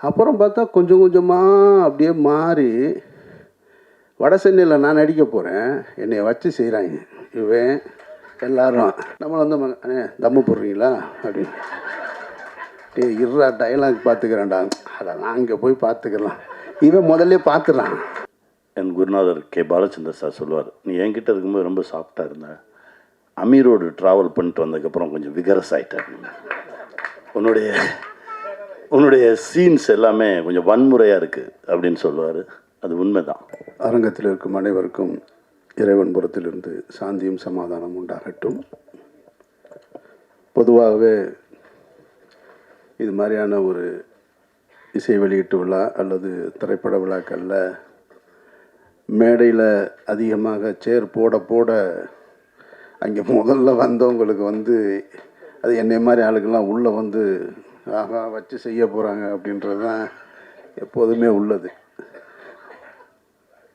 அப்புறம் பார்த்தா கொஞ்சம் கொஞ்சமாக அப்படியே மாறி வட சென்னையில் நான் நடிக்க போகிறேன், என்னை வச்சு செய்கிறாங்க இவன் எல்லாரும். நம்மளை வந்து அண்ணே தம்மு போடுறீங்களா அப்படின்னு, டே இருறா டைலாக் பார்த்துக்கிறேன்டா, அதெல்லாம் அங்கே போய் பார்த்துக்கலாம், இவன் முதல்ல பார்த்துறான். என் குருநாதர் கே பாலச்சந்தர் சார் சொல்லுவார், நீ என்கிட்ட இருக்கும்போது ரொம்ப சாஃப்டாக இருந்த, அமீரோடு ட்ராவல் பண்ணிட்டு வந்ததுக்கப்புறம் கொஞ்சம் விகரஸ் ஆகிட்டார், உன்னுடைய சீன்ஸ் எல்லாமே கொஞ்சம் வன்முறையாக இருக்குது அப்படின்னு சொல்லுவார். அது உண்மைதான். அரங்கத்தில் இருக்கும் அனைவருக்கும் இறைவன் புறத்திலிருந்து சாந்தியும் சமாதானம் உண்டாகட்டும். பொதுவாகவே இது மாதிரியான ஒரு இசை வெளியீட்டு விழா அல்லது திரைப்பட விழாக்களில் மேடையில் அதிகமாக சேர் போட போட அங்கே முதல்ல வந்தவங்களுக்கு வந்து அது என்னை மாதிரி ஆளுக்கெல்லாம் உள்ளே வந்து ஆகா வச்சு செய்ய போகிறாங்க அப்படின்றது தான் எப்போதுமே உள்ளது.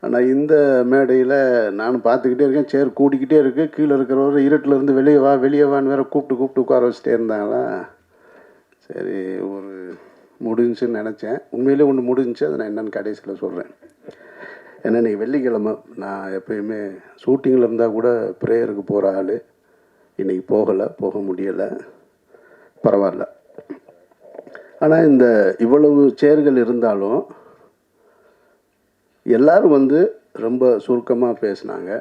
ஆனால் இந்த மேடையில் நானும் பார்த்துக்கிட்டே இருக்கேன், சேர் கூடிக்கிட்டே இருக்குது, கீழே இருக்கிறவர் இருட்டிலேருந்து வெளியே வான்னு வேறு கூப்பிட்டு உட்கார வச்சுட்டே இருந்தாங்களா. சரி ஒரு முடிஞ்சுன்னு நினச்சேன். உண்மையிலே ஒன்று முடிஞ்சிச்சு, அதை நான் என்னென்னு கடைசியில் சொல்கிறேன். ஏன்னா இன்றைக்கி வெள்ளிக்கிழமை, நான் எப்பயுமே ஷூட்டிங்கில் இருந்தால் கூட ப்ரேயருக்கு போகிற ஆள், இன்றைக்கி போக முடியலை, பரவாயில்ல. ஆனால் இந்த இவ்வளவு சேர்கள் இருந்தாலும் எல்லோரும் வந்து ரொம்ப சுருக்கமாக பேசினாங்க.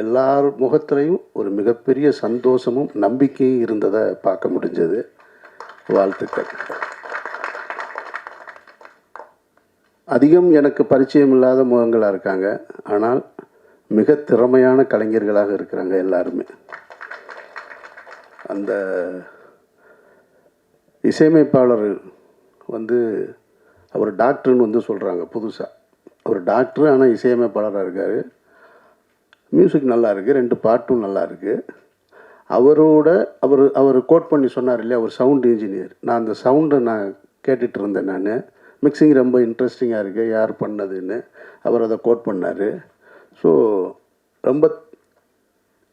எல்லார் முகத்துலேயும் ஒரு மிகப்பெரிய சந்தோஷமும் நம்பிக்கையும் இருந்ததை பார்க்க முடிஞ்சது. வாழ்த்துக்கள். அதிகம் எனக்கு பரிச்சயம் இல்லாத முகங்களாக இருக்காங்க, ஆனால் மிக திறமையான கலைஞர்களாக இருக்கிறாங்க எல்லாருமே. அந்த இசையமைப்பாளர் வந்து அவர் டாக்டர்னு வந்து சொல்கிறாங்க புதுசாக, அவர் டாக்டர் ஆனால் இசையமைப்பாளராக இருக்கார். மியூசிக் நல்லா இருக்குது, 2 பாட்டும் நல்லா இருக்குது. அவர் கோட் பண்ணி சொன்னார் இல்லையா, அவர் சவுண்ட் இன்ஜினியர். நான் அந்த சவுண்டை நான் கேட்டுட்டு இருந்தேன். நான் மிக்சிங் ரொம்ப இன்ட்ரெஸ்டிங்காக இருக்குது, யார் பண்ணதுன்னு அவர் அதை கோட் பண்ணார். ஸோ ரொம்ப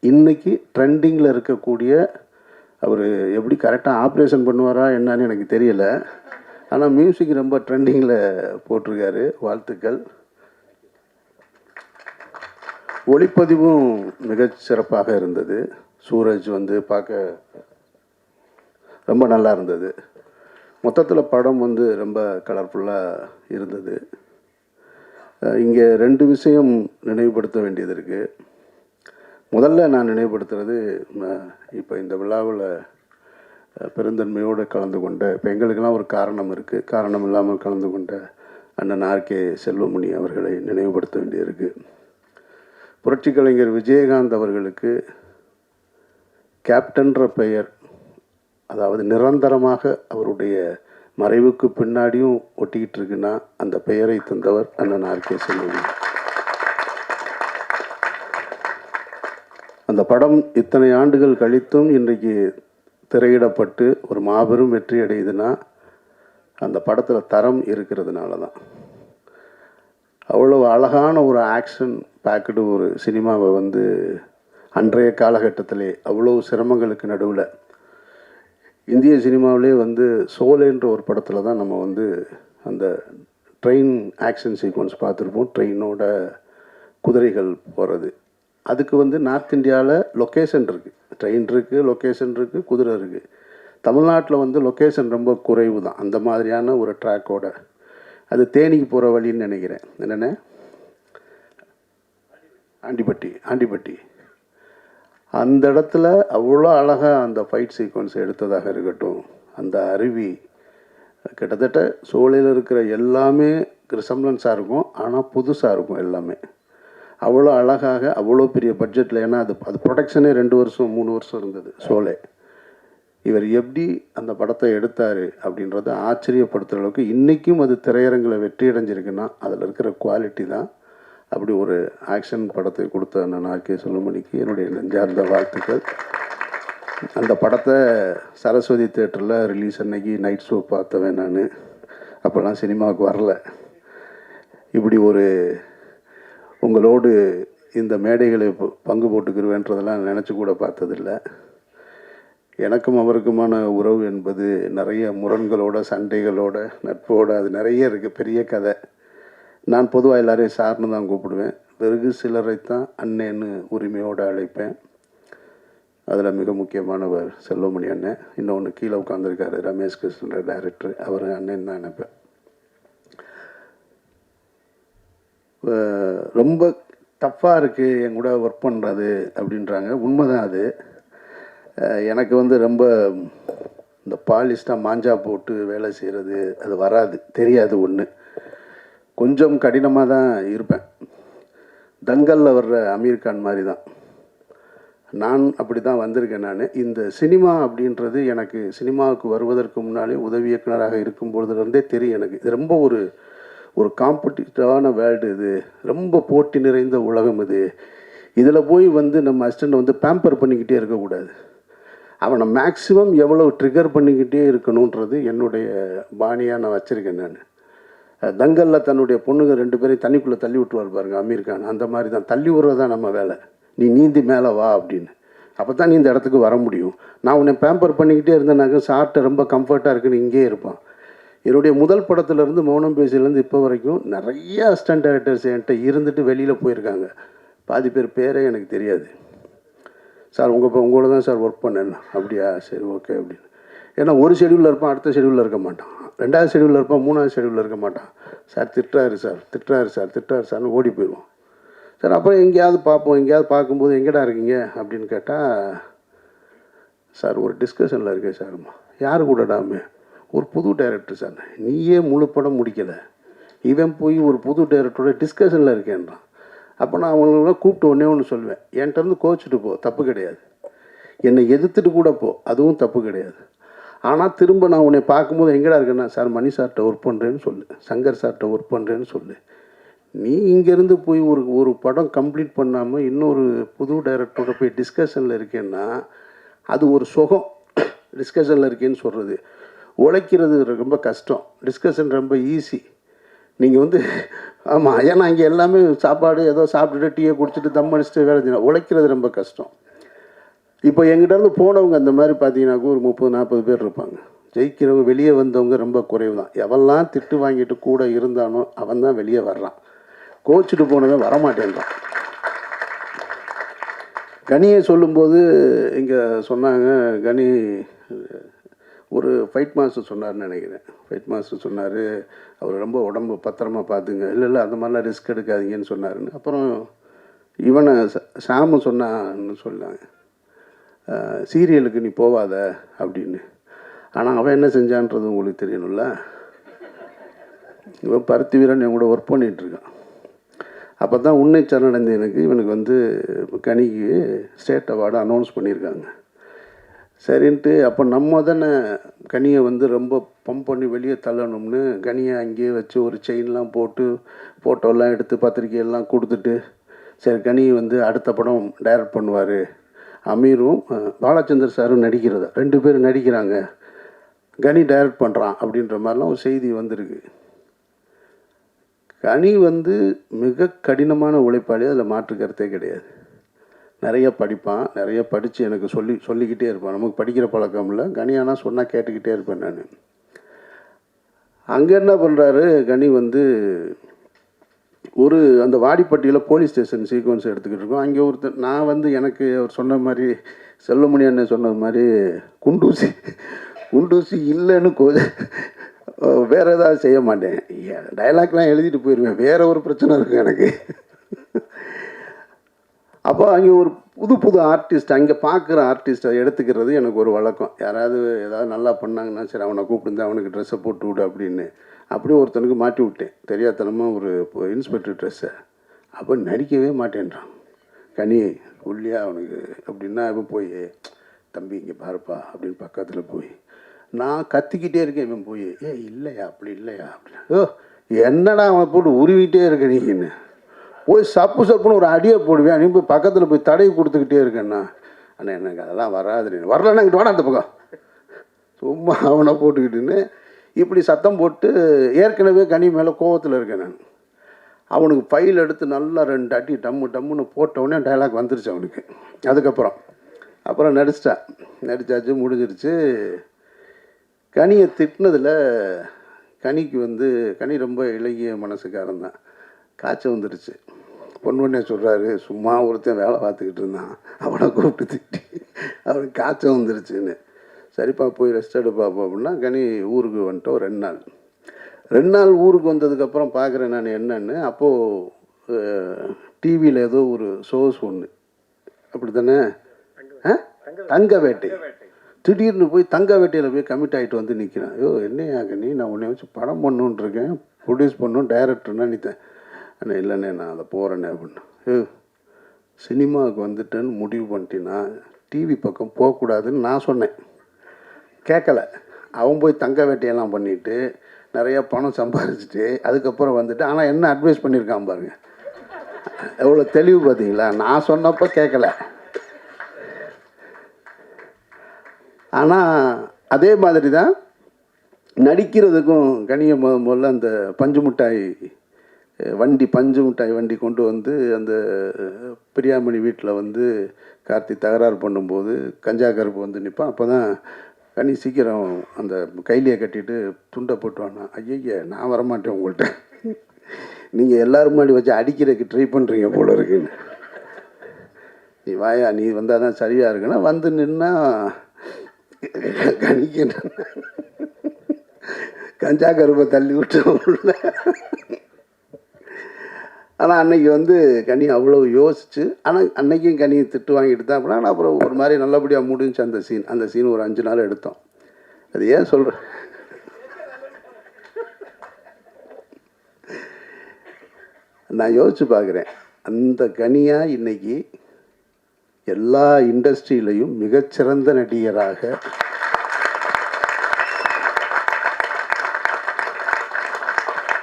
இன்றைக்கி ட்ரெண்டிங்கில் இருக்கக்கூடிய, அவர் எப்படி கரெக்டாக ஆப்ரேஷன் பண்ணுவாரா என்னன்னு எனக்கு தெரியலை, ஆனால் மியூசிக் ரொம்ப ட்ரெண்டிங்கில் போட்டிருக்காரு. வாழ்த்துக்கள். ஒளிப்பதிவும் மிக சிறப்பாக இருந்தது. சூரஜ் வந்து பார்க்க ரொம்ப நல்லா இருந்தது. மொத்தத்தில் படம் வந்து ரொம்ப கலர்ஃபுல்லாக இருந்தது. இங்கே 2 விஷயம் நினைவுபடுத்த வேண்டியது இருக்குது. முதல்ல நான் நினைவுபடுத்துறது, இப்போ இந்த விழாவில் பெருந்தன்மையோடு கலந்து கொண்ட, இப்போ எங்களுக்கெல்லாம் ஒரு காரணம் இருக்குது, காரணம் இல்லாமல் கலந்து கொண்ட அண்ணன் ஆர்கே செல்வமணி அவர்களை நினைவுபடுத்த வேண்டியிருக்கு. புரட்சி கலைஞர் விஜயகாந்த் அவர்களுக்கு கேப்டன்ற பெயர், அதாவது நிரந்தரமாக அவருடைய மறைவுக்கு பின்னாடியும் ஒட்டிக்கிட்டு இருக்குன்னா அந்த பெயரை தந்தவர் அண்ணன் ஆர்கே செல்வமணி. அந்த படம் இத்தனை ஆண்டுகள் கழித்தும் இன்றைக்கு திரையிடப்பட்டு ஒரு மாபெரும் வெற்றி அடையுதுன்னா அந்த படத்தில் தரம் இருக்கிறதுனால தான். அவ்வளோ அழகான ஒரு ஆக்ஷன் பேக்கடு ஒரு சினிமாவை வந்து அன்றைய காலகட்டத்திலே அவ்வளோ சிரமங்களுக்கு நடுவில் இந்திய சினிமாவிலே வந்து சோலேன்ற ஒரு படத்தில் தான் நம்ம வந்து அந்த ட்ரெயின் ஆக்ஷன் சீக்வன்ஸ் பார்த்துருப்போம். ட்ரெயினோட குதிரைகள் போகிறது, அதுக்கு வந்து நார்த் இந்தியாவில் லொக்கேஷன் இருக்குது, ட்ரெயின் இருக்குது, லொக்கேஷன் இருக்குது, குதிரை இருக்குது. தமிழ்நாட்டில் வந்து லொக்கேஷன் ரொம்ப குறைவு தான். அந்த மாதிரியான ஒரு ட்ராக்கோட அது தேனிக்கு போகிற வழின்னு நினைக்கிறேன். என்னென்ன ஆண்டிப்பட்டி அந்த இடத்துல அவ்வளோ அழகாக அந்த ஃபைட் சீக்வன்ஸ் எடுத்ததாக இருக்கட்டும். அந்த அருவி கிட்டத்தட்ட சோலையில் இருக்கிற எல்லாமே ரிசம்லன்ஸாக இருக்கும், ஆனால் புதுசாக இருக்கும் எல்லாமே. அவ்வளோ அழகாக அவ்வளோ பெரிய பட்ஜெட்டில், ஏன்னா அது ப்ரொடக்ஷனே 2 வருஷம் 3 வருஷம் இருந்தது சோலை. இவர் எப்படி அந்த படத்தை எடுத்தார் அப்படின்றத ஆச்சரியப்படுத்துகிற அளவுக்கு இன்றைக்கும் அது திரையரங்கில் வெற்றி அடைஞ்சிருக்குன்னா அதில் இருக்கிற குவாலிட்டி தான். அப்படி ஒரு ஆக்ஷன் படத்தை கொடுத்த அண்ணன் ஆர்கே செல்வமணிக்கு என்னுடைய நெஞ்சார்ந்த வாழ்த்துக்கள். அந்த படத்தை சரஸ்வதி தேட்டரில் ரிலீஸ் அன்னைக்கு நைட் ஷோ பார்த்தவன் நான். அப்போல்லாம் சினிமாவுக்கு வரல. இப்படி ஒரு உங்களோடு இந்த மேடைகளை பங்கு போட்டுக்கிருவேன்றதெல்லாம் நினச்சி கூட பார்த்ததில்லை. எனக்கும் அவருக்குமான உறவு என்பது நிறைய முரண்களோட, சண்டைகளோட, நட்போட அது நிறைய இருக்குது. பெரிய கதை. நான் பொதுவாக எல்லாரையும் சார்னு தான் கூப்பிடுவேன். பிறகு சிலரைத்தான் அண்ணேன்னு உரிமையோடு அழைப்பேன். அதில் மிக முக்கியமானவர் செல்வமணி அண்ணன். இன்னொன்று கீழே உட்காந்துருக்காரு ரமேஷ் கிருஷ்ணன் டைரக்டர், அவர் அண்ணன் தான் நினைப்பேன். ரொம்ப டஃப்பாக இருக்குது என் கூட ஒர்க் பண்ணுறது அப்படின்றாங்க. உண்மைதான் அது. எனக்கு வந்து ரொம்ப இந்த பாலிஸ்டாக மாஞ்சா போட்டு வேலை செய்கிறது அது வராது, தெரியாது. ஒன்று கொஞ்சம் கடினமாக தான் இருப்பேன். தங்கலில் வர்ற அமீர் கான் மாதிரி தான் நான் அப்படி தான் வந்திருக்கேன். நான் இந்த சினிமா அப்படின்றது எனக்கு சினிமாவுக்கு வருவதற்கு முன்னாலே உதவி இயக்குனராக இருக்கும்பொழுதுலேருந்தே தெரியும். எனக்கு இது ரொம்ப ஒரு காம்படிட்டிவான வேர்ல்டு. இது ரொம்ப போட்டி நிறைந்த உலகம். இதில் போய் வந்து நம்ம அசிஸ்டண்ட் வந்து பேம்பர் பண்ணிக்கிட்டே இருக்கக்கூடாது. அவனை மேக்ஸிமம் எவ்வளோ ட்ரிகர் பண்ணிக்கிட்டே இருக்கணுன்றது என்னுடைய பாணியாக நான் வச்சுருக்கேன். நான் தங்கலில் தன்னுடைய பொண்ணுங்க 2 பேரையும் தண்ணிக்குள்ளே தள்ளி விட்டுருவார் பாருங்க அமீர் கான். அந்த மாதிரி தான் தள்ளி விடுறது தான் நம்ம வேலை. நீ நீந்தி மேலே வா அப்படின்னு. அப்போ தான் நீ இந்த இடத்துக்கு வர முடியும். நான் உன்னை பேம்பர் பண்ணிக்கிட்டே இருந்தேனாக்க சார்ட்ட ரொம்ப கம்ஃபர்ட்டாக இருக்குன்னு இங்கே இருப்பான். என்னுடைய முதல் படத்துலேருந்து மௌனம் பேசிலேருந்து இப்போ வரைக்கும் நிறைய அசிஸ்டன்ட் டைரக்டர்ஸ் என்கிட்ட இருந்துட்டு வெளியில் போயிருக்காங்க. பாதி பேர் பேரே எனக்கு தெரியாது. சார் உங்களோட தான் சார் ஒர்க் பண்ணேன். அப்படியா, சரி ஓகே அப்படின்னு. ஏன்னா ஒரு ஷெடியூலில் இருப்பான், அடுத்த ஷெடியூலில் இருக்க மாட்டான், 2வது ஷெடியூலில் இருப்பான், 3வது ஷெடியூலில் இருக்க மாட்டான். சார் திட்டுறாரு சார்னு ஓடி போயிடுவோம். சார் அப்புறம் எங்கேயாவது பார்ப்போம். எங்கேயாவது பார்க்கும்போது எங்கடா இருக்கீங்க அப்படின்னு கேட்டால், சார் ஒரு டிஸ்கஷனில் இருக்கேன் சார்மா. யார் கூடடாமே? ஒரு புது டைரக்டர் சார். நீயே முழு படம் முடிக்கலை, இவன் போய் ஒரு புது டைரக்டரோட டிஸ்கஷனில் இருக்கேன்றான். அப்போ நான் அவங்கள கூப்பிட்டு ஒன்று சொல்லுவேன், என்கிட்டருந்து கோச்சிட்டு போ, தப்பு கிடையாது. என்னை எதிர்த்துட்டு கூட போ, அதுவும் தப்பு கிடையாது. ஆனால் திரும்ப நான் உன்னை பார்க்கும்போது எங்கடா இருக்கேன்னா, சார் மணி சார்கிட்ட ஒர்க் பண்ணுறேன்னு சொல்லு, சங்கர் சார்கிட்ட ஒர்க் பண்ணுறேன்னு சொல்லு. நீ இங்கேருந்து போய் ஒரு படம் கம்ப்ளீட் பண்ணாமல் இன்னொரு புது டைரக்டரோட போய் டிஸ்கஷனில் இருக்கேன்னா அது ஒரு சுகம். டிஸ்கஷனில் இருக்கேன்னு சொல்கிறது, உழைக்கிறது ரொம்ப கஷ்டம், டிஸ்கஷன் ரொம்ப ஈஸி. நீங்கள் வந்து ஆமாம், ஏன்னா இங்கே எல்லாமே சாப்பாடு ஏதோ சாப்பிட்டுட்டு டீயை குடிச்சிட்டு தம் அடிச்சுட்டு வேலை செய்யணும். உழைக்கிறது ரொம்ப கஷ்டம். இப்போ எங்கிட்டேருந்து போனவங்க அந்த மாதிரி பார்த்தீங்கன்னாக்கா ஒரு 30-40 பேர் இருப்பாங்க. ஜெயிக்கிறவங்க வெளியே வந்தவங்க ரொம்ப குறைவு தான். எவெல்லாம் திட்டு வாங்கிட்டு கூட இருந்தானோ அவன் தான் வெளியே வர்றான். கோச்சிட்டு போனவன் வரமாட்டேன்றான். கனியை சொல்லும்போது இங்கே சொன்னாங்க, கனி ஒரு ஃபைட் மாஸ்டர் சொன்னார்னு நினைக்கிறேன். ஃபைட் மாஸ்டர் சொன்னார், அவர் ரொம்ப உடம்பு பத்திரமா பார்த்துங்க. இல்லை அந்த மாதிரிலாம் ரிஸ்க் எடுக்காதீங்கன்னு சொன்னாருன்னு. அப்புறம் இவனை சாமு சொன்னான்னு சொன்னாங்க, சீரியலுக்கு நீ போவாத அப்படின்னு. ஆனால் அவன் என்ன செஞ்சான்றது உங்களுக்கு தெரியணும்ல. இவன் பருத்தி வீரன் என் கூட ஒர்க் பண்ணிகிட்ருக்கான். அப்போ தான் உன்னை சரணடைந்தனுக்கு இவனுக்கு வந்து கனிக்கு ஸ்டேட் அவார்டு அனௌன்ஸ் பண்ணியிருக்காங்க. சரின்ட்டு அப்போ நம்ம தானே கனியை வந்து ரொம்ப பம்ப் பண்ணி வெளியே தள்ளணும்னு கனியை அங்கேயே வச்சு ஒரு செயின்லாம் போட்டு ஃபோட்டோலாம் எடுத்து பத்திரிக்கையெல்லாம் கொடுத்துட்டு, சரி கனி வந்து அடுத்த படம் டைரக்ட் பண்ணுவார், அமீரும் பாலச்சந்தர் சாரும் நடிக்கிறதா, 2 பேரும் நடிக்கிறாங்க, கனி டைரக்ட் பண்ணுறான் அப்படின்ற மாதிரிலாம் ஒரு செய்தி வந்திருக்கு. கனி வந்து மிக கடினமான உழைப்பாளி, அதில் மாற்று கருத்தே கிடையாது. நிறைய படிப்பான், நிறைய படித்து எனக்கு சொல்லிக்கிட்டே இருப்பான். நமக்கு படிக்கிற பழக்கம் இல்லை, கனி ஆனால் சொன்னால் கேட்டுக்கிட்டே இருப்பேன் நான். அங்கே என்ன பண்ணுறாரு கனி வந்து அந்த வாடிப்பட்டியில் போலீஸ் ஸ்டேஷன் சீக்வன்ஸ் எடுத்துக்கிட்டு இருக்கோம். அங்கே ஒருத்தர் நான் வந்து எனக்கு அவர் சொன்ன மாதிரி செல்வமணி அண்ணன் சொன்னது மாதிரி குண்டூசி இல்லைன்னு வேறு ஏதாவது செய்ய மாட்டேன். டைலாக்லாம் எழுதிட்டு போயிடுவேன், வேறு ஒரு பிரச்சனை இருக்குது எனக்கு. அப்போ அங்கே ஒரு புது ஆர்டிஸ்ட், அங்கே பார்க்குற ஆர்டிஸ்ட்டை எடுத்துக்கிறது எனக்கு ஒரு வழக்கம். யாராவது ஏதாவது நல்லா பண்ணாங்கன்னா சரி அவனை கூப்பிட்டு அவனுக்கு ட்ரெஸ்ஸை போட்டு விடு அப்படின்னு. அப்படியே ஒருத்தனுக்கு மாட்டி விட்டேன் தெரியாதனமாக ஒரு இன்ஸ்பெக்டர் ட்ரெஸ்ஸை. அப்போ நடிக்கவே மாட்டேன்றான் கனி உள்ளியா அவனுக்கு அப்படின்னா. இப்போ போய் தம்பி இங்கே பாருப்பா அப்படின்னு பக்கத்தில் போய் நான் கத்திக்கிட்டே இருக்கேன். இவன் போய் இல்லையா அப்படி இல்லையா அப்படின்னா, என்னடா அவனை போட்டு உருவிக்கிட்டே இருக்க நீங்கன்னு போய் சப்புன்னு ஒரு அடியை போடுவேன். நீ போய் பக்கத்தில் போய் தடவி கொடுத்துக்கிட்டே இருக்கேன்னா, அண்ணா எனக்கு அதெல்லாம் வராது, நீ வரலன்னா இங்கிட்டு வாடா அந்த பக்கம், சும்மா அவனை போட்டுக்கிட்டுன்னு இப்படி சத்தம் போட்டு ஏற்கனவே கனி மேலே கோவத்தில் இருக்கேன் நான். அவனுக்கு ஃபைல் எடுத்து நல்லா 2 அடி டம்முன்னு போட்டவுடனே டைலாக் வந்துருச்சு அவனுக்கு. அதுக்கப்புறம் அப்புறம் நடித்தாச்சு, முடிஞ்சிருச்சு. கனியை திட்டினதில் கனிக்கு வந்து கனி ரொம்ப இளகிய மனசுக்காரன் தான். காய்ச்சல் வந்துருச்சு. பொன்வண்ணே சொல்கிறாரு, சும்மா ஒருத்தன் வேலை பார்த்துக்கிட்டு இருந்தான், அவனை கூப்பிட்டு திட்டி அவனுக்கு காய்ச்சல் வந்துருச்சுன்னு. சரிப்பா போய் ரெஸ்ட் எடுப்பாப்பா அப்படின்னா கனி ஊருக்கு வந்துட்டோம். 2 நாள் ஊருக்கு வந்ததுக்கப்புறம் பார்க்குறேன் நான் என்னன்னு. அப்போது டிவியில் ஏதோ ஒரு ஷோஸ் ஒன்று, அப்படி தானே, தங்க வேட்டை. திடீர்னு போய் தங்க வேட்டையில் போய் கமிட் ஆகிட்டு வந்து நிற்கிறேன். ஐயோ என்னையா கனி, நான் உன்னை வச்சு படம் பண்ணணுன்னு இருக்கேன், ப்ரொடியூஸ் பண்ணணும், டைரக்டர்னா நித்தேன். அண்ணே இல்லைண்ணே நான் அதை போகிறேண்ணே அப்படின்னா. சினிமாவுக்கு வந்துட்டேன்னு முடிவு பண்ணிட்டேன்னா டிவி பக்கம் போகக்கூடாதுன்னு நான் சொன்னேன். கேட்கலை. அவன் போய் தங்க வேட்டையெல்லாம் பண்ணிவிட்டு நிறையா பணம் சம்பாதிச்சுட்டு அதுக்கப்புறம் வந்துட்டு, ஆனால் என்ன அட்வைஸ் பண்ணியிருக்கான் பாருங்க, எவ்வளோ தெளிவு பார்த்தீங்களா. நான் சொன்னப்போ கேட்கல. ஆனால் அதே மாதிரி தான் நடிக்கிறதுக்கும் கனியை முதல்ல அந்த பஞ்சு மிட்டாய் வண்டி கொண்டு வந்து அந்த பிரியாமணி வீட்டில் வந்து கார்த்தி தகராறு பண்ணும்போது கஞ்சா கருப்பு வந்து நிற்பான். அப்போ தான் கனி சீக்கிரம் அந்த கைலியை கட்டிட்டு துண்டை போட்டுவானா. ஐயய்ய நான் வரமாட்டேன் உங்கள்கிட்ட, நீங்கள் எல்லோரும் முன்னாடி வச்சு அடிக்கிறதுக்கு ட்ரை பண்ணுறீங்க போல இருக்குன்னு. நீ வாயா, நீ வந்தால் தான் சரியாக இருக்குன்னா வந்து நின்னா கனிக்கு கஞ்சா கருப்பை தள்ளி விட்டு. ஆனால் அன்னைக்கு வந்து கனி அவ்வளோ யோசிச்சு, ஆனால் அன்னைக்கும் கனியை திட்டு வாங்கிட்டு தான். அப்படின்னா அப்புறம் ஒரு மாதிரி நல்லபடியாக முடிஞ்சு அந்த சீன் ஒரு 5 நாள் எடுத்தோம். அது ஏன் சொல்கிறேன், நான் யோசிச்சு பார்க்குறேன், அந்த கனியாக இன்னைக்கு எல்லா இண்டஸ்ட்ரியிலையும் மிகச்சிறந்த நடிகராக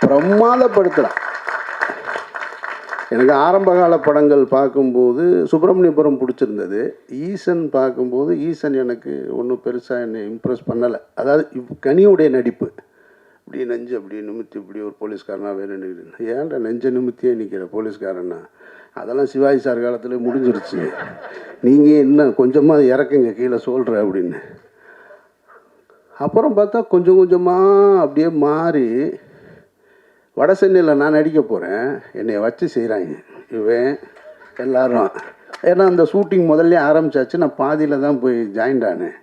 பிரமாதப்படுத்தலாம். எனக்கு ஆரம்பகால படங்கள் பார்க்கும்போது சுப்பிரமணியபுரம் பிடிச்சிருந்தது. ஈசன் பார்க்கும்போது ஈசன் எனக்கு ஒன்றும் பெருசாக என்னை இம்ப்ரெஸ் பண்ணலை. அதாவது கனியுடைய நடிப்பு இப்படி நெஞ்சு அப்படி நிமித்தி இப்படி ஒரு போலீஸ்காரனா வேணும்னு, ஏன்டா நெஞ்ச நிமித்தியே நிற்கிற போலீஸ்காரன்னா, அதெல்லாம் சிவாஜி சார் காலத்தில் முடிஞ்சிருச்சு, நீங்கள் என்ன கொஞ்சமாக இறக்குங்க கீழே சொல்கிற அப்படின்னு. அப்புறம் பார்த்தா கொஞ்சம் கொஞ்சமாக அப்படியே மாறி வட சென்னையில் நான் நடிக்க போகிறேன், என்னை வச்சு செய்கிறாங்க இவன் எல்லோரும். ஏன்னா அந்த ஷூட்டிங் முதல்ல ஆரம்பித்தாச்சு, நான் பாதியில் தான் போய் ஜாயின்ட் ஆனேன்.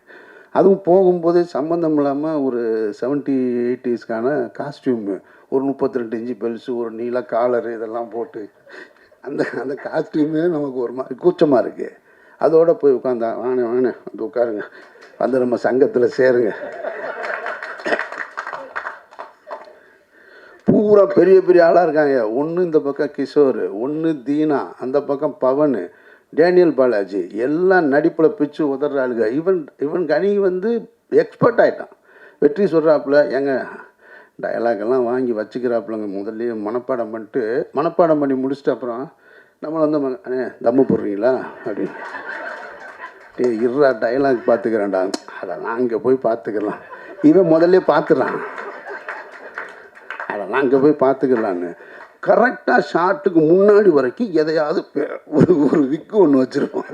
அதுவும் போகும்போது சம்மந்தம் இல்லாமல் ஒரு 70s 80s காஸ்டியூமு, ஒரு 32 இன்ச்சு பெல்ஸு, ஒரு நீல காலரு, இதெல்லாம் போட்டு அந்த காஸ்டியூமே நமக்கு ஒரு மாதிரி கூச்சமாக இருக்குது. அதோடு போய் உட்காந்தா வானே வந்து உட்காருங்க, வந்து நம்ம சங்கத்தில் சேருங்க. பூரா பெரிய பெரிய ஆளாக இருக்காங்க. ஒன்று இந்த பக்கம் கிஷோர், ஒன்று தீனா, அந்த பக்கம் பவன், டேனியல் பாலாஜி, எல்லாம் நடிப்பில் பிச்சு உதற ஆளுங்க. இவன் கனி வந்து எக்ஸ்பர்ட் ஆகிட்டான். வெற்றி சொல்கிறாப்புல எங்க டயலாக்கெல்லாம் வாங்கி வச்சுக்கிறாப்புலங்க, முதல்ல மனப்பாடம் பண்ணி முடிச்சுட்டு அப்புறம் நம்மளை வந்து அண்ணே தம்மு போடுறீங்களா அப்படின்னு, இருறா டயலாக் பார்த்துக்கிறேன்டா, அதெல்லாம் அங்கே போய் பார்த்துக்கலாம். இவன் முதல்ல பார்த்துறான், அதெல்லாம் அங்கே போய் பார்த்துக்கலான்னு கரெக்டாக ஷாட்டுக்கு முன்னாடி வரைக்கும் எதையாவது ஒரு விக்கு ஒன்று வச்சுருப்போம்.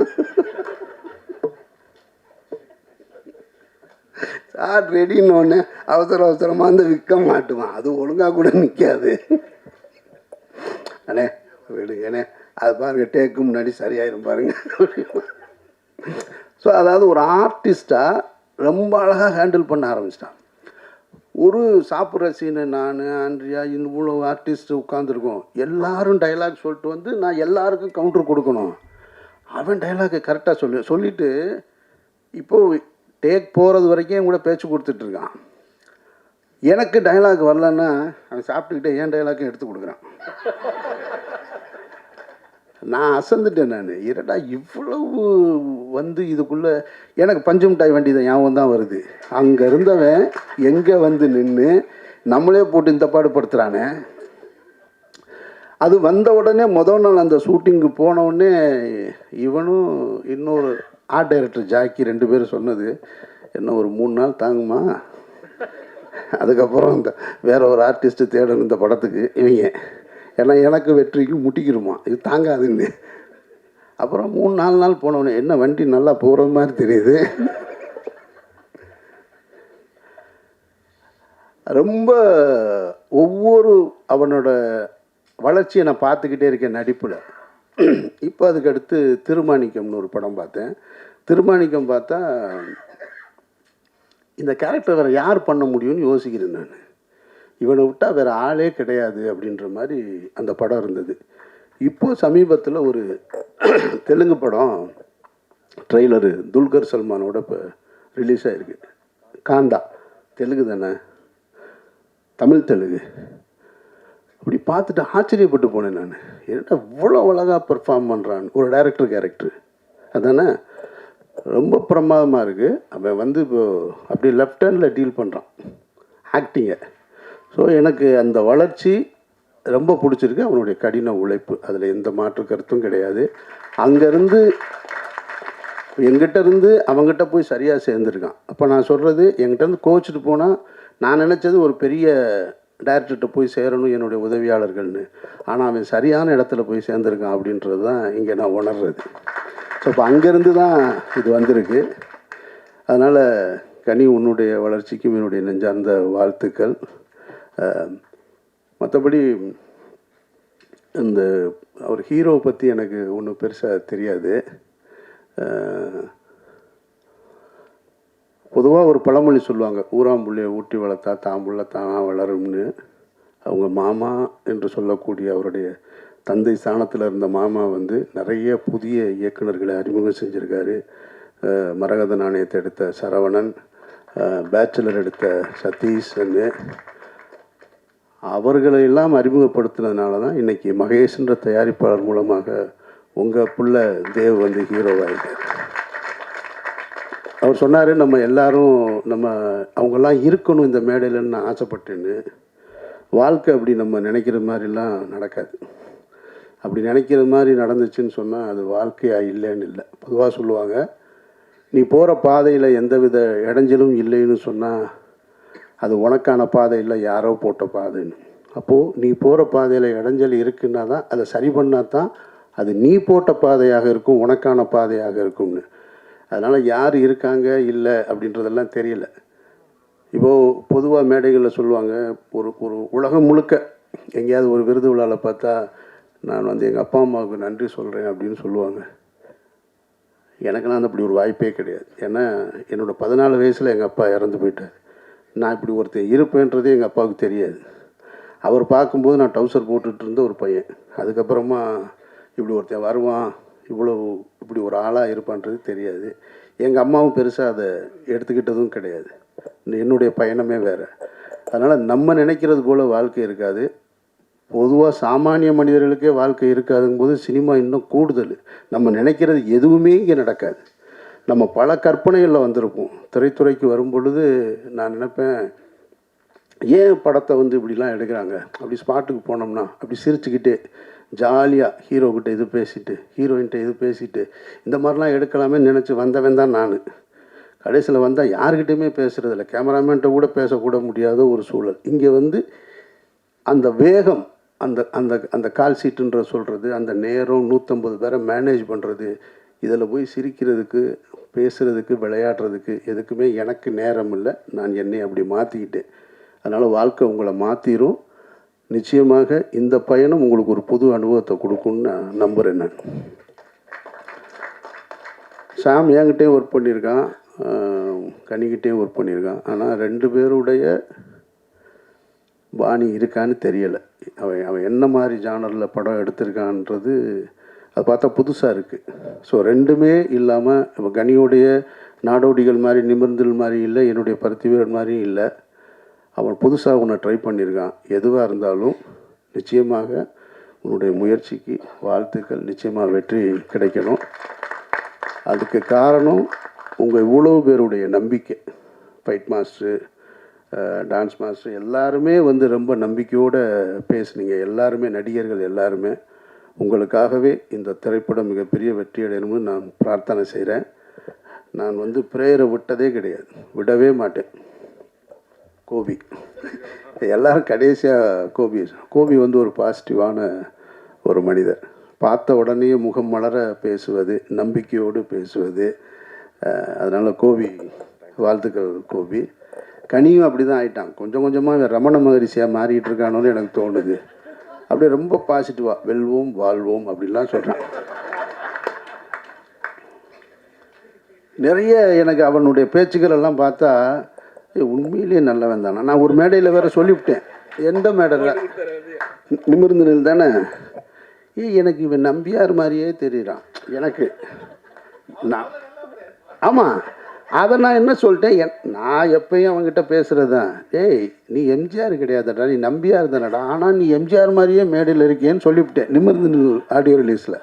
ஷாட் ரெடின்னு ஒன்று அவசரமாக அந்த விற்க மாட்டுவான், அது ஒழுங்காக கூட நிற்காது. அண்ணே விடுங்கண்ணே, அது பாருங்க டேக்கு முன்னாடி சரியாயிரும் பாருங்க. ஸோ அதாவது ஒரு ஆர்டிஸ்டாக ரொம்ப அழகாக ஹேண்டில் பண்ண ஆரம்பிச்சிட்டான். ஒரு சாப்பிட்ற சீனு நான் ஆண்ட்ரியா இவ்வளோ ஆர்டிஸ்ட் உட்காந்துருக்கோம், எல்லாரும் டைலாக் சொல்லிட்டு வந்து நான் எல்லாருக்கும் கவுண்டர் கொடுக்கணும். அவன் டைலாக்கை கரெக்டாக சொல்லிவிட்டு இப்போது டேக் போகிறது வரைக்கும் என் கூட பேச்சு கொடுத்துட்ருக்கான். எனக்கு டைலாக் வரலன்னா அவன் சாப்பிட்டுக்கிட்டே என் டைலாக்கும் எடுத்து கொடுக்குறான். நான் அசந்துட்டேன். நான் இரடா இவ்வளவு வந்து இதுக்குள்ளே எனக்கு பஞ்சு மிட்டாய் வண்டி தான் ஞாபகம் தான் வருது. அங்கே இருந்தவன் எங்கே வந்து நின்று நம்மளே போட்டு இந்த பாடுபடுத்துகிறானே. அது வந்த உடனே முதல் நாள் அந்த ஷூட்டிங்கு போன உடனே இவனும் இன்னொரு ஆர்ட் டைரக்டர் ஜாக்கி 2 பேரும் சொன்னது, என்ன ஒரு 3 நாள் தாங்குமா, அதுக்கப்புறம் இந்த வேற ஒரு ஆர்டிஸ்ட்டு தேடணும் இந்த படத்துக்கு இவங்க, ஏன்னா எனக்கு வெற்றிக்கு முட்டிக்கிருமா இது தாங்காதுன்னு. அப்புறம் 3-4 நாள் போனவொடனே என்ன வண்டி நல்லா போகிற மாதிரி தெரியுது. ரொம்ப ஒவ்வொரு அவனோட வளர்ச்சியை நான் பார்த்துக்கிட்டே இருக்கேன் நடிப்பில். இப்போ அதுக்கு அடுத்து திருமாணிக்கம்னு ஒரு படம் பார்த்தேன். திருமாணிக்கம் பார்த்தா இந்த கேரக்டர் வேறு யார் பண்ண முடியும்னு யோசிக்கிறேன் நான். இவனை விட்டால் வேறு ஆளே கிடையாது அப்படின்ற மாதிரி அந்த படம் இருந்தது. இப்போது சமீபத்தில் ஒரு தெலுங்கு படம் ட்ரெய்லரு துல்கர் சல்மானோட இப்போ ரிலீஸ் ஆகிருக்கு. காந்தா தெலுங்கு தானே, தமிழ் தெலுங்கு. அப்படி பார்த்துட்டு ஆச்சரியப்பட்டு போனேன் நான். என்ன இவ்வளோ அழகாக பெர்ஃபார்ம் பண்ணுறான் ஒரு கேரக்டர் அதானே, ரொம்ப பிரமாதமாக இருக்குது. அவன் வந்து இப்போது அப்படி லெஃப்ட் ஹேண்டில் டீல் பண்ணுறான் ஆக்டிங்கை. ஸோ எனக்கு அந்த வளர்ச்சி ரொம்ப பிடிச்சிருக்கு. அவனுடைய கடின உழைப்பு, அதில் எந்த மாற்று கருத்தும் கிடையாது. அங்கேருந்து எங்கிட்ட இருந்து அவங்ககிட்ட போய் சரியாக சேர்ந்துருக்கான். அப்போ நான் சொல்கிறது, என்கிட்டருந்து கோச்சிட்டு போனால் நான் நினச்சது ஒரு பெரிய டைரக்டர்கிட்ட போய் சேரணும் என்னுடைய உதவியாளர்கள்னு. ஆனால் அவன் சரியான இடத்துல போய் சேர்ந்துருக்கான் அப்படின்றது தான் இங்கே நான் உணர்றது. ஸோ இப்போ அங்கேருந்து தான் இது வந்திருக்கு. அதனால் கனி, உன்னுடைய வளர்ச்சிக்கும் என்னுடைய நெஞ்சார்ந்த வாழ்த்துக்கள். மற்றபடி இந்த அவர் ஹீரோவை பற்றி எனக்கு ஒன்றும் பெருசாக தெரியாது. பொதுவாக ஒரு பழமொழி சொல்லுவாங்க, ஊராம்புள்ளையை ஊட்டி வளர்த்தா தாம்புள்ள தானாக வளரும்னு. அவங்க மாமா என்று சொல்லக்கூடிய அவருடைய தந்தை ஸ்தானத்தில் இருந்த மாமா வந்து நிறைய புதிய இயக்குநர்களை அறிமுகம் செஞ்சுருக்காரு. மரகத நாணயத்தை எடுத்த சரவணன், பேச்சுலர் எடுத்த சதீஷ்ன்னு, அவர்களை எல்லாம் அறிமுகப்படுத்தினதுனால தான் இன்றைக்கி மகேஷ்ன்ற தயாரிப்பாளர் மூலமாக உங்கள் புள்ள தேவ் வந்து ஹீரோவாகிட்டார். அவர் சொன்னார், நம்ம எல்லாரும் அவங்கெல்லாம் இருக்கணும் இந்த மேடையிலன்னு நான் ஆசைப்பட்டேன்னு. வாழ்க்கை அப்படி நம்ம நினைக்கிற மாதிரிலாம் நடக்காது. அப்படி நினைக்கிற மாதிரி நடந்துச்சுன்னு சொன்னால் அது வாழ்க்கையாக இல்லைன்னு இல்லை. பொதுவாக சொல்லுவாங்க, நீ போகிற பாதையில் எந்தவித இடைஞ்சலும் இல்லைன்னு சொன்னால் அது உனக்கான பாதை இல்லை, யாரோ போட்ட பாதைன்னு. அப்போது நீ போகிற பாதையில் இடைஞ்சல் இருக்குன்னா தான் அதை சரி பண்ணால் தான் அது நீ போட்ட பாதையாக இருக்கும், உனக்கான பாதையாக இருக்கும்னு. அதனால் யார் இருக்காங்க இல்லை அப்படின்றதெல்லாம் தெரியல. இப்போது பொதுவாக மேடைகளில் சொல்லுவாங்க, ஒரு உலகம் முழுக்க எங்கேயாவது ஒரு விருது விழாவில் பார்த்தா நான் வந்து எங்கள் அப்பா அம்மாவுக்கு நன்றி சொல்கிறேன் அப்படின்னு சொல்லுவாங்க. எனக்கெல்லாம் அந்த அப்படி ஒரு வாய்ப்பே கிடையாது. ஏன்னா என்னோடய 14 வயசில் எங்கள் அப்பா இறந்து போயிட்டார். நான் இப்படி ஒருத்தர் இருப்பேன்றதே எங்கள் அப்பாவுக்கு தெரியாது. அவர் பார்க்கும்போது நான் டவுசர் போட்டுட்டு இருந்த ஒரு பையன். அதுக்கப்புறமா இப்படி ஒருத்தன் வருவான், இப்படி ஒரு ஆளாக இருப்பான்றது தெரியாது. எங்கள் அம்மாவும் பெருசாக அதை எடுத்துக்கிட்டதும் கிடையாது. என்னுடைய பயணமே வேறு. அதனால் நம்ம நினைக்கிறது போல் வாழ்க்கை இருக்காது. பொதுவாக சாமானிய மனிதர்களுக்கே வாழ்க்கை இருக்காதுங்கும்போது சினிமா இன்னும் கூடுதல். நம்ம நினைக்கிறது எதுவுமே இங்கே நடக்காது. நம்ம பல கற்பனைகளில் வந்திருப்போம். திரைத்துறைக்கு வரும் பொழுது நான் நினைப்பேன், ஏன் படத்தை வந்து இப்படிலாம் எடுக்கிறாங்க, அப்படி ஸ்பாட்டுக்கு போனோம்னா அப்படி சிரிச்சுக்கிட்டே ஜாலியாக ஹீரோக்கிட்ட இது பேசிட்டு ஹீரோயின்கிட்ட இது பேசிட்டு இந்த மாதிரிலாம் எடுக்கலாமே நினச்சி வந்தவன் தான் நான். கடைசியில் வந்தால் யார்கிட்டையுமே பேசுகிறதில்ல, கேமராமேன்ட்ட கூட பேசக்கூட முடியாத ஒரு சூழல். இங்கே வந்து அந்த வேகம், அந்த அந்த அந்த கால் சீட்டுன்ற சொல்கிறது, அந்த நேரம், 150 பேரை மேனேஜ் பண்ணுறது, இதில் போய் சிரிக்கிறதுக்கு, பேசுகிறதுக்கு, விளையாடுறதுக்கு எதுக்குமே எனக்கு நேரம் இல்லை. நான் என்னை அப்படி மாற்றிக்கிட்டேன். அதனால் வாழ்க்கை உங்களை மாற்றிடும். நிச்சயமாக இந்த பயணம் உங்களுக்கு ஒரு புது அனுபவத்தை கொடுக்குன்னு நான் நம்புகிறேன். நான் சாம் என்கிட்டையும் ஒர்க் பண்ணியிருக்கான், கனிக்கிட்டேயும் ஒர்க் பண்ணியிருக்கான். ஆனால் 2 பேருடைய பாணி இருக்கான்னு தெரியலை. அவன் என்ன மாதிரி ஜானரில் படம் எடுத்திருக்கான்றது அது பார்த்தா புதுசாக இருக்குது. ஸோ 2மே இல்லாமல் இப்போ கனியோடைய நாடோடிகள் மாதிரி நிமிர்ந்தல் மாதிரி இல்லை, என்னுடைய பருத்தி வீரன் மாதிரியும் இல்லை. அவன் புதுசாக உன்னை ட்ரை பண்ணியிருக்கான். எதுவாக இருந்தாலும் நிச்சயமாக உன்னுடைய முயற்சிக்கு வாழ்த்துக்கள். நிச்சயமாக வெற்றி கிடைக்கணும். அதுக்கு காரணம் உங்கள் இவ்வளோ பேருடைய நம்பிக்கை. ஃபைட் மாஸ்டரு, டான்ஸ் மாஸ்டர் எல்லாருமே வந்து ரொம்ப நம்பிக்கையோடு பேசுனீங்க. எல்லாருமே நடிகர்கள் எல்லாருமே உங்களுக்காகவே இந்த திரைப்படம் மிகப்பெரிய வெற்றி அடையணும்னு நான் பிரார்த்தனை செய்கிறேன். நான் வந்து ப்ரேயரை விட்டதே கிடையாது, விடவே மாட்டேன். கோபி எல்லோரும் கடைசியாக கோபி வந்து ஒரு பாசிட்டிவான ஒரு மனிதர். பார்த்த உடனே முகம் மலர பேசுவது, நம்பிக்கையோடு பேசுவது. அதனால் கோபி வாழ்த்துக்கள் கோபி. கனியும் அப்படி தான் ஆயிட்டான். கொஞ்சம் கொஞ்சமாக ரமண மகரிஷியாக மாறிட்டு இருக்கானோன்னு எனக்கு தோணுது. அப்படியே ரொம்ப பாசிட்டிவாக வெல்வோம் வாழ்வோம் அப்படின்லாம் சொல்கிறான். நிறைய எனக்கு அவனுடைய பேச்சுக்கள் எல்லாம் பார்த்தா உண்மையிலேயே நல்லவன் தானே. நான் ஒரு மேடையில் வேற சொல்லிவிட்டேன். எந்த மேடையில் நிமிர்ந்து நில் தானே. எனக்கு இவன் நம்பியார் மாதிரியே தெரியுறான் எனக்கு. நான் ஆமாம், அதை நான் என்ன சொல்லிட்டேன், நான் எப்பயும் அவங்ககிட்ட பேசுகிறது தான். ஏய் நீ எம்ஜிஆர் கிடையாதுடா, நீ நம்பியார் தானடா, ஆனால் நீ எம்ஜிஆர் மாதிரியே மேடையில் இருக்கேன்னு சொல்லிவிட்டேன் நிமிர்ந்து நில் ஆடியோ ரிலீஸில்.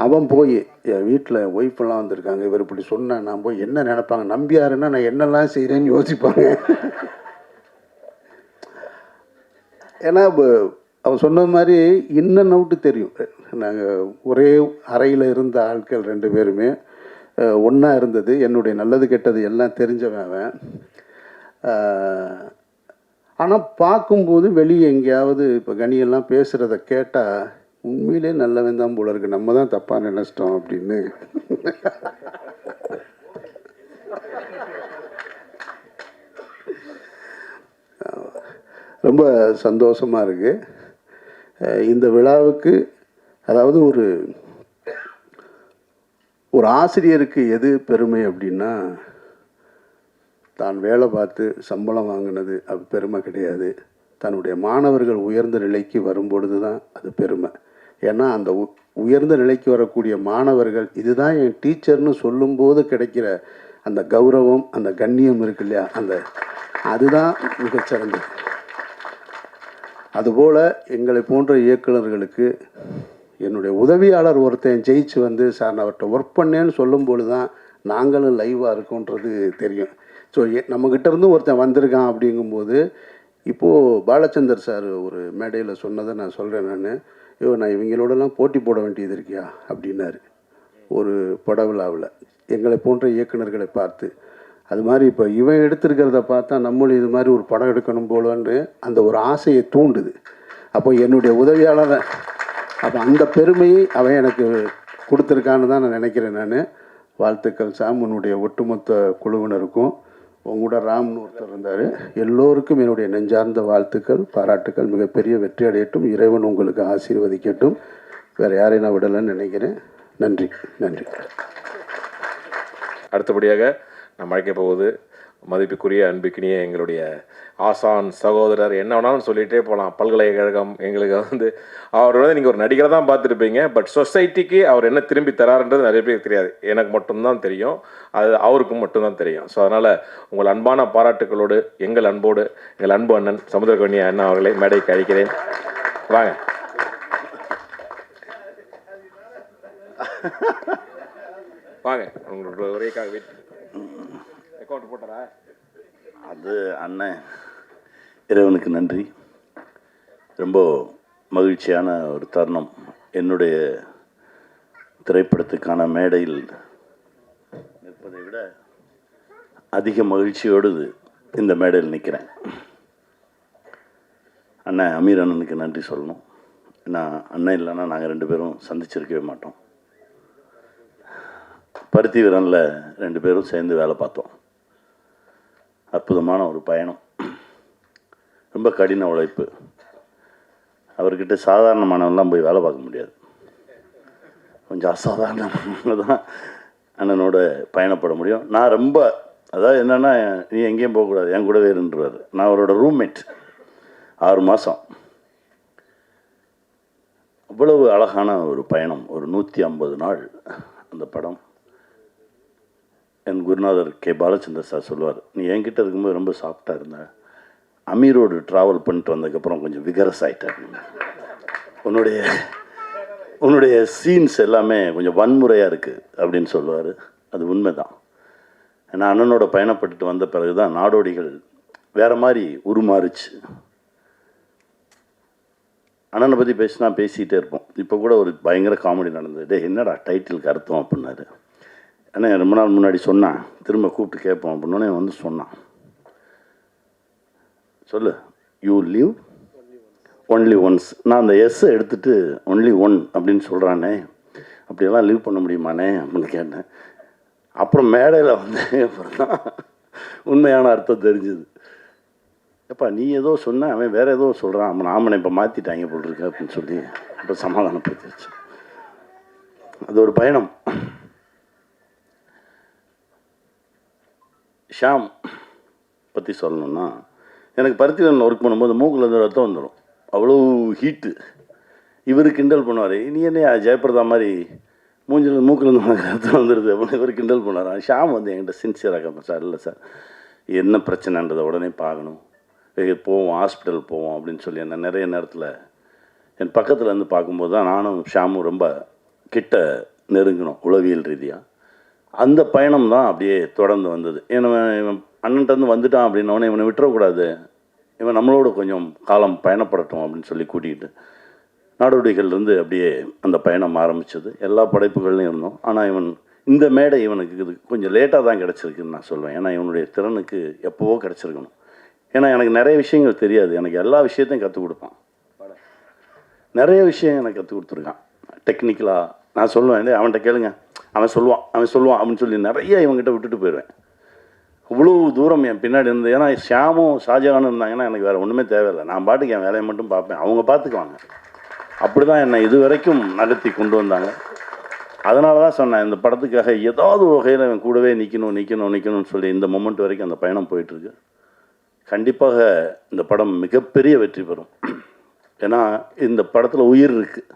அவன் போய் என் வீட்டில் ஒய்ஃபெல்லாம் வந்திருக்காங்க, இவர் இப்படி சொன்னேன், நான் போய் என்ன நினைப்பாங்க, நம்பியாருன்னா நான் என்னெல்லாம் செய்கிறேன்னு யோசிப்பாங்க. ஏன்னா அவன் சொன்ன மாதிரி இன்னும் நவுட்டு தெரியும். நாங்கள் ஒரே அறையில் இருந்த ஆட்கள் 2 பேருமே ஒன்றா இருந்தது. என்னுடைய நல்லது கெட்டது எல்லாம் தெரிஞ்சவன் அவன். ஆனால் பார்க்கும்போது வெளியே எங்கேயாவது இப்போ கனியெல்லாம் பேசுகிறத கேட்டால் உண்மையிலே நல்லவன் தான் போல இருக்கு, நம்ம தான் தப்பாக நினச்சிட்டோம் அப்படின்னு. ரொம்ப சந்தோஷமாக இருக்குது இந்த விழாவுக்கு. அதாவது ஒரு ஆசிரியருக்கு எது பெருமை அப்படின்னா, தான் வேலை பார்த்து சம்பளம் வாங்கினது அது பெருமை கிடையாது. தன்னுடைய மாணவர்கள் உயர்ந்த நிலைக்கு வரும்பொழுது தான் அது பெருமை. ஏன்னா அந்த உயர்ந்த நிலைக்கு வரக்கூடிய மாணவர்கள் இதுதான் என் டீச்சர்னு சொல்லும்போது கிடைக்கிற அந்த கௌரவம், அந்த கண்ணியம் இருக்கு இல்லையா, அதுதான் மிகச்சிறந்தது. அதுபோல் எங்களை போன்ற இயக்குநர்களுக்கு என்னுடைய உதவியாளர் ஒருத்தன் ஜெயிச்சு வந்து சார் நான் அவர்கிட்ட ஒர்க் பண்ணேன்னு சொல்லும்போது தான் நாங்களும் லைவாக இருக்கோன்றது தெரியும். ஸோ நம்மக்கிட்ட இருந்து ஒருத்தன் வந்திருக்கான் அப்படிங்கும்போது, இப்போது பாலச்சந்தர் சார் ஒரு மேடையில் சொன்னதை நான் சொல்கிறேன். நான் இவங்களோடலாம் போட்டி போட வேண்டியது இருக்கியா அப்படின்னாரு ஒரு பட விழாவில் எங்களை போன்ற இயக்குநர்களை பார்த்து. அது மாதிரி இப்போ இவன் எடுத்திருக்கிறத பார்த்தா நம்மளும் இது மாதிரி ஒரு படம் எடுக்கணும் போலன்னு அந்த ஒரு ஆசையை தூண்டுது. அப்போ என்னுடைய உதவியாளரை அப்போ அந்த பெருமையை அவன் எனக்கு கொடுத்துருக்கான்னு தான் நான் நினைக்கிறேன். வாழ்த்துக்கள் சாம், உன்னுடைய ஒட்டுமொத்த குழுவினருக்கும். உங்களோட ராம்னு ஒருத்தர் இருந்தார். எல்லோருக்கும் என்னுடைய நெஞ்சார்ந்த வாழ்த்துக்கள், பாராட்டுக்கள். மிகப்பெரிய வெற்றி அடையட்டும், இறைவன் உங்களுக்கு ஆசீர்வதிக்கட்டும். வேறு யாரையும் நான் விடலைன்னு நினைக்கிறேன். நன்றி நன்றி. அடுத்தபடியாக நம்ம அழைக்க போவது மதிப்புக்குரிய அன்புக்கினிய எங்களுடைய ஆசான் சகோதரர், என்ன வேணாலும் சொல்லிகிட்டே போகலாம். பல்கலைக்கழகம் எங்களுக்கு அவர் நீங்கள் ஒரு நடிகரை தான் பார்த்துருப்பீங்க, பட் சொசைட்டிக்கு அவர் என்ன திரும்பி தராருன்றது நிறைய பேருக்கு தெரியாது. எனக்கு மட்டும்தான் தெரியும், அது அவருக்கும் மட்டும்தான் தெரியும். ஸோ அதனால் உங்கள் அன்பான பாராட்டுகளோடு எங்கள் அன்போடு எங்கள் அன்பு அண்ணன் சமுத்திரகன்யா அண்ணா அவர்களை மேடைக்கு அழைக்கிறேன். வாங்க. வாங்க, உங்களோட உரைக்காக வெயிட். அக்கௌண்ட் போட்டாரா? அது அண்ணன், இறைவனுக்கு நன்றி. ரொம்ப மகிழ்ச்சியான ஒரு தருணம். என்னுடைய திரைப்படத்துக்கான மேடையில் நிற்பதை விட அதிக மகிழ்ச்சியோடு இந்த மேடையில் நிற்கிறேன். அண்ணன் அமீர் அண்ணனுக்கு நன்றி சொல்லணும். ஏன்னா அண்ணன் இல்லைன்னா நாங்கள் 2 பேரும் சந்திச்சிருக்கவே மாட்டோம். பருத்தி வீரனில் 2 பேரும் சேர்ந்து வேலை பார்த்தோம். அற்புதமான ஒரு பயணம், ரொம்ப கடின உழைப்பு. அவர்கிட்ட சாதாரணமானவெல்லாம் போய் வேலை பார்க்க முடியாது, கொஞ்சம் அசாதாரணமாக தான் அண்ணனோட பயணப்பட முடியும். நான் ரொம்ப அதாவது என்னென்னா, நீ எங்கேயும் போகக்கூடாது, என் கூடவே இருந்துருவார். நான் அவரோட ரூம்மேட் 6 மாதம். அவ்வளவு அழகான ஒரு பயணம், ஒரு 150 நாள் அந்த படம். என் குருநாதர் கே பாலச்சந்தர் சார் சொல்லுவார், நீ என்கிட்ட இருக்கும்போது ரொம்ப சாஃப்டாக இருந்த, அமீரோடு ட்ராவல் பண்ணிட்டு வந்ததுக்கப்புறம் கொஞ்சம் விகரஸ் ஆகிட்டார். உன்னுடைய சீன்ஸ் எல்லாமே கொஞ்சம் வன்முறையாக இருக்குது அப்படின்னு சொல்லுவார். அது உண்மை தான். ஏன்னா அண்ணனோட பயணப்பட்டுட்டு வந்த பிறகு தான் நாடோடிகள் வேறு மாதிரி உருமாறுச்சு. அண்ணனை பற்றி பேசிகிட்டே இருப்போம். இப்போ கூட ஒரு பயங்கர காமெடி நடந்தது. என்னடா டைட்டிலுக்கு அர்த்தம் அப்படின்னாரு. ஏன்னா ரொம்ப நாள் முன்னாடி சொன்னான், திரும்ப கூப்பிட்டு கேட்போம் அப்படின்னோடனே வந்து சொன்னான், சொல்லு, யூ லிவ் ஒன்லி ஒன்ஸ். நான் அந்த எஸ்ஸை எடுத்துகிட்டு ஒன்லி ஒன் அப்படின்னு சொல்கிறானே, அப்படியெல்லாம் லீவ் பண்ண முடியுமானே அப்படின்னு கேட்டேன். அப்புறம் மேடையில் வந்து அப்புறம் தான் உண்மையான அர்த்தம் தெரிஞ்சுது. எப்பா நீ ஏதோ சொன்ன, அவன் வேறு ஏதோ சொல்கிறான், அவன் ஆமனை இப்போ மாற்றிட்டாங்க போல் இருக்கு அப்படின்னு சொல்லி இப்போ சமாதானப்படுத்தி வச்சு. அது ஒரு பயணம். ஷாம் பற்றி சொல்லணும்னா, எனக்கு பருத்தியில் ஒர்க் பண்ணும்போது மூக்கில் இருந்து ரத்தம் வந்துடும், அவ்வளோ ஹீட்டு. இவர் கிண்டல் பண்ணுவார், நீ என்ன ஜெயபிரதா மாதிரி மூஞ்சில் மூக்கிலேருந்து உனக்கு ரத்தம் வந்துடுது அப்படின்னு இவர் கிண்டல் பண்ணுவார். ஷாம் வந்து என்கிட்ட சின்சியராக, சார் இல்லை சார் என்ன பிரச்சனைன்றதை உடனே பார்க்கணும், போவோம் ஹாஸ்பிட்டல் போவோம் அப்படின்னு சொல்லி என்ன நிறைய நேரத்தில் என் பக்கத்தில் இருந்து பார்க்கும்போது தான் நானும் ஷாமும் ரொம்ப கிட்ட நெருங்கணும் உளவியல் ரீதியாக. அந்த பயணம் தான் அப்படியே தொடர்ந்து வந்தது. இவன் அண்ணன்ட்டேருந்து வந்துட்டான் அப்படின்னோடனே இவனை விட்டுறக்கூடாது, இவன் நம்மளோட கொஞ்சம் காலம் பயணப்படட்டும் அப்படின்னு சொல்லி கூட்டிகிட்டு நாடோடிகள்லேருந்து அப்படியே அந்த பயணம் ஆரம்பித்தது. எல்லா படைப்புகள்லையும் இருந்தோம். ஆனால் இவன் இந்த மேடை இவனுக்கு இது கொஞ்சம் லேட்டாக தான் கிடச்சிருக்குன்னு நான் சொல்லுவேன். ஏன்னா இவனுடைய திறனுக்கு எப்போவோ கிடச்சிருக்கணும். ஏன்னா எனக்கு நிறைய விஷயங்கள் தெரியாது, எனக்கு எல்லா விஷயத்தையும் கற்றுக் கொடுப்பான். நிறைய விஷயம் எனக்கு கற்றுக் கொடுத்துருக்கான் டெக்னிக்கலாக. நான் சொல்லுவேன், அவன்கிட்ட கேளுங்க, அவன் சொல்லுவான் அப்படின்னு சொல்லி நிறைய இவங்ககிட்ட விட்டுட்டு போயிடுவேன். இவ்வளோ தூரம் என் பின்னாடி இருந்து. ஏன்னா ஷியாமும் ஷாஜகானும் இருந்தாங்கன்னா எனக்கு வேறு ஒன்றுமே தேவையில்லை, நான் பாட்டுக்கு என் வேலையை மட்டும் பார்ப்பேன், அவங்க பார்த்துக்குவாங்க. அப்படி தான் என்னை இது வரைக்கும் நடத்தி கொண்டு வந்தாங்க. அதனால தான் சொன்னேன், இந்த படத்துக்காக ஏதாவது ஒரு வகையில் அவன் கூடவே நிற்கணும்னு சொல்லி இந்த மொமெண்ட் வரைக்கும் அந்த பயணம் போயிட்டுருக்கு. கண்டிப்பாக இந்த படம் மிகப்பெரிய வெற்றி பெறும். ஏன்னா இந்த படத்தில் உயிர் இருக்குது,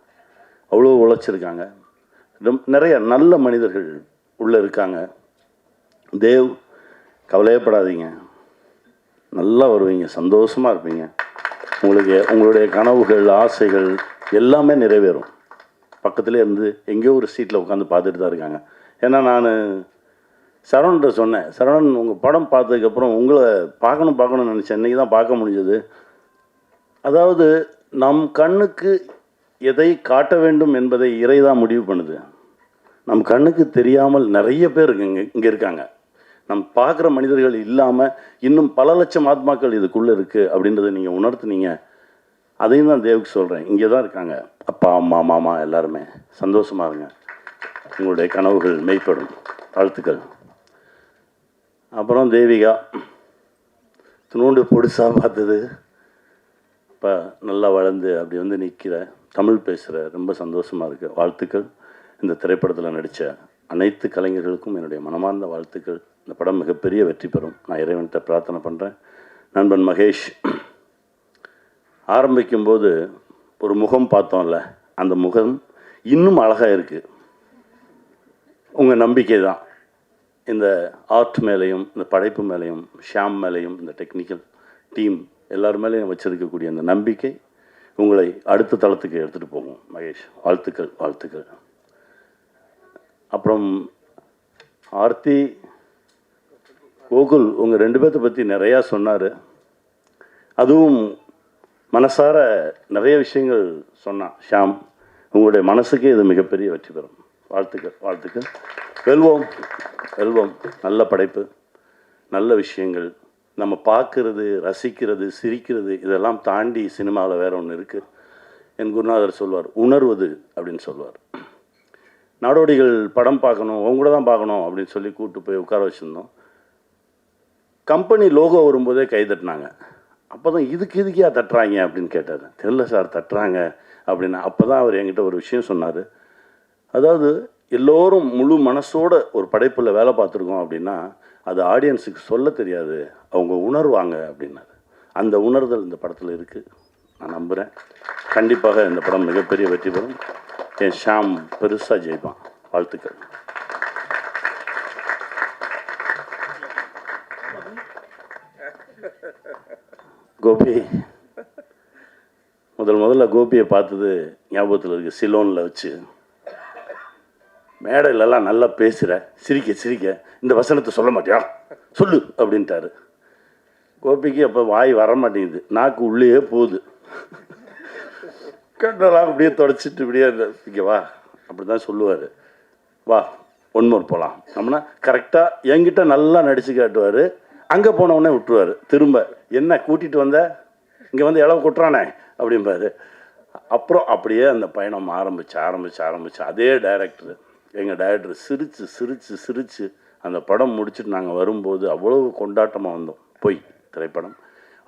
அவ்வளோ உழைச்சிருக்காங்க, நிறைய நல்ல மனிதர்கள் உள்ளே இருக்காங்க. தேவ் கவலையப்படாதீங்க, நல்லா வருவீங்க, சந்தோஷமாக இருப்பீங்க. உங்களுக்கு உங்களுடைய கனவுகள் ஆசைகள் எல்லாமே நிறைவேறும். பக்கத்துலேயே இருந்து எங்கேயோ ஒரு சீட்டில் உட்காந்து பார்த்துட்டு தான் இருக்காங்க. ஏன்னா நான் சரவணன்ட்ட சொன்னேன், சரவணன் உங்கள் படம் பார்த்ததுக்கப்புறம் உங்களை பார்க்கணும்னு நினச்சேன், இன்றைக்கி தான் பார்க்க முடிஞ்சது. அதாவது நம் கண்ணுக்கு எதை காட்ட வேண்டும் என்பதை இறை தான் முடிவு பண்ணுது. நம் கண்ணுக்கு தெரியாமல் நிறைய பேர் இங்கே இருக்காங்க. நம் பார்க்குற மனிதர்கள் இல்லாமல் இன்னும் பல லட்சம் ஆத்மாக்கள் இதுக்குள்ளே இருக்குது அப்படின்றத நீங்கள் உணர்த்துனீங்க. அதையும் தான் தேவுக்கு சொல்கிறேன், இங்கே தான் இருக்காங்க அப்பா அம்மா மாமா எல்லாருமே. சந்தோஷமாக இருங்க, உங்களுடைய கனவுகள் மெய்ப்படும். வாழ்த்துக்கள். அப்புறம் தேவிகா துணூண்டு பொடிசாக பார்த்தது, இப்போ நல்லா வளர்ந்து அப்படி வந்து நிற்கிற, தமிழ் பேசுகிற, ரொம்ப சந்தோஷமாக இருக்குது. வாழ்த்துக்கள். இந்த திரைப்படத்தில் நடித்த அனைத்து கலைஞர்களுக்கும் என்னுடைய மனமார்ந்த வாழ்த்துக்கள். இந்த படம் மிகப்பெரிய வெற்றி பெறும், நான் இறைவன்கிட்ட பிரார்த்தனை பண்ணுறேன். நண்பன் மகேஷ் ஆரம்பிக்கும்போது ஒரு முகம் பார்த்தோம்ல, அந்த முகம் இன்னும் அழகாக இருக்குது. உங்கள் நம்பிக்கை தான் இந்த ஆர்ட் மேலேயும் இந்த படைப்பு மேலேயும் ஷியாம் மேலேயும் இந்த டெக்னிக்கல் டீம் எல்லார் மேலேயும் வச்சிருக்கக்கூடிய அந்த நம்பிக்கை உங்களை அடுத்த தளத்துக்கு எடுத்துகிட்டு போகும். மகேஷ் வாழ்த்துக்கள். அப்புறம் ஆர்த்தி கோகுல் உங்கள் 2 பேர்த்த பற்றி நிறையா சொன்னார். அதுவும் மனசார நிறைய விஷயங்கள் சொன்னான் ஷியாம். உங்களுடைய மனசுக்கே இது மிகப்பெரிய வெற்றி பெறும். வாழ்த்துக்கள். வெல்வோம். நல்ல படைப்பு, நல்ல விஷயங்கள், நம்ம பார்க்கறது, ரசிக்கிறது, சிரிக்கிறது, இதெல்லாம் தாண்டி சினிமாவில் வேற ஒன்று இருக்குது. என் குருநாதர் சொல்வார், உணர்வது அப்படின்னு சொல்லுவார். நாடோடிகள் படம் பார்க்கணும், அவங்க கூட தான் பார்க்கணும் அப்படின்னு சொல்லி கூப்பிட்டு போய் உட்கார வச்சுருந்தோம். கம்பெனி லோகோ வரும்போதே கை தட்டினாங்க. அப்போ தான் இதுக்கே தட்டுறாங்க அப்படின்னு கேட்டார். தெரியல சார் தட்டுறாங்க அப்படின்னா. அப்போ தான் அவர் என்கிட்ட ஒரு விஷயம் சொன்னார். அதாவது எல்லோரும் முழு மனசோட ஒரு படைப்பில் வேலை பார்த்துருக்கோம் அப்படின்னா அது ஆடியன்ஸுக்கு சொல்ல தெரியாது, அவங்க உணர்வாங்க அப்படின்னாரு. அந்த உணர்தல் இந்த படத்தில் இருக்குது. நான் நம்புகிறேன் கண்டிப்பாக இந்த படம் மிகப்பெரிய வெற்றி பெறும். என் ஷியாம் பெருசாக ஜெயிப்பான். வாழ்த்துக்கள். கோபி முதல்ல கோபியை பார்த்தது ஞாபகத்தில் இருக்குது. சிலோனில் வச்சு மேடையிலலாம் நல்லா பேசுகிற, சிரிக்க இந்த வசனத்தை சொல்ல மாட்டியா, சொல்லு அப்படின்ட்டாரு. கோபிக்கு அப்போ வாய் வர மாட்டேங்குது, நாக்கு உள்ளே போகுது. கண்ணெல்லாம் அப்படியே தொடச்சிட்டு இப்படியே இங்கே வா அப்படி தான் சொல்லுவார். வா ஒன்மோர் போகலாம் நம்மனா கரெக்டாக என்கிட்ட நல்லா நடித்து காட்டுவார். அங்கே போனவுடனே விட்டுருவார். திரும்ப என்ன கூட்டிகிட்டு வந்த, இங்கே வந்து இளவு கொட்டுறானே அப்படிம்பாரு. அப்புறம் அப்படியே அந்த பயணம் ஆரம்பிச்சு அதே டைரக்டர், எங்கள் டைரக்டர் சிரித்து அந்த படம் முடிச்சுட்டு நாங்கள் வரும்போது அவ்வளவு கொண்டாட்டமாக வந்தோம். பொய் திரைப்படம்.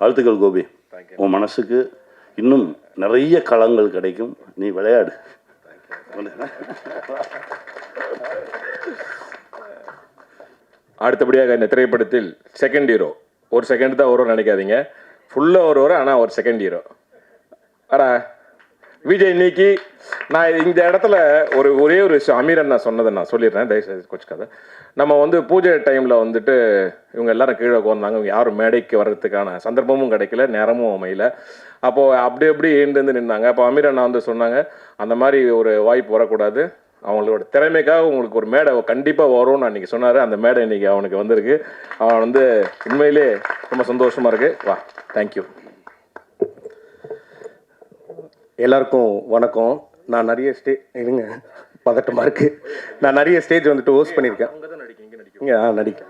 வாழ்த்துக்கள் கோபி, உன் மனசுக்கு இன்னும் நிறைய களங்கள் கிடைக்கும், நீ விளையாடு. அடுத்தபடியாக இந்த திரைப்படத்தில் செகண்ட் ஹீரோ, ஒரு செகண்ட் தான் வரும்னு நினைக்காதீங்க, ஃபுல்லாக வருவார். ஆனால் ஒரு செகண்ட் ஹீரோ. ஆனால் விஜய், இன்னைக்கு நான் இந்த இடத்துல ஒரே ஒரு விஷயம் அமீர் அண்ணா சொன்னதை நான் சொல்லிடுறேன், தயவுசெய்து கொச்சுக்காத. நம்ம வந்து பூஜை டைமில் வந்துட்டு இவங்க எல்லாரும் கீழே உட்காந்தாங்க, இவங்க யாரும் மேடைக்கு வர்றதுக்கான சந்தர்ப்பமும் கிடைக்கல, நேரமும் அமையல. அப்போது அப்படி எழுந்து நின்னாங்க. அப்போ அமீர் அண்ணா வந்து சொன்னாங்க, அந்த மாதிரி ஒரு வாய்ப்பு வரக்கூடாது, அவங்களோட திறமைக்காக உங்களுக்கு ஒரு மேடை கண்டிப்பாக வரும்னு அன்றைக்கி சொன்னார். அந்த மேடை இன்றைக்கி அவனுக்கு வந்திருக்கு. அவன் வந்து உண்மையிலே ரொம்ப சந்தோஷமாக இருக்குது. வா, தேங்க்யூ. எல்லாருக்கும் வணக்கம். நான் நிறைய இருங்க, பதட்டமாக இருக்குது. நான் நிறைய ஸ்டேஜ் வந்துட்டு ஹோஸ்ட் பண்ணியிருக்கேன். இங்கே நடிக்க.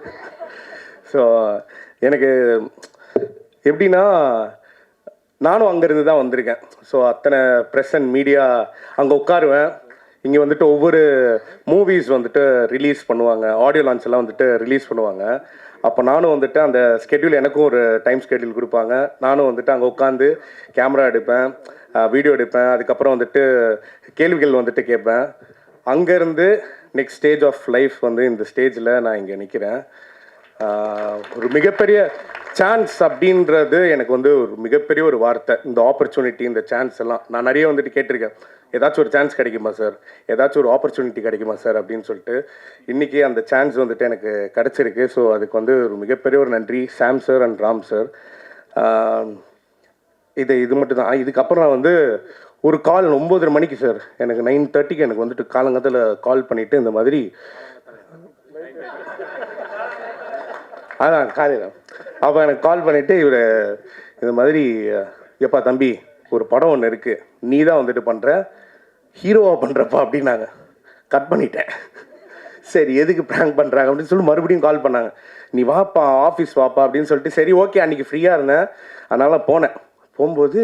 ஸோ எனக்கு எப்படின்னா, நானும் அங்கேருந்து தான் வந்திருக்கேன். ஸோ அத்தனை ப்ரெஸ் அண்ட் மீடியா அங்கே உட்காருவேன். இங்கே வந்துட்டு ஒவ்வொரு மூவிஸ் வந்துட்டு ரிலீஸ் பண்ணுவாங்க, ஆடியோ லான்ச் எல்லாம் வந்துட்டு ரிலீஸ் பண்ணுவாங்க. அப்போ நானும் வந்துட்டு அந்த ஸ்கெட்யூல், எனக்கும் ஒரு டைம் ஸ்கெட்யூல் கொடுப்பாங்க. நானும் வந்துட்டு அங்கே உட்காந்து கேமரா எடுப்பேன், வீடியோ எடுப்பேன். அதுக்கப்புறம் வந்துட்டு கேள்விகள் வந்துட்டு கேட்பேன். அங்கேருந்து நெக்ஸ்ட் ஸ்டேஜ் ஆஃப் லைஃப் வந்து இந்த ஸ்டேஜில் நான் இங்கே நிற்கிறேன். ஒரு மிகப்பெரிய சான்ஸ் அப்படின்றது எனக்கு வந்து ஒரு மிகப்பெரிய ஒரு வார்த்தை. இந்த ஆப்பர்ச்சுனிட்டி, இந்த சான்ஸ் எல்லாம் நான் நிறைய வந்துட்டு கேட்டிருக்கேன். ஏதாச்சும் ஒரு சான்ஸ் கிடைக்குமா சார், ஏதாச்சும் ஒரு ஆப்பர்ச்சுனிட்டி கிடைக்குமா சார் அப்படின்னு சொல்லிட்டு. இன்றைக்கி அந்த சான்ஸ் வந்துட்டு எனக்கு கிடச்சிருக்கு. ஸோ அதுக்கு வந்து ஒரு மிகப்பெரிய ஒரு நன்றி சாம் சார் அண்ட் ராம் சார். இது மட்டும் தான். இதுக்கப்புறம் நான் வந்து ஒரு கால் 9:30 மணிக்கு சார், எனக்கு 9:30க்கு எனக்கு வந்துட்டு காலங்கத்தில் கால் பண்ணிவிட்டு இந்த மாதிரி, அதான் காலையில் அப்போ எனக்கு கால் பண்ணிவிட்டு இவர் இந்த மாதிரி, எப்பா தம்பி ஒரு படம் ஒன்று இருக்குது, நீ தான் வந்துட்டு பண்ணுற, ஹீரோவாக பண்ணுறப்பா அப்படின்னாங்க. கட் பண்ணிட்டேன். சரி எதுக்கு ப்ராங்க் பண்ணுறாங்க அப்படின்னு சொல்லி மறுபடியும் கால் பண்ணாங்க. நீ வாப்பா ஆஃபீஸ் வாப்பா அப்படின்னு சொல்லிட்டு, சரி ஓகே அன்றைக்கி ஃப்ரீயாக இருந்தேன் அதனால் போனேன். போகும்போது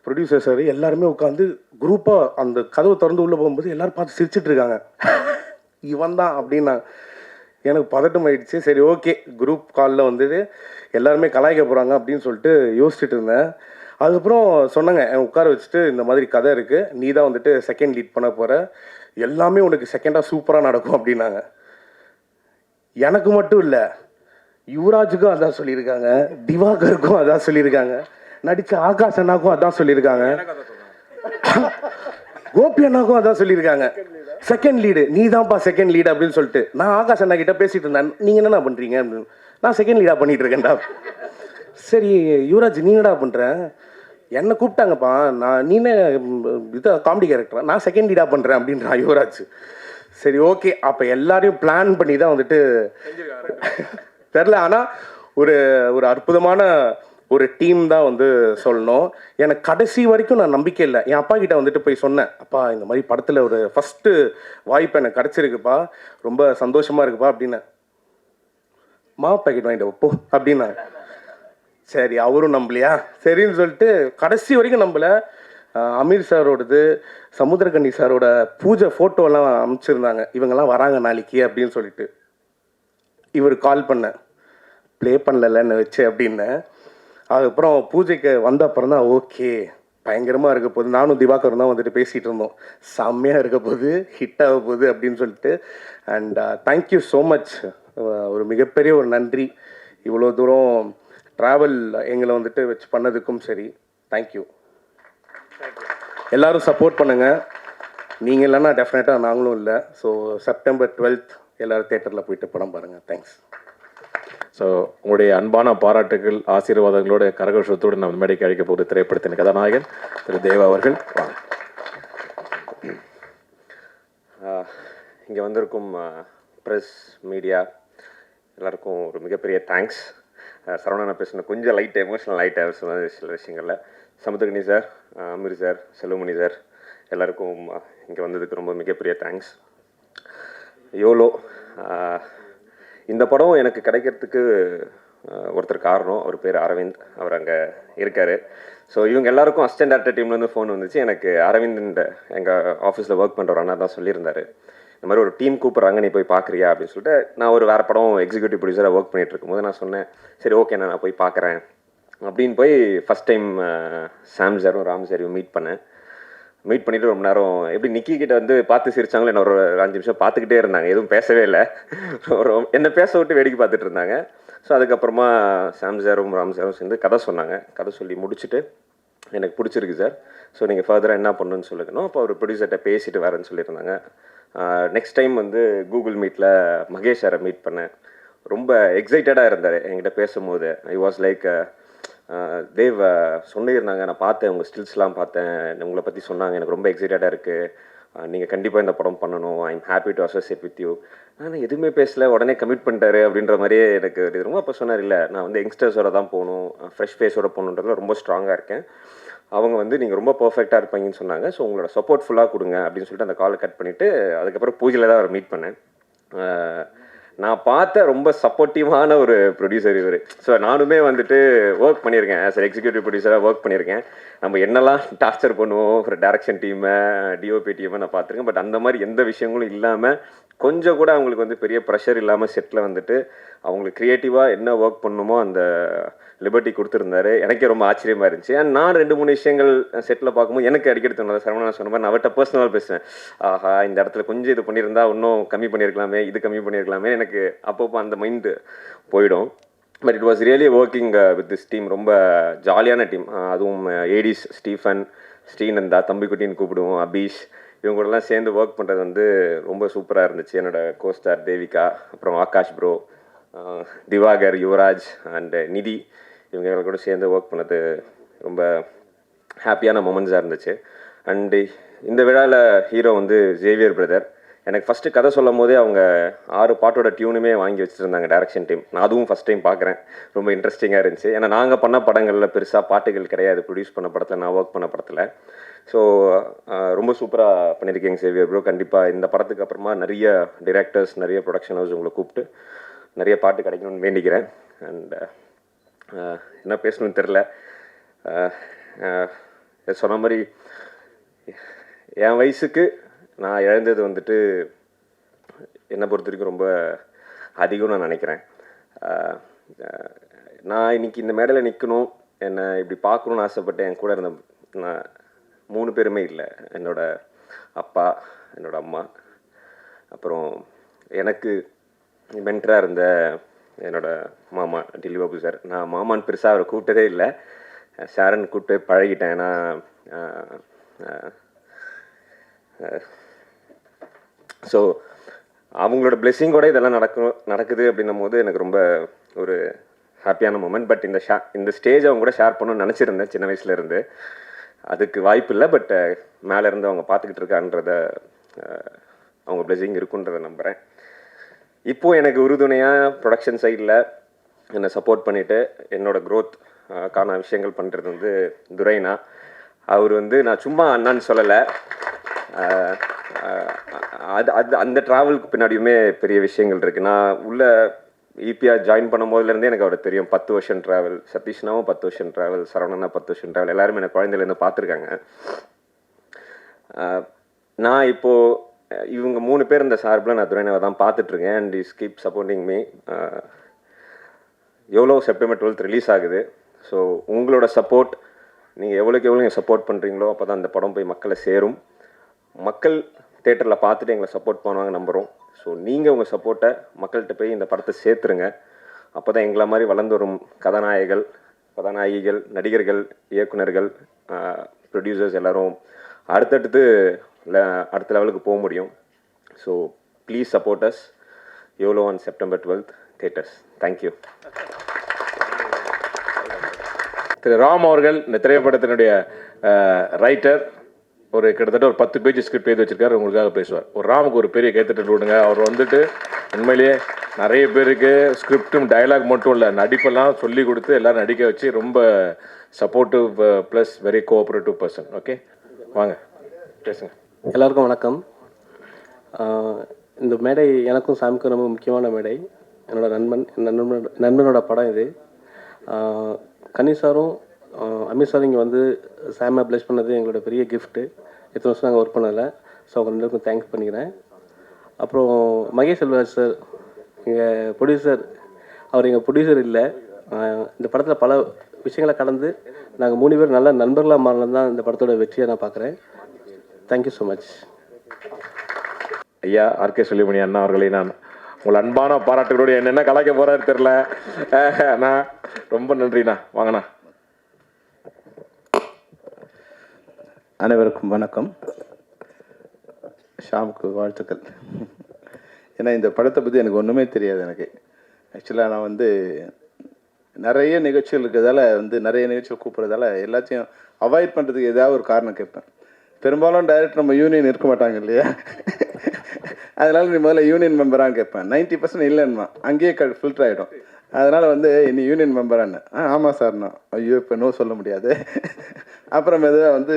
ப்ரொடியூசர் சார் எல்லாருமே உட்காந்து குரூப்பாக அந்த கதவை திறந்து உள்ளே போகும்போது எல்லோரும் பார்த்து சிரிச்சிட்டு இருக்காங்க. இவன் தான் அப்படின்னா எனக்கு பதட்டம் ஆயிடுச்சு. சரி ஓகே, குரூப் காலில் வந்துட்டு எல்லாருமே கலாய்க்க போகிறாங்க அப்படின்னு சொல்லிட்டு யோசிச்சுட்டு இருந்தேன். அதுக்கப்புறம் சொன்னாங்க, உட்கார வச்சுட்டு இந்த மாதிரி கதை இருக்குது, நீ தான் வந்துட்டு செகண்ட் லீட் பண்ண போகிற, எல்லாமே உனக்கு செகண்டாக சூப்பராக நடக்கும் அப்படின்னாங்க. எனக்கு மட்டும் இல்லை, யுவராஜுக்கும் அதான் சொல்லியிருக்காங்க, திவாகருக்கும் அதான் சொல்லியிருக்காங்க, நடித்த ஆகாஷ் அண்ணாக்கும் அதான் சொல்லியிருக்காங்க, கோபி அண்ணாக்கும் அதான் சொல்லியிருக்காங்க. செகண்ட் லீடு நீ தான்ப்பா செகண்ட் லீடு அப்படின்னு சொல்லிட்டு நான் ஆகாஷ் அண்ணா கிட்ட பேசிட்டு இருந்தேன். நீங்கள் என்னண்ணா பண்ணுறீங்க அப்படின்னு. நான் செகண்ட் லீடாக பண்ணிட்டு இருக்கேன்டா. சரி யுவராஜ் நீ என்னடா பண்ணுறேன், என்னை கூப்பிட்டாங்கப்பா, நீனே இது காமெடி கேரக்டரா, நான் செகண்ட் லீடாக பண்ணுறேன் அப்படின்றான் யுவராஜ். சரி ஓகே, அப்போ எல்லாரையும் பிளான் பண்ணி தான் வந்துட்டு தெரில. ஆனால் ஒரு அற்புதமான ஒரு டீம் தான் வந்து சொல்லணும். எனக்கு கடைசி வரைக்கும் நான் நம்பிக்கை இல்லை. என் அப்பா கிட்ட வந்துட்டு போய் சொன்னேன், அப்பா இந்த மாதிரி படத்தில் ஒரு ஃபஸ்ட்டு வாய்ப்பு எனக்கு கிடச்சிருக்குப்பா, ரொம்ப சந்தோஷமாக இருக்குப்பா அப்படின்னு. மாவு பாக்கெட் வாங்கிட்டு வைப்போ அப்படின்னா. சரி அவரும் நம்பலையா, சரின்னு சொல்லிட்டு கடைசி வரைக்கும் நம்பலை. அமீர் சாரோடது, சமுத்திரகண்ணி சாரோட பூஜை ஃபோட்டோலாம் அனுப்பிச்சிருந்தாங்க, இவங்கெல்லாம் வராங்க நாளைக்கு அப்படின்னு சொல்லிட்டு. இவர் கால் பண்ண ப்ளே பண்ணலன்னு வச்சு அப்படின்னு. அதுக்கப்புறம் பூஜைக்கு வந்த அப்புறம் தான் ஓகே பயங்கரமாக இருக்க போகுது, நானும் திவாகரும் தான் வந்துட்டு பேசிகிட்டு இருந்தோம், செம்மையாக இருக்க போகுது, ஹிட் ஆக போகுது அப்படின்னு சொல்லிட்டு. அண்ட் தேங்க்யூ ஸோ மச், ஒரு மிகப்பெரிய ஒரு நன்றி. இவ்வளோ தூரம் ட்ராவல் எங்களை வந்துட்டு வச்சு பண்ணதுக்கும் சரி, தேங்க்யூ. எல்லோரும் சப்போர்ட் பண்ணுங்கள், நீங்கள் இல்லைன்னா டெஃபினட்டாக நாங்களும் இல்லை. ஸோ September 12th எல்லோரும் தேட்டரில் போயிட்டு படம் பாருங்கள். தேங்க்ஸ். ஸோ உங்களுடைய அன்பான பாராட்டுகள் ஆசீர்வாதங்களோட கரகோஷத்தோடு நம்ம மேடைக்கு அழைக்க போகிற திரைப்படத்தின் கதாநாயகன் திரு தேவா அவர்கள். இங்கே வந்திருக்கும் ப்ரெஸ் மீடியா எல்லாருக்கும் ஒரு மிகப்பெரிய தேங்க்ஸ். சரவணா பேசின கொஞ்சம் லைட் எமோஷனல் ஆகிட்டார் சில விஷயங்களில். Samuthirakani sir, Ameer sir, Selvamani sir எல்லாருக்கும் இங்கே வந்ததுக்கு ரொம்ப மிகப்பெரிய தேங்க்ஸ். யோலோ இந்த படம் எனக்கு கிடைக்கிறதுக்கு ஒருத்தர் காரணம், அவர் பேர் அரவிந்த், அவர் அங்கே இருக்கார். ஸோ இவங்க எல்லாருக்கும் அசிஸ்டன்ட் டேரக்டர் டீம்லேருந்து ஃபோன் வந்துச்சு. எனக்கு அரவிந்த் எங்கள் ஆஃபீஸில் ஒர்க் பண்ணுற ஒரு அண்ணா தான் சொல்லியிருந்தாரு, இந்த மாதிரி ஒரு டீம் கூப்பிட்றாங்க, நீ போய் பார்க்குறியா அப்படின்னு சொல்லிட்டு. நான் ஒரு வேறு படம் எக்ஸிக்யூட்டிவ் ப்ரொடியூசராக ஒர்க் பண்ணிட்டு இருக்கும்போது நான் சொன்னேன், சரி ஓகே நான் போய் பார்க்குறேன் அப்படின்னு போய் ஃபஸ்ட் டைம் சாம் சாரும் ராம் சாரையும் மீட் பண்ணிவிட்டு ரொம்ப நேரம் எப்படி நிக்கி கிட்ட வந்து பார்த்து சிரிச்சாங்களோ என்ன ஒரு 5 நிமிஷம் பார்த்துக்கிட்டே இருந்தாங்க, எதுவும் பேசவே இல்லை. என்னை பேச விட்டு வேடிக்கை பார்த்துட்டு இருந்தாங்க. ஸோ அதுக்கப்புறமா சாம் சாரும் ராம் சாரும் சேர்ந்து கதை சொன்னாங்க. கதை சொல்லி முடிச்சுட்டு எனக்கு பிடிச்சிருக்கு சார், ஸோ நீங்கள் ஃபர்தராக என்ன பண்ணணுன்னு சொல்லுங்கணும். அப்போ ஒரு ப்ரொடியூசர்கிட்ட பேசிட்டு வரேன்னு சொல்லியிருந்தாங்க. நெக்ஸ்ட் டைம் வந்து கூகுள் மீட்டில் மகேஷ் சாரை மீட் பண்ணேன். ரொம்ப எக்ஸைட்டடாக இருந்தார் என்கிட்ட பேசும்போது. ஐ வாஸ் லைக் தேவ் சொன்னிருந்தாங்க, நான் பார்த்தேன் உங்கள் ஸ்டில்ஸ்லாம் பார்த்தேன், உங்களை பற்றி சொன்னாங்க, எனக்கு ரொம்ப எக்ஸைட்டடாக இருக்குது, நீங்கள் கண்டிப்பாக இந்த படம் பண்ணணும், I am happy to associate with you. நான் எதுவுமே பேசல, உடனே கமிட் பண்ணிட்டாரு அப்படின்ற மாதிரியே எனக்கு ரொம்ப. அப்போ சொன்னார், இல்லை நான் வந்து யங்ஸ்டர்ஸோட தான் போகணும், ஃப்ரெஷ் ஃபேஸோட போகணுன்றதுல ரொம்ப ஸ்ட்ராங்காக இருக்கேன். அவங்க வந்து நீங்கள் ரொம்ப பர்ஃபெக்டாக இருப்பீங்கன்னு சொன்னாங்க, ஸோ உங்களோட சப்போர்ட் ஃபுல்லாக கொடுங்க அப்படின்னு சொல்லிட்டு அந்த காலை கட் பண்ணிவிட்டு அதுக்கப்புறம் பூஜையில் தான் அவரை மீட் பண்ணேன். நான் பார்த்த ரொம்ப சப்போர்ட்டிவான ஒரு ப்ரொடியூசர் இவர். ஸோ நானுமே வந்துட்டு ஒர்க் பண்ணியிருக்கேன், ஆஸ் எக்ஸிக்யூட்டிவ் ப்ரொடியூசராக ஒர்க் பண்ணியிருக்கேன். நம்ம என்னெல்லாம் டார்ச்சர் பண்ணுவோம் ஒரு டைரக்ஷன் டீமை, டிஓபி டீமை நான் பார்த்துருக்கேன். பட் அந்த மாதிரி எந்த விஷயங்களும் இல்லாமல், கொஞ்சம் கூட அவங்களுக்கு வந்து பெரிய ப்ரெஷர் இல்லாமல் செட்டில் வந்துட்டு அவங்களுக்கு க்ரியேட்டிவாக என்ன ஒர்க் பண்ணணுமோ அந்த லிபர்ட்டி கொடுத்துருந்தாரு. எனக்கே ரொம்ப ஆச்சரியமாக இருந்துச்சு. அண்ட் நான் 2-3 விஷயங்கள் செட்டில் பார்க்கும்போது எனக்கு அடிக்கடி தோணுது, சரவணா சொன்ன மாதிரி நான் அவர்கிட்ட பர்சனலாக பேசுவேன், ஆஹா இந்த இடத்துல கொஞ்சம் இது பண்ணியிருந்தா இன்னும் கம்மி பண்ணியிருக்கலாமே, இது கம்மி பண்ணியிருக்கலாமே, எனக்கு அப்பப்போ அந்த மைண்டு போயிடும். But it was really working with this team. ரொம்ப ஜாலியான டீம். அதுவும் ஏடிஸ் ஸ்டீஃபன், ஸ்ரீநந்தா, தம்பிக்குட்டின்னு கூப்பிடுவோம், அபீஷ், இவங்க கூடலாம் சேர்ந்து ஒர்க் பண்ணுறது வந்து ரொம்ப சூப்பராக இருந்துச்சு. என்னோடய கோஸ்டார் தேவிகா, அப்புறம் ஆகாஷ் ப்ரோ, திவாகர், யுவராஜ் அண்ட் நிதி, இவங்க கூட சேர்ந்து ஒர்க் பண்ணது ரொம்ப ஹாப்பியான மொமெண்ட்ஸாக இருந்துச்சு. அண்டு இந்த விழாவில் ஹீரோ வந்து ஜேவியர் பிரதர். எனக்கு ஃபஸ்ட்டு கதை சொல்லும் போதே அவங்க 6 பாட்டோட டியூனுமே வாங்கி வச்சுருந்தாங்க டைரக்ஷன் டீம். நான் அதுவும் ஃபஸ்ட் டைம் பார்க்குறேன், ரொம்ப இன்ட்ரெஸ்டிங்காக இருந்துச்சு. ஏன்னா நாங்கள் பண்ண படங்களில் பெருசாக பாட்டுகள் கிடையாது, ப்ரொடியூஸ் பண்ண படத்தில், நான் ஒர்க் பண்ண படத்தில். ஸோ ரொம்ப சூப்பராக பண்ணியிருக்கீங்க சேவியர் ப்ரோ. கண்டிப்பாக இந்த படத்துக்கு அப்புறமா நிறைய டிரெக்டர்ஸ், நிறைய ப்ரொடக்ஷன் ஹவுஸ் உங்களை கூப்பிட்டு நிறைய பாட்டு கிடைக்கணும்னு வேண்டிக்கிறேன். அண்ட் என்ன பேசணும்னு தெரில. சொன்ன மாதிரி என் வயசுக்கு நான் இழந்தது வந்துட்டு என்னை பொறுத்த வரைக்கும் ரொம்ப அதிகம்னு நான் நினைக்கிறேன். நான் இன்னைக்கு இந்த மேடையில் நிற்கணும், என்னை இப்படி பார்க்கணுன்னு ஆசைப்பட்டேன். என் கூட இருந்த நான் 3 பேருமே இல்லை. என்னோடய அப்பா, என்னோடய அம்மா, அப்புறம் எனக்கு மென்டராக இருந்த என்னோடய மாமா டில்லி பாபு சார். நான் மாமான்னு பெருசாக அவரை கூப்பிட்டதே இல்லை, ஷாரன் கூப்பிட்டு பழகிட்டேன். ஏன்னா ஸோ அவங்களோட பிளெஸ்ஸிங்கோட இதெல்லாம் நடக்குது அப்படின்னும் போது எனக்கு ரொம்ப ஒரு ஹாப்பியான மூமெண்ட். பட் இந்த ஸ்டேஜ் அவங்க கூட ஷேர் பண்ணணும்னு நினச்சிருந்தேன் சின்ன வயசுலேருந்து. அதுக்கு வாய்ப்பு இல்லை. பட் மேலே இருந்து அவங்க பார்த்துக்கிட்டு இருக்கான்றத, அவங்க பிளெஸிங் இருக்குன்றதை நம்புகிறேன். இப்போது எனக்கு உறுதுணையாக ப்ரொடக்ஷன் சைடில் என்னை சப்போர்ட் பண்ணிவிட்டு என்னோடய க்ரோத் கான விஷயங்கள் பண்ணுறது வந்து துரைனா. அவர் வந்து நான் சும்மா அண்ணான்னு சொல்லலை, அந்த ட்ராவலுக்கு பின்னாடியுமே பெரிய விஷயங்கள் இருக்குது. நான் உள்ள ஈபிஆர் ஜாயின் பண்ணும் போதுலேருந்தே எனக்கு அவரை தெரியும். 10 வருஷம் ட்ராவல், சதீஷ்னாவும் 10 வருஷம் ட்ராவல், சரவணனா 10 வருஷம் ட்ராவல், எல்லாருமே எனக்கு குழந்தையிலேருந்து பார்த்துருக்காங்க. நான் இப்போது இவங்க 3 பேர் இந்த சார்பில் நான் துரைனாவை தான் பார்த்துட்ருக்கேன். And is keep supporting me. எவ்வளோ செப்டம்பர் 12th ரிலீஸ் ஆகுது. ஸோ உங்களோட சப்போர்ட், நீங்கள் எவ்வளோக்கு எவ்வளோ நீங்கள் சப்போர்ட் பண்ணுறீங்களோ அப்போ தான் அந்த படம் போய் மக்களை சேரும். மக்கள் தேட்டரில் பார்த்துட்டு எங்களை சப்போர்ட் பண்ணுவாங்க நம்புகிறோம். ஸோ நீங்கள் உங்கள் சப்போர்ட்டை மக்கள்கிட்ட போய் இந்த படத்தை சேர்த்துருங்க. அப்போ தான் எங்களை மாதிரி வளர்ந்து வரும் கதாநாயகிகள், நடிகர்கள், இயக்குனர்கள், ப்ரொடியூசர்ஸ் எல்லோரும் அடுத்த லெவலுக்கு போக முடியும். So please support us. YOLO on September 12th theaters. Thank you. Thiru Ram அவர்கள் இந்த திரைப்படத்தினுடைய ரைட்டர். ஒரு கிட்டத்தட்ட ஒரு 10 பேஜ் ஸ்கிரிப்ட் எழுதி வச்சிருக்காரு, உங்களுக்காக பேசுவார். ஒரு ராமுக்கு ஒரு பெரிய கைத்தட்டல் விடுங்க. அவர் வந்துட்டு உண்மையிலேயே நிறைய பேருக்கு ஸ்கிரிப்டும் டயலாக் மட்டும் இல்லை, நடிப்பெல்லாம் சொல்லி கொடுத்து எல்லோரும் நடிக்க வச்சு ரொம்ப supportive plus very cooperative person. Okay, வாங்க பேசுங்க. எல்லாருக்கும் வணக்கம். இந்த மேடை எனக்கும் சாமிக்கும் ரொம்ப முக்கியமான மேடை. என்னோடய நண்பனோட படம் இது. கனிசாரும் அமீர் சார் இங்கே வந்து சாமை ப்ளஸ் பண்ணது எங்களோட பெரிய கிஃப்ட்டு. எத்தனை வருஷம் நாங்கள் ஒர்க் பண்ணதில்ல. ஸோ அவங்க ரெண்டுக்கும் தேங்க்ஸ் பண்ணிக்கிறேன். அப்புறம் மகேஷ் செல்வராஜ் சார் எங்கள் ப்ரொடியூசர். அவர் எங்கள் ப்ரொடியூசர் இல்லை. இந்த படத்தில் பல விஷயங்களை கடந்து நாங்கள் 3 பேர் நல்ல நண்பர்களாக மாறினது தான் இந்த படத்தோட வெற்றியை நான் பார்க்குறேன். Thank you so much. ஐயா ஆர்கே சுலிமணி அண்ணா அவர்களை நான் உங்கள் அன்பான பாராட்டுகளோடு என்னென்ன கலாய்க்க போகிறாரு தெரில. அண்ணா ரொம்ப நன்றிண்ணா. வாங்கண்ணா. அனைவருக்கும் வணக்கம். ஷாமுக்கு வாழ்த்துக்கள். ஏன்னா இந்த படத்தை பற்றி எனக்கு ஒன்றுமே தெரியாது. எனக்கு ஆக்சுவலாக நான் வந்து நிறைய நிகழ்ச்சிகள் இருக்கிறதால நிறைய நிகழ்ச்சிகள் கூப்பிட்றதால எல்லாத்தையும் அவாய்ட் பண்ணுறதுக்கு ஏதாவது ஒரு காரணம் கேட்பேன். பெரும்பாலும் டைரக்ட் நம்ம யூனியன் இருக்க மாட்டாங்க இல்லையா, அதனால் நீ முதல்ல யூனியன் மெம்பரான்னு கேட்பேன். 90% இல்லைன்னா அங்கேயே ஃபில்டர் ஆகிடும். அதனால் நீ யூனியன் மெம்பரான்னு ஆமாம் சார்ண்ணா. ஐயோ இப்போ நோ சொல்ல முடியாது. அப்புறம் எதாவது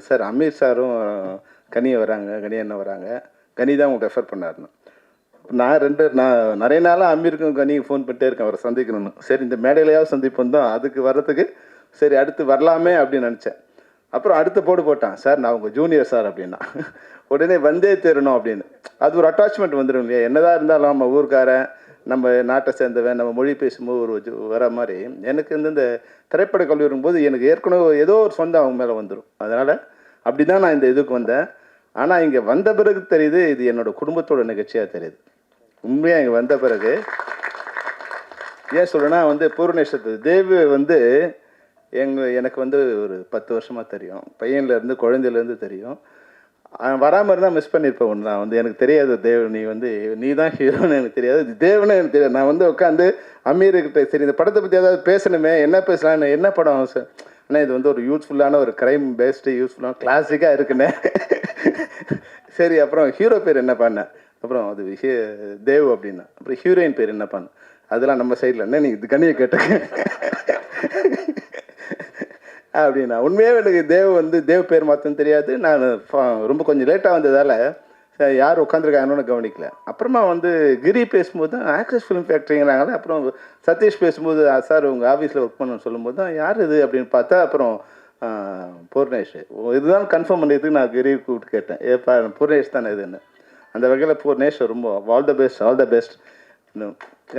சார் அமீர் சாரும் கனி வராங்க, கனி என்ன வராங்க, கனி தான் உங்களுக்கு ரெஃபர் பண்ணாருன்னு. நான் நிறைய நாளாக அமீருக்கும் கனிக்கு ஃபோன் பண்ணிட்டே இருக்கேன் அவரை சந்திக்கணும்னு. சரி இந்த மேடையிலையாவது சந்திப்போம் தான், அதுக்கு வர்றதுக்கு சரி அடுத்து வரலாமே அப்படின்னு நினச்சேன். அப்புறம் அடுத்த போட்டான் சார் நான் உங்கள் ஜூனியர் சார் அப்படின்னா. உடனே வந்தே தரணும் அப்படின்னு. அது ஒரு அட்டாச்மெண்ட் வந்துடும் இல்லையா. என்னதான் இருந்தாலும் நம்ம ஊருக்காரன், நம்ம நாட்டை சேர்ந்தவன், நம்ம மொழி பேசும்போது வர மாதிரி எனக்கு இந்த திரைப்பட கல்வி வரும்போது எனக்கு ஏற்கனவே ஏதோ ஒரு சொந்தம் அவங்க மேலே வந்துடும். அதனால் அப்படி தான் நான் இந்த இதுக்கு வந்தேன். ஆனால் இங்கே வந்த பிறகு தெரியுது இது என்னோடய குடும்பத்தோட நிகழ்ச்சியாக தெரியுது. உண்மையாக இங்கே வந்த பிறகு ஏன் சொல்கிறேன்னா பூர்ணேஸ்வர் தேவி எனக்கு ஒரு 10 வருஷமாக தெரியும். பையன்லேருந்து குழந்தையிலேருந்து தெரியும். வராமல் இருந்தால் மிஸ் பண்ணியிருப்பேன். ஒன்று நான் எனக்கு தெரியாது தேவ் நீ தான் ஹீரோன்னு எனக்கு தெரியாது, தேவனே எனக்கு தெரியாது. நான் உட்காந்து அமீர்கிட்ட சரி இந்த படத்தை பற்றி ஏதாவது பேசணுமே, என்ன பேசலான்னு, என்ன படம் சார் ஆனால் இது ஒரு யூஸ்ஃபுல்லான ஒரு க்ரைம் பேஸ்டு யூஸ்ஃபுல்லான கிளாசிக்காக இருக்குன்னு. சரி அப்புறம் ஹீரோ பேர் என்ன பண்ணேன், அப்புறம் அது தேவ் அப்படின்னா. அப்புறம் ஹீரோயின் பேர் என்ன பண்ண, அதெல்லாம் நம்ம சைடில் என்ன நீங்கள் இது கண்ணியை கேட்டேன் அப்படின்னா. உண்மையாக எனக்கு தேவ் பேர் மாற்றன்னு தெரியாது. நான் ரொம்ப கொஞ்சம் லேட்டாக வந்ததால் யார் உட்காந்துருக்காங்கன்னு கவனிக்கல. அப்புறமா கிரி பேசும்போது தான் ஆக்ட்ரஸ் ஃபிலிம் ஃபேக்ட்ரிங்கிறாங்களே. அப்புறம் சதீஷ் பேசும்போது சார் உங்கள் ஆஃபீஸில் ஒர்க் பண்ணணும்னு சொல்லும்போது தான் யார் இது அப்படின்னு பார்த்தா அப்புறம் பூர்ணேஷ். இதுதான் கன்ஃபார்ம் பண்ணியதுக்கு நான் கிரி கூப்பிட்டு கேட்டேன், ஏப்பா பூர்ணேஷ் தானே இதுன்னு. அந்த வகையில் பூர்ணேஷ் ரொம்ப ஆல் த பெஸ்ட்.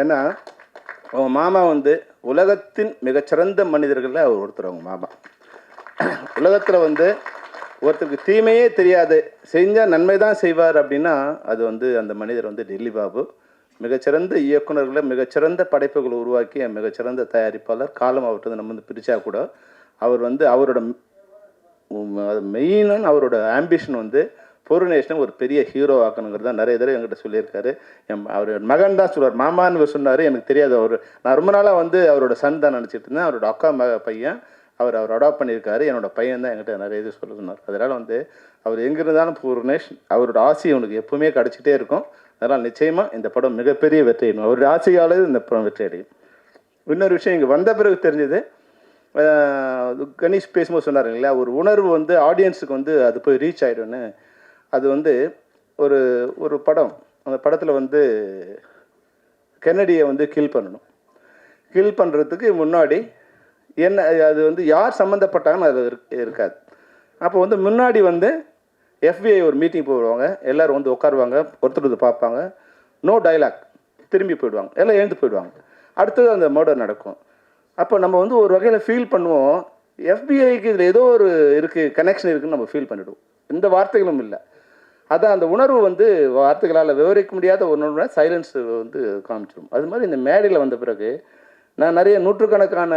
ஏன்னா அவங்க மாமா உலகத்தின் மிகச்சிறந்த மனிதர்களில் அவர் ஒருத்தர். அவங்க மாமா உலகத்தில் ஒருத்தருக்கு தீமையே தெரியாது, செஞ்சால் நன்மை தான் செய்வார் அப்படின்னா அது அந்த மனிதர் டெல்லி பாபு. மிகச்சிறந்த இயக்குநர்களை, மிகச்சிறந்த படைப்புகளை உருவாக்கிய மிகச்சிறந்த தயாரிப்பாளர். காலம் அவர்கிட்ட நம்ம பிரித்தா கூட அவர் அவரோட மெயினான அவரோட ஆம்பிஷன் பூர்ணேஷனை ஒரு பெரிய ஹீரோ ஆக்கணுங்கிறது தான் நிறைய தடவை என்கிட்ட சொல்லியிருக்காரு. அவர் மகன் தான் சொல்லுவார், மாமான்னு சொன்னார். எனக்கு தெரியாது. நான் ரொம்ப நாளாக அவரோட சன் தான் நினச்சிட்டு இருந்தேன். அவரோட அக்கா பையன் அவர் அடாப்ட் பண்ணியிருக்காரு. என்னோட பையன் தான் என்கிட்ட நிறைய இது சொல்ல சொன்னார். அதனால் அவர் எங்கே இருந்தாலும் பூர்ணேஷ் அவரோட ஆசை அவனுக்கு எப்பவுமே கிடச்சிட்டே இருக்கும். அதனால் நிச்சயமாக இந்த படம் மிகப்பெரிய வெற்றி அடையும். அவருடைய ஆசையால் இந்த படம் வெற்றி அடையும். இன்னொரு விஷயம் இங்கே வந்த பிறகு தெரிஞ்சது, கணேஷ் பேசும்போது சொன்னார் இல்லையா, ஒரு உணர்வு ஆடியன்ஸுக்கு அது போய் ரீச் ஆகிடும்னு. அது ஒரு ஒரு படம், அந்த படத்தில் கென்னடியை கில் பண்ணணும். கில் பண்ணுறதுக்கு முன்னாடி என்ன அது யார் சம்மந்தப்பட்டாங்கன்னு அது இருக்காது. அப்போ முன்னாடி FBI ஒரு மீட்டிங் போடுவாங்க, எல்லோரும் உட்காருவாங்க, ஒருத்தர் பார்ப்பாங்க, நோ டைலாக், திரும்பி போயிடுவாங்க, எல்லாம் எழுந்து போயிடுவாங்க. அடுத்தது அந்த மர்டர் நடக்கும். அப்போ நம்ம ஒரு வகையில் ஃபீல் பண்ணுவோம், FBIக்கு இதில் ஏதோ ஒரு இருக்குது, கனெக்ஷன் இருக்குதுன்னு நம்ம ஃபீல் பண்ணிவிடுவோம். எந்த வார்த்தைகளும் இல்லை. அதான் அந்த உணர்வு வார்த்தைகளால் விவரிக்க முடியாத ஒன்று சைலன்ஸ் காமிச்சிடும். அது மாதிரி இந்த மேடையில் வந்த பிறகு நான் நிறைய நூற்றுக்கணக்கான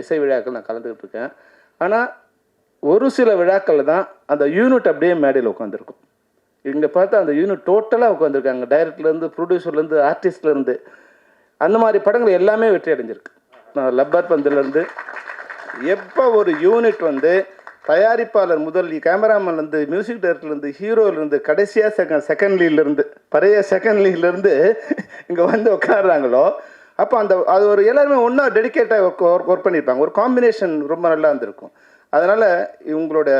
இசை விழாக்கள் நான் கலந்துக்கிட்டு இருக்கேன். ஆனால் ஒரு சில விழாக்களில் தான் அந்த யூனிட் அப்படியே மேடையில் உட்காந்துருக்கும். இங்கே பார்த்தா அந்த யூனிட் டோட்டலாக உட்காந்துருக்காங்க. டைரக்டர்லேருந்து, ப்ரொடியூசர்லேருந்து, ஆர்டிஸ்ட்லேருந்து. அந்த மாதிரி படங்கள் எல்லாமே வெற்றி அடைஞ்சிருக்கு. நான் லப்பர் பந்துலேருந்து எப்போ ஒரு யூனிட் தயாரிப்பாளர் முதல் கேமராமேன்லேருந்து, மியூசிக் டைரக்டர்லேருந்து, ஹீரோலேருந்து, கடைசியாக செகண்ட் லீட்லேருந்து, பழைய செகண்ட் லீட்லேருந்து இங்கே உட்காடுறாங்களோ, அப்போ அது ஒரு எல்லாருமே ஒன்றா டெடிக்கேட்டாக ஒர்க் பண்ணியிருப்பாங்க. ஒரு காம்பினேஷன் ரொம்ப நல்லா இருந்திருக்கும். அதனால் இவங்களோட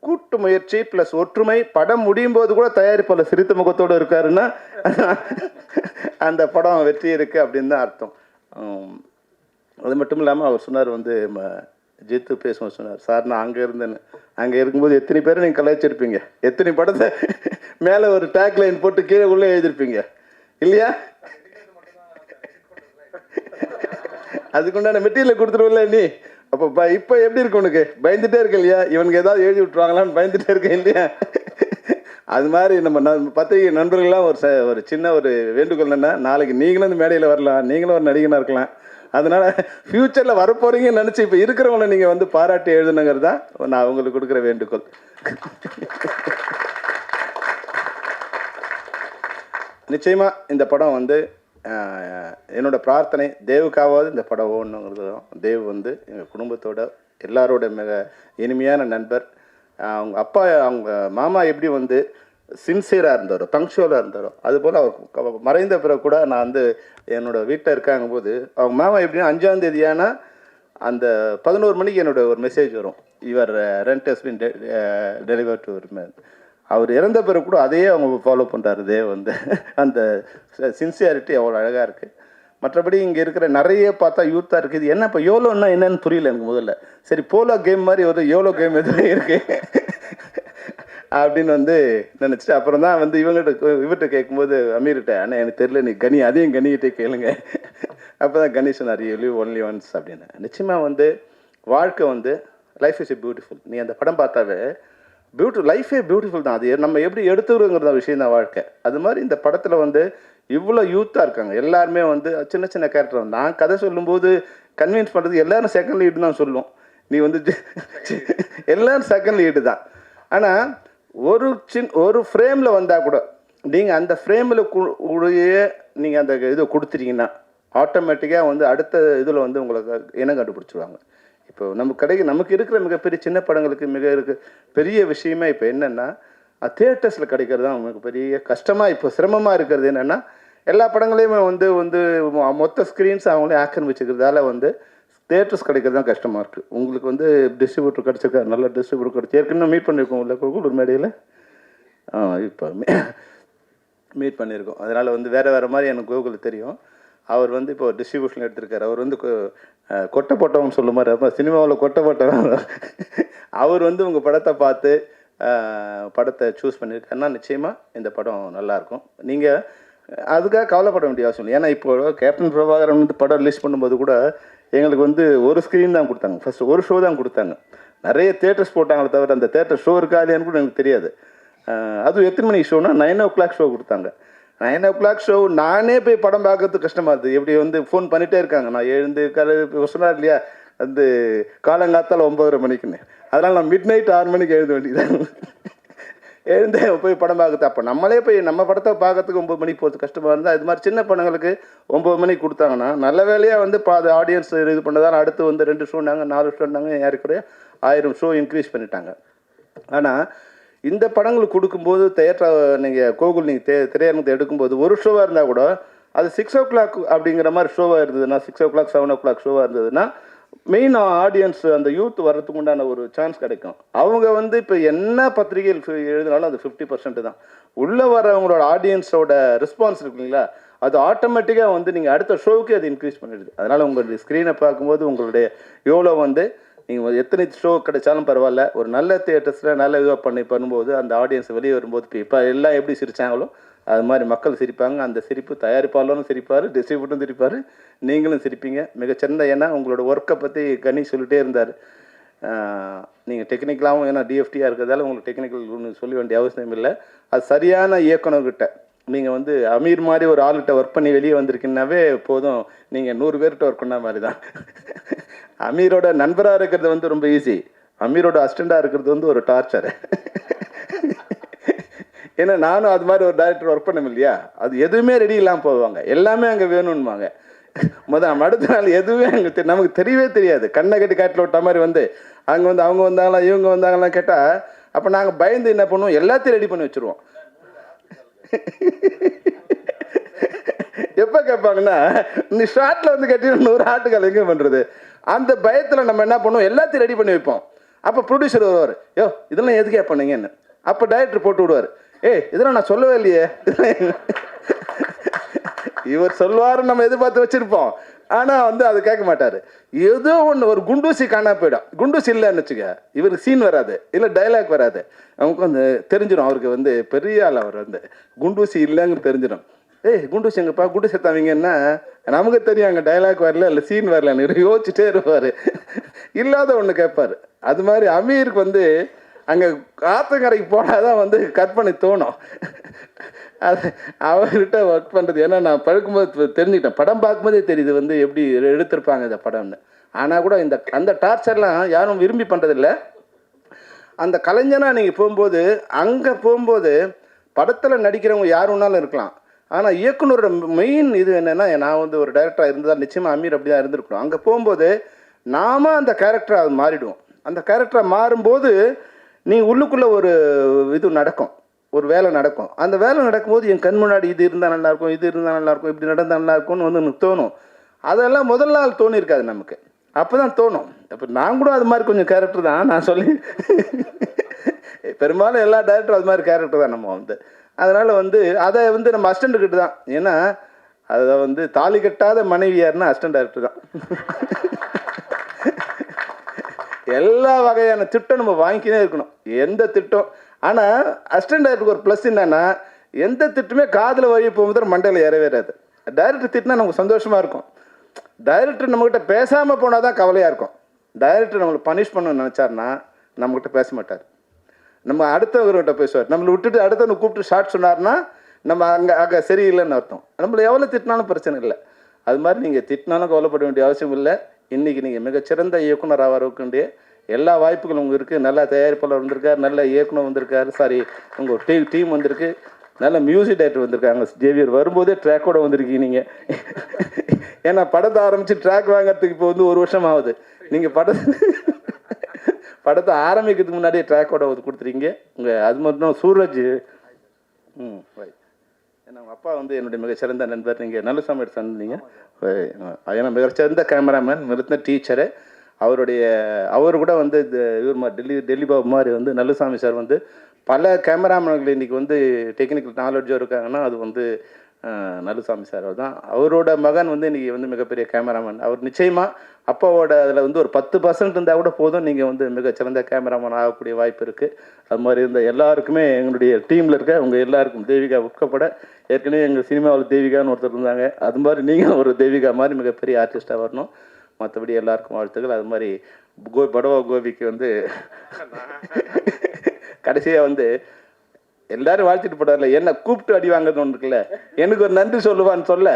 கூட்டு முயற்சி ப்ளஸ் ஒற்றுமை, படம் முடியும் போது கூட தயாரிப்பாளர் சிரித்த முகத்தோடு இருக்காருன்னா அந்த படம் வெற்றி இருக்குது அப்படின்னு தான் அர்த்தம். அது மட்டும் இல்லாமல் அவர் சொன்னார் வந்து ஜித்து பேசும்போது சொன்னார், சார் நான் அங்கே இருந்தேன்னு. அங்கே இருக்கும்போது எத்தனை பேரை நீங்கள் கலாய்ச்சிருப்பீங்க, எத்தனை படத்தை மேலே ஒரு டேக் லைன் போட்டு கீழே உள்ளே எழுதியிருப்பீங்க இல்லையா? அதுக்குண்டான மெட்டீரியல் கொடுத்துருவில்ல நீ. அப்போ இப்போ எப்படி இருக்கு உனக்கு? பயந்துட்டே இருக்க இல்லையா? இவனுக்கு ஏதாவது எழுதி விட்டுருவாங்களான்னு பயந்துட்டே இருக்கேன் இல்லையா? அது மாதிரி நம்ம பத்திரிகை நண்பர்கள்லாம் ஒரு சின்ன ஒரு வேண்டுகோள் என்னென்னா, நாளைக்கு நீங்களும் இந்த மேடையில் வரலாம், நீங்களும் ஒரு நடிகனாக இருக்கலாம். அதனால் ஃப்யூச்சரில் வரப்போகிறீங்கன்னு நினச்சி இப்போ இருக்கிறவங்கள நீங்கள் வந்து பாராட்டி எழுதுனுங்கிறது தான் நான் அவங்களுக்கு கொடுக்குற வேண்டுகோள். நிச்சயமாக இந்த படம் வந்து என்னோடய பிரார்த்தனை, தேவுக்காவது இந்த படம் ஓடணுங்கிறது தான். தேவ் வந்து எங்கள் குடும்பத்தோட எல்லாரோட மிக இனிமையான நண்பர். அவங்க அப்பா, அவங்க மாமா எப்படி வந்து சின்சியராக இருந்தாரோ, பங்க்சுவலாக இருந்தாரோ, அதுபோல் அவர் மறைந்த பிறகு கூட நான் வந்து என்னோடய வீட்டில் இருக்காங்க போது அவங்க மாமா எப்படின்னா 5ஆம் தேதி ஆனால் அந்த 11 மணிக்கு என்னோட ஒரு மெசேஜ் வரும், your rent has been deliver to man. அவர் இறந்த பிறகு கூட அதையே அவங்க ஃபாலோ பண்ணுறாரு. தேவ் வந்து அந்த சின்சியாரிட்டி அவ்வளோ அழகாக இருக்குது. மற்றபடி இங்கே இருக்கிற நிறைய பார்த்தா யூத்தாக இருக்குது. இது என்ன இப்போ யோலோன்னா என்னன்னு புரியல எனக்கு முதல்ல. சரி, போலோ கேம் மாதிரி ஒரு யோலோ கேம் எதுவும் இருக்குது அப்படின்னு வந்து நினச்சிட்டு அப்புறம் தான் வந்து இவர்கிட்ட கேட்கும்போது அமீர்கிட்ட, ஆனால் எனக்கு தெரியல, நீ கனி அதையும் கனிகிட்டே கேளுங்க. அப்போ தான் கணேஷ் சொன்னார், யூ லிவ் ஒன்லி ஒன்ஸ் அப்படின்னு. நிச்சயமாக வந்து வாழ்க்கை வந்து லைஃப் இஸ் பியூட்டிஃபுல். நீ அந்த படம் பார்த்தாவே லைஃபே பியூட்டிஃபுல் தான். அது நம்ம எப்படி எடுத்துக்கிறோங்கிறத விஷயம் தான் வாழ்க்கை. அது மாதிரி இந்த படத்தில் வந்து இவ்வளோ யூத்தாக இருக்காங்க. எல்லாருமே வந்து சின்ன சின்ன கேரக்டர். நான் கதை சொல்லும்போது கன்வின்ஸ் பண்ணுறது எல்லாரும் செகண்ட் லீடு தான் சொல்லுவோம். நீ வந்து எல்லோரும் செகண்ட் லீடு தான். ஆனால் ஒரு ஃப்ரேமில் வந்தால் கூட நீங்கள் அந்த ஃப்ரேமில் உடைய நீங்கள் அந்த இதை கொடுத்துட்டீங்கன்னா ஆட்டோமேட்டிக்காக வந்து அடுத்த இதில் வந்து உங்களுக்கு இனம் கண்டுபிடிச்சிடுவாங்க. இப்போ நமக்கு இருக்கிற மிகப்பெரிய சின்ன படங்களுக்கு பெரிய விஷயமே இப்போ என்னென்னா தியேட்டர்ஸில் கிடைக்கிறது தான் நமக்கு பெரிய கஷ்டமாக, இப்போ சிரமமாக இருக்கிறது என்னென்னா எல்லா படங்களையுமே வந்து மொத்த ஸ்க்ரீன்ஸ் அவங்களே ஆக்கிரமிச்சுக்கிறதால வந்து தியேட்டர்ஸ் கிடைக்கிறது தான் கஷ்டமாக இருக்குது. உங்களுக்கு வந்து டிஸ்ட்ரிபியூட்டர் கிடச்சிருக்காரு, நல்ல டிஸ்ட்ரிபியூட்டர் கிடச்சி ஏற்கனவே மீட் பண்ணியிருக்கோம் இல்லை ஒரு மேடையில் இப்போ மீட் பண்ணியிருக்கோம். அதனால் வந்து வேறு மாதிரி எனக்கு கோகுல் தெரியும். அவர் வந்து இப்போ டிஸ்ட்ரிபியூஷன் எடுத்திருக்காரு. அவர் வந்து கொட்டை போட்டவன் சொல்ல மாதிரி அப்போ சினிமாவில் கொட்டை போட்டவன் அவர் வந்து உங்கள் படத்தை பார்த்து படத்தை சூஸ் பண்ணியிருக்காருன்னா நிச்சயமாக இந்த படம் நல்லாயிருக்கும். நீங்கள் அதுக்காக கவலைப்பட வேண்டிய அவசியம் இல்லை. ஏன்னா இப்போ கேப்டன் பிரபாகரன் வந்து படம் ரிலீஸ் பண்ணும்போது கூட எங்களுக்கு வந்து ஒரு ஸ்க்ரீன் தான் கொடுத்தாங்க. ஃபஸ்ட்டு ஒரு ஷோ தான் கொடுத்தாங்க. நிறைய தேட்டர்ஸ் போட்டாங்களே தவிர அந்த தேட்டர் ஷோ இருக்கா இல்லையான்னு கூட எனக்கு தெரியாது. அதுவும் எத்தனை மணிக்கு ஷோனா 9 o'clock ஷோ கொடுத்தாங்க. 9 o'clock ஷோ நானே போய் படம் பார்க்கறதுக்கு கஷ்டமாக இருக்குது. எப்படி வந்து ஃபோன் பண்ணிகிட்டே இருக்காங்க. நான் எழுந்து சொன்னார் இல்லையா வந்து காலங்காத்தால் 9:30 மணிக்குன்னு. அதனால் நான் மிட் நைட் 6 மணிக்கு எழுத வேண்டியதான். எழுந்தே போய் படம் பார்க்குறது. அப்போ நம்மளே போய் நம்ம படத்தை பார்க்கறதுக்கு 9 மணிக்கு போகிறது கஷ்டமாக இருந்தால் இது மாதிரி சின்ன படங்களுக்கு 9 மணிக்கு கொடுத்தாங்கன்னா நல்ல வேலையாக வந்து ஆடியன்ஸ் இது பண்ணதால் அடுத்து வந்து 2 ஷோன்னாங்க 4 ஷோன்னாங்க ஏறக்குறைய 1000 ஷோ இன்க்ரீஸ் பண்ணிட்டாங்க. ஆனால் இந்த படங்களுக்கு கொடுக்கும்போது நீங்கள் கோகுல் நீங்கள் திரையரங்கத்தை எடுக்கும்போது ஒரு ஷோவாக இருந்தால் கூட அது 6 o'clock அப்படிங்கிற மாதிரி ஷோவாக இருந்ததுன்னா 6 o'clock 7 o'clock ஷோவாக இருந்ததுன்னா மெயின் ஆடியன்ஸ் அந்த யூத் வர்றதுக்கு உண்டான ஒரு சான்ஸ் கிடைக்கும். அவங்க வந்து இப்போ என்ன பத்திரிகையில் எழுதினாலும் அது 50% தான். உள்ளே வரவங்களோட ஆடியன்ஸோட ரெஸ்பான்ஸ் இருக்குங்களா, அது ஆட்டோமேட்டிக்காக வந்து நீங்கள் அடுத்த ஷோவுக்கு அது இன்க்ரீஸ் பண்ணிடுது. அதனால் உங்களுடைய ஸ்க்ரீனை பார்க்கும்போது உங்களுடைய எவ்வளோ வந்து நீங்கள் எத்தனை ஷோ கிடைச்சாலும் பரவாயில்ல, ஒரு நல்ல தியேட்டர்ஸில் நல்ல இதுவாக பண்ணும்போது அந்த ஆடியன்ஸ் வெளியே வரும்போது இப்போ எல்லாம் எப்படி சிரித்தாங்களோ அது மாதிரி மக்கள் சிரிப்பாங்க. அந்த சிரிப்பு தயாரிப்பாளரும் சிரிப்பார், டிஸ்ட்ரிபியூட்டரும் சிரிப்பார், நீங்களும் சிரிப்பீங்க. மிகச்சிறந்த ஏன்னா உங்களோட ஒர்க்கை பற்றி கணி சொல்லிகிட்டே இருந்தார். நீங்கள் டெக்னிக்கலாகவும் ஏன்னா டிஎஃப்டியாக இருக்கிறதால உங்களுக்கு டெக்னிக்கல் ஒன்று சொல்ல வேண்டிய அவசியம் இல்லை. அது சரியான இயக்குனர்கிட்ட நீங்கள் வந்து அமீர் மாதிரி ஒரு ஆள்கிட்ட ஒர்க் பண்ணி வெளியே வந்திருக்கீங்கன்னாவே போதும். நீங்கள் 100 பேர்கிட்ட ஒர்க் பண்ண மாதிரி தான். அமீரோட நண்பராக இருக்கிறது வந்து ரொம்ப ஈஸி, அமீரோட அசிஸ்டண்டாக இருக்கிறது வந்து ஒரு டார்ச்சர். ஏன்னா நானும் அது மாதிரி ஒரு டைரக்டர் ஒர்க் பண்ண இல்லையா, அது எதுவுமே ரெடி இல்லாமல் போவாங்க, எல்லாமே அங்கே வேணும்னுவாங்க. அடுத்த நாள் எதுவுமே அங்கே நமக்கு தெரியவே தெரியாது. கண்ணை கட்டி காட்டில் விட்ட மாதிரி வந்து அங்கே வந்து அவங்க வந்தாங்களா இவங்க வந்தாங்களாம் கேட்டால் அப்போ நாங்கள் பயந்து என்ன பண்ணுவோம், எல்லாத்தையும் ரெடி பண்ணி வச்சுருவோம். எப்போ கேட்பாங்கன்னா நீ ஷார்ட்டில் வந்து கட்டி 100 ஆட்டுக்கால் எங்கே பண்ணுறது, அந்த பயத்தில் நம்ம என்ன பண்ணுவோம், எல்லாத்தையும் ரெடி பண்ணி வைப்போம். அப்போ ப்ரொடியூசர் வருவார், யோ இதெல்லாம் எதுக்கே பண்ணீங்கன்னு. அப்போ டைரக்டர் போட்டு விடுவார், இதெல்லாம் நான் சொல்லவே இல்லையே. இவர் சொல்வாருன்னு நம்ம எதிர்பார்த்து வச்சிருப்போம். ஆனால் வந்து அது கேட்க மாட்டார். ஏதோ ஒன்று ஒரு குண்டூசி காணா போயிடும். குண்டூசி இல்லைன்னு வச்சுக்க, இவருக்கு சீன் வராது, இல்லை டைலாக் வராது. அவங்களுக்கு வந்து தெரிஞ்சிடும், அவருக்கு வந்து பெரிய ஆள், அவர் வந்து குண்டூசி இல்லைன்னு தெரிஞ்சிடும். ஏய் குண்டூசி எங்கப்பா, குண்டூசி எடுத்தாவீங்கன்னா நமக்கு தெரியும் அங்கே டைலாக் வரல, இல்லை சீன் வரலன்னு யோசிச்சுட்டே இருப்பார். இல்லாத ஒன்று கேட்பார். அது மாதிரி அமீருக்கு வந்து அங்கே ஆத்தங்கரைக்கு போனால் தான் வந்து கட் பண்ணி தோணும். அது அவர்கிட்ட ஒர்க் பண்ணுறது, ஏன்னா நான் பழக்கும்போது தெரிஞ்சுக்கிட்டேன், படம் பார்க்கும்போதே தெரியுது வந்து எப்படி எடுத்திருப்பாங்க இந்த படம்னு. ஆனால் கூட அந்த டார்ச்சர்லாம் யாரும் விரும்பி பண்ணுறதில்ல. அந்த கலைஞனாக நீங்கள் போகும்போது, அங்கே போகும்போது படத்தில் நடிக்கிறவங்க யார் வேணாலும் இருக்கலாம். ஆனால் இயக்குனரோட மெயின் இது என்னென்னா, நான் வந்து ஒரு டைரக்டராக இருந்தால் நிச்சயமாக அமீர் அப்படி தான் இருந்திருக்கணும். அங்கே போகும்போது நாம அந்த கேரக்டரை அது மாறிடுவோம். அந்த கேரக்டரை மாறும்போது நீங்கள் உள்ளுக்குள்ளே ஒரு இது நடக்கும், ஒரு வேலை நடக்கும். அந்த வேலை நடக்கும்போது என் கண் முன்னாடி இது இருந்தால் நல்லாயிருக்கும், இது இருந்தால் நல்லாயிருக்கும், இப்படி நடந்தால் நல்லாயிருக்கும்னு வந்து எனக்கு தோணும். அதெல்லாம் முதல் நாள் தோணியிருக்காது நமக்கு, அப்போ தான் தோணும். அப்போ நான் கூட அது மாதிரி கொஞ்சம் கேரக்டர் தான் நான் சொல்லி பெரும்பாலும் எல்லா டேரக்டரும் அது மாதிரி கேரக்டர் தான் நம்ம வந்து. அதனால் வந்து அதை வந்து நம்ம அசிஸ்டண்ட்டுக்கிட்ட தான், ஏன்னா அதை வந்து தாலி கட்டாத மனைவி யாருன்னா அசிஸ்டன்ட் டைரக்டர் தான். எல்லா வகையான திட்டம் நம்ம வாங்கிக்கினே இருக்கணும், எந்த திட்டம். ஆனால் அசிஸ்டன்ட் டைரக்டருக்கு ஒரு ப்ளஸ் என்னன்னா, எந்த திட்டமே காதில் வழி போகும்போது மண்டையில் ஏறவேறாது. டைரக்டர் திட்டினா நமக்கு சந்தோஷமாக இருக்கும். டைரக்டர் நம்மக்கிட்ட பேசாமல் போனால் தான் கவலையாக இருக்கும். டைரக்டர் நம்மளை பனிஷ் பண்ணணும்னு நினச்சாருன்னா நம்மக்கிட்ட பேச மாட்டார், நம்ம அடுத்தவர்கிட்ட பேசுவார். நம்மளை விட்டுட்டு அடுத்தவனை கூப்பிட்டு ஷார்ட் சொன்னார்னா நம்ம அங்கே சரியில்லைன்னு அர்த்தம். நம்மளை எவ்வளோ திட்டினாலும் பிரச்சனை இல்லை. அது மாதிரி நீங்கள் திட்டினாலும் கவலைப்பட வேண்டிய அவசியம் இல்லை. இன்றைக்கி நீங்கள் மிகச்சிறந்த இயக்குனர் ஆகிறதுக்கு வேண்டிய எல்லா வாய்ப்புகளும் உங்களுக்கு இருக்குது. நல்ல தயாரிப்பாளர் வந்திருக்கார், நல்ல இயக்குனர் வந்திருக்காரு, உங்கள் டீம் வந்திருக்கு, நல்ல மியூசிக் டைரக்டர் வந்திருக்காங்க. ஜேவியர் வரும்போதே ட்ராக்கோட வந்திருக்கீங்க நீங்கள். ஏன்னா படத்தை ஆரம்பித்து ட்ராக் வாங்கிறதுக்கு இப்போ வந்து 1 வருஷம் ஆகுது. நீங்கள் படத்தை ஆரம்பிக்கிறதுக்கு முன்னாடியே ட்ராக்கோட கொடுத்துருக்கீங்க. அது மட்டும் சூரஜ் ரைட், ஏன்னா அவங்க அப்பா வந்து என்னுடைய மிகச்சிறந்த நண்பர். நீங்கள் நல்லசாமி எடுத்து தந்தீங்க, ஏன்னா மிகச்சிறந்த கேமராமேன், மிகச்சிறந்த டீச்சரு. அவர் கூட வந்து இவர் டெல்லி பாபு மாதிரி வந்து நல்லசாமி சார் வந்து பல கேமராமேன்கள் இன்றைக்கி வந்து டெக்னிக்கல் நாலேஜாக இருக்காங்கன்னா அது வந்து நல்லசாமி சார் தான். அவரோட மகன் வந்து இன்றைக்கி வந்து மிகப்பெரிய கேமராமேன். அவர் நிச்சயமாக அப்பாவோட அதில் வந்து ஒரு 10% இருந்தால் கூட போதும், நீங்கள் வந்து மிகச்சிறந்த கேமராமேன் ஆகக்கூடிய வாய்ப்பு இருக்குது. அது மாதிரி இருந்த எல்லாருக்குமே, எங்களுடைய டீமில் இருக்க உங்கள் எல்லாருக்கும், தேவிகா உட்கப்பட, ஏற்கனவே எங்கள் சினிமாவில் தேவிகான்னு ஒருத்தர் இருந்தாங்க, அது மாதிரி நீங்கள் ஒரு தேவிகா மாதிரி மிகப்பெரிய ஆர்டிஸ்ட்டாக வரணும். மற்றபடி எல்லாருக்கும் வாழ்த்துக்கள். அது மாதிரி படவா கோபிக்கு வந்து கடைசியாக வந்து எல்லாரும் வாழ்த்துட்டு போட்டார்ல, என்ன கூப்பிட்டு அடி வாங்குறது ஒன்று இருக்குல்ல, எனக்கு ஒரு நன்றி சொல்லுவான்னு சொல்ல